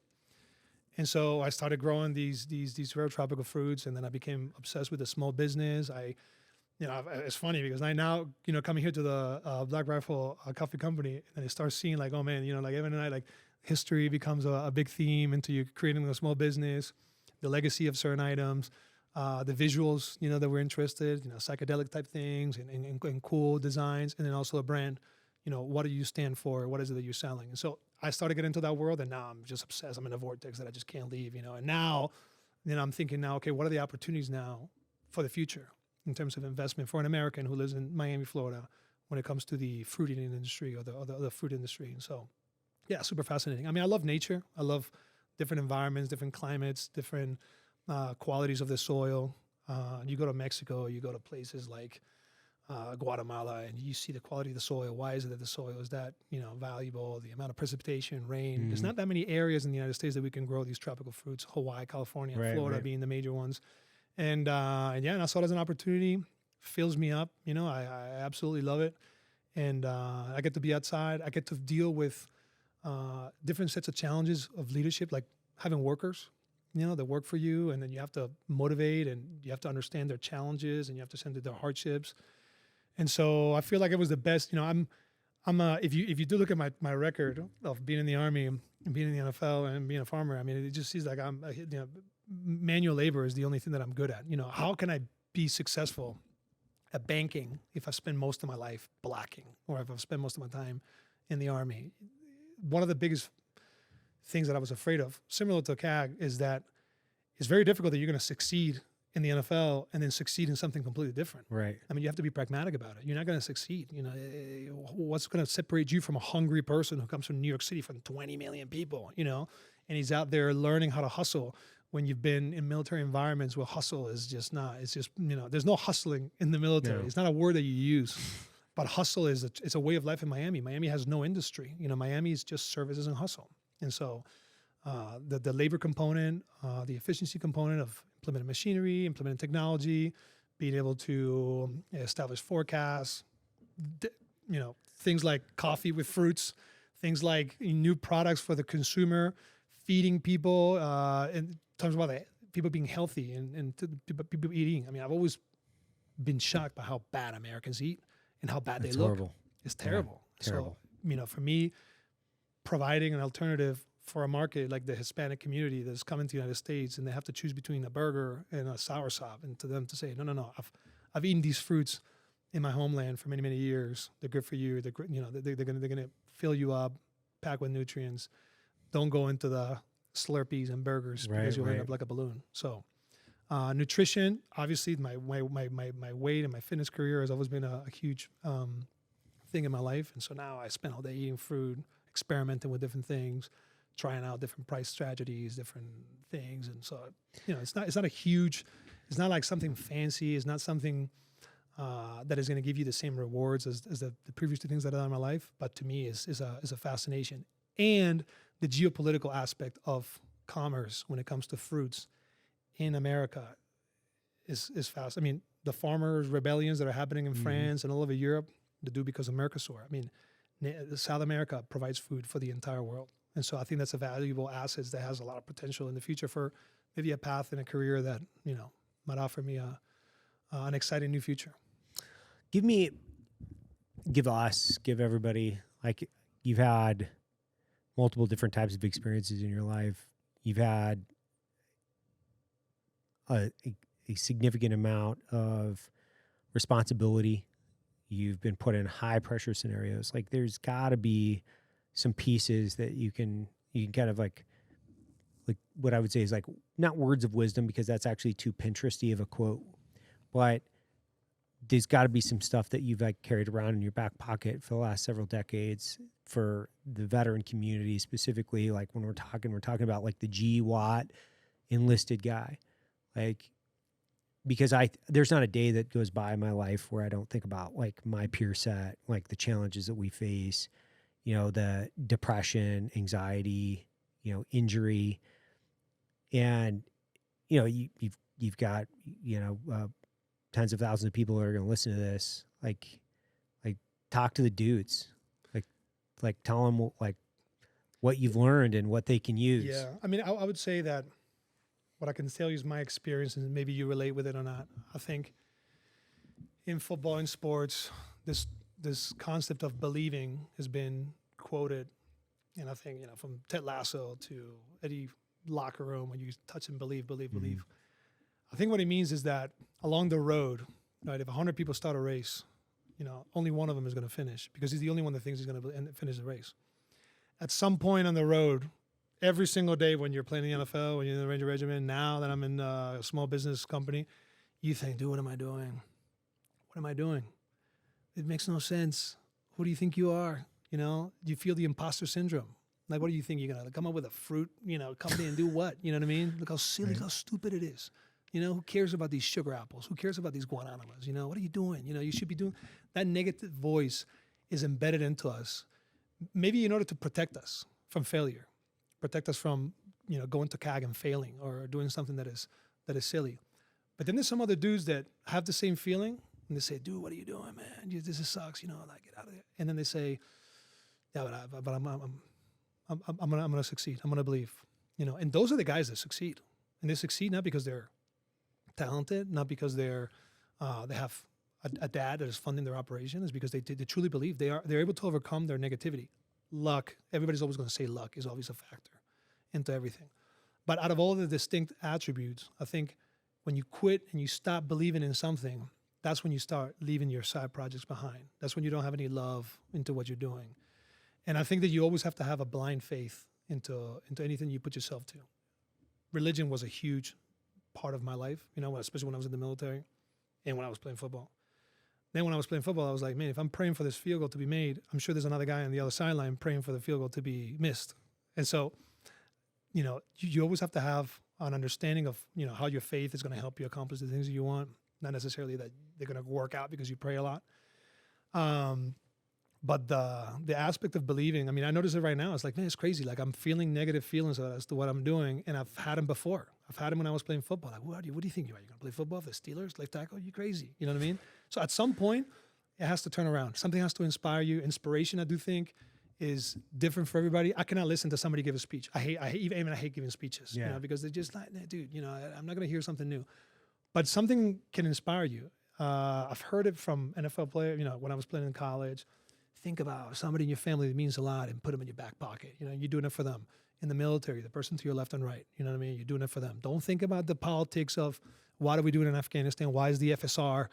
And so I started growing these rare tropical fruits, and then I became obsessed with a small business. It's funny because I now, coming here to the Black Rifle Coffee Company, and I start seeing like, oh man, like every night, like history becomes a big theme into you creating a small business, the legacy of certain items, the visuals, that we're interested, psychedelic type things and cool designs, and then also a brand. What do you stand for? What is it that you're selling? And so I started getting into that world, and now I'm just obsessed. I'm in a vortex that I just can't leave, And now, I'm thinking now, okay, what are the opportunities now for the future in terms of investment for an American who lives in Miami, Florida, when it comes to the fruit eating industry or the fruit industry? And so, yeah, super fascinating. I mean, I love nature. I love different environments, different climates, different qualities of the soil. You go to Mexico, you go to places like Guatemala, and you see the quality of the soil. Why is it that the soil is that valuable? The amount of precipitation, rain. There's not that many areas in the United States that we can grow these tropical fruits. Hawaii, California, Florida being the major ones. And and I saw it as an opportunity. Fills me up. I absolutely love it. And I get to be outside. I get to deal with different sets of challenges of leadership, like having workers. That work for you, and then you have to motivate, and you have to understand their challenges, and you have to send their hardships. And so I feel like it was the best. If you do look at my record of being in the Army and being in the NFL and being a farmer, I mean, it just seems like manual labor is the only thing that I'm good at. How can I be successful at banking if I spend most of my life blacking, or if I spend most of my time in the Army? One of the biggest things that I was afraid of, similar to CAG, is that it's very difficult that you're going to succeed in the NFL and then succeed in something completely different. Right. I mean, you have to be pragmatic about it. You're not going to succeed. What's going to separate you from a hungry person who comes from New York City from 20 million people, and he's out there learning how to hustle when you've been in military environments where hustle is just not, it's just, there's no hustling in the military. No. It's not a word that you use, but hustle it's a way of life in Miami. Miami has no industry. Miami is just services and hustle. And so the labor component, the efficiency component of implementing machinery, implementing technology, being able to establish forecasts, things like coffee with fruits, things like new products for the consumer, feeding people, in terms of people being healthy and people eating. I mean, I've always been shocked by how bad Americans eat and how bad they look. Horrible. It's terrible. Yeah, terrible. So, for me, providing an alternative for a market like the Hispanic community that's coming to the United States and they have to choose between a burger and a soursop, and to them to say, no, I've eaten these fruits in my homeland for many, many years. They're good for you. They're gonna fill you up, packed with nutrients. Don't go into the Slurpees and burgers because you'll end up like a balloon. So, nutrition, obviously, my weight and my fitness career has always been a huge thing in my life, and so now I spend all day eating fruit, experimenting with different things, trying out different price strategies, different things. And so, it's not like something fancy. It's not something that is going to give you the same rewards as the previous two things that I've done in my life. But to me, is a fascination. And the geopolitical aspect of commerce when it comes to fruits in America is fast. I mean, the farmers' rebellions that are happening in France and all over Europe, they do because of Mercosur. I mean, South America provides food for the entire world. And so I think that's a valuable asset that has a lot of potential in the future for maybe a path and a career that, might offer me an exciting new future. Give everybody, like, you've had multiple different types of experiences in your life. You've had a significant amount of responsibility. You've been put in high pressure scenarios. Like, there's got to be some pieces that you can kind of like what I would say is like, not words of wisdom, because that's actually too Pinteresty of a quote, but there's got to be some stuff that you've like carried around in your back pocket for the last several decades for the veteran community, specifically. Like, when we're talking about like the GWAT enlisted guy, like, because there's not a day that goes by in my life where I don't think about like my peer set, like the challenges that we face, the depression, anxiety, injury, and you've got tens of thousands of people that are going to listen to this. Like talk to the dudes, like tell them like what you've learned and what they can use. Yeah, I mean, I would say that what I can tell you is my experience, and maybe you relate with it or not. I think in football and sports, this concept of believing has been quoted, and I think from Ted Lasso to Eddie Locker Room, when you touch and believe. I think what he means is that along the road, right? If 100 people start a race, only one of them is going to finish because he's the only one that thinks he's going to finish the race. At some point on the road, every single day when you're playing in the NFL, when you're in the Ranger Regiment, now that I'm in a small business company, you think, dude, what am I doing? What am I doing? It makes no sense. Who do you think you are? You feel the imposter syndrome. Like, what do you think? You're going to come up with a fruit, company and do what? You know what I mean? Look how silly, how stupid it is. Who cares about these sugar apples? Who cares about these guananas? What are you doing? You should be doing that. Negative voice is embedded into us, maybe in order to protect us from failure, protect us from, going to CAG and failing or doing something that is silly. But then there's some other dudes that have the same feeling and they say, dude, what are you doing, man? This sucks, get out of there. And then they say, yeah, but I'm going to succeed. I'm going to believe, and those are the guys that succeed. And they succeed not because they're talented, not because they have a dad that is funding their operation, is because they truly believe they're able to overcome their negativity. Luck, everybody's always going to say luck is always a factor into everything. But out of all the distinct attributes, I think when you quit and you stop believing in something, that's when you start leaving your side projects behind. That's when you don't have any love into what you're doing. And I think that you always have to have a blind faith into anything you put yourself to. Religion was a huge part of my life, especially when I was in the military and when I was playing football. Then when I was playing football, I was like, man, if I'm praying for this field goal to be made, I'm sure there's another guy on the other sideline praying for the field goal to be missed. And so, you always have to have an understanding of, how your faith is going to help you accomplish the things that you want. Not necessarily that they're going to work out because you pray a lot. But the aspect of believing, I mean, I notice it right now. It's like, man, it's crazy. Like I'm feeling negative feelings as to what I'm doing. And I've had them before. I've had them when I was playing football. Like, what do you think you are? You're going to play football for the Steelers, left tackle? You crazy. You know what I mean? So at some point, it has to turn around. Something has to inspire you. Inspiration, I do think, is different for everybody. I cannot listen to somebody give a speech. I hate giving speeches, because they're just like, dude, I'm not going to hear something new. But something can inspire you. I've heard it from NFL players, when I was playing in college. Think about somebody in your family that means a lot and put them in your back pocket. You're doing it for them. In the military, the person to your left and right, you know what I mean? You're doing it for them. Don't think about the politics of what are we doing in Afghanistan? Why is the FSR,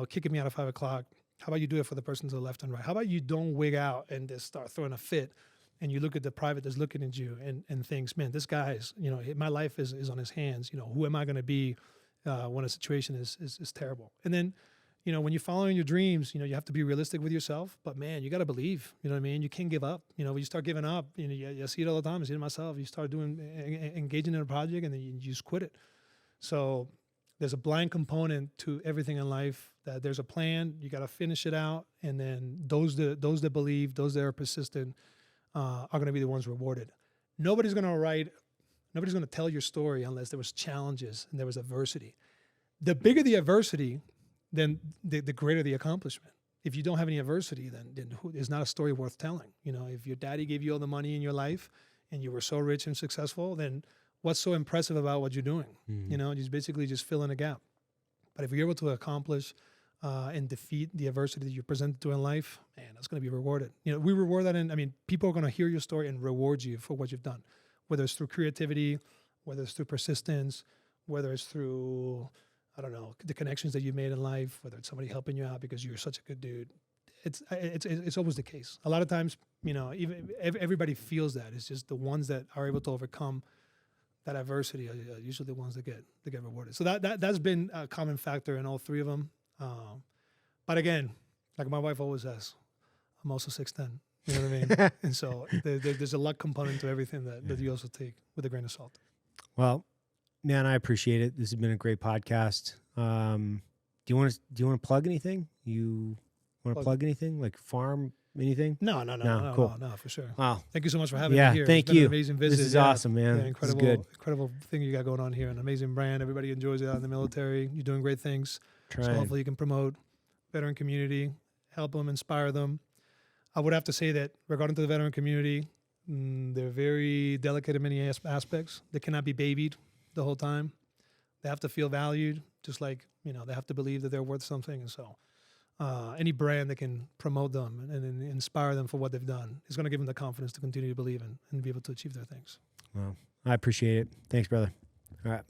kicking me out of 5 o'clock? How about you do it for the person to the left and right? How about you don't wig out and just start throwing a fit and you look at the private that's looking at you and thinks, man, this guy's, my life is on his hands. Who am I going to be when a situation is terrible? And then, when you're following your dreams, you have to be realistic with yourself, but man, you got to believe, you know what I mean? You can't give up. When you start giving up, I see it all the time. I see it myself. You start engaging in a project and then you just quit it. So there's a blind component to everything in life, that there's a plan, you got to finish it out. And then those that believe, those that are persistent, are going to be the ones rewarded. Nobody's going to tell your story unless there was challenges and there was adversity. The bigger the adversity, then the greater the accomplishment. If you don't have any adversity, then it's not a story worth telling. If your daddy gave you all the money in your life and you were so rich and successful, then what's so impressive about what you're doing? Mm-hmm. Just basically just fill in a gap. But if you're able to accomplish and defeat the adversity that you're presented to in life, man, that's going to be rewarded. We reward that people are going to hear your story and reward you for what you've done, whether it's through creativity, whether it's through persistence, whether it's through, I don't know, the connections that you made in life, whether it's somebody helping you out because you're such a good dude. It's always the case. A lot of times, even everybody feels that. It's just the ones that are able to overcome that adversity are usually the ones that get rewarded. So that's been a common factor in all three of them. But again, like my wife always says, I'm also 6'10". You know what I mean? And so there's a luck component to everything that you also take with a grain of salt. Well, man, I appreciate it. This has been a great podcast. Do you want to plug anything? You want to plug anything like farm Anything? No, Cool. no, for sure. Wow. Thank you so much for having Yeah, me here. thank It's been you. An amazing visit. This is Yeah. awesome, man. Yeah, This is incredible, good. incredible thing you got going on here. An amazing brand. Everybody enjoys it out in the military. You're doing great things. So Trying. hopefully you can promote veteran community, help them, inspire them. I would have to say that regarding to the veteran community, they're very delicate in many aspects. They cannot be babied the whole time. They have to feel valued, just like, they have to believe that they're worth something. And so any brand that can promote them and inspire them for what they've done is going to give them the confidence to continue to believe in and be able to achieve their things. Well, I appreciate it. Thanks, brother. All right.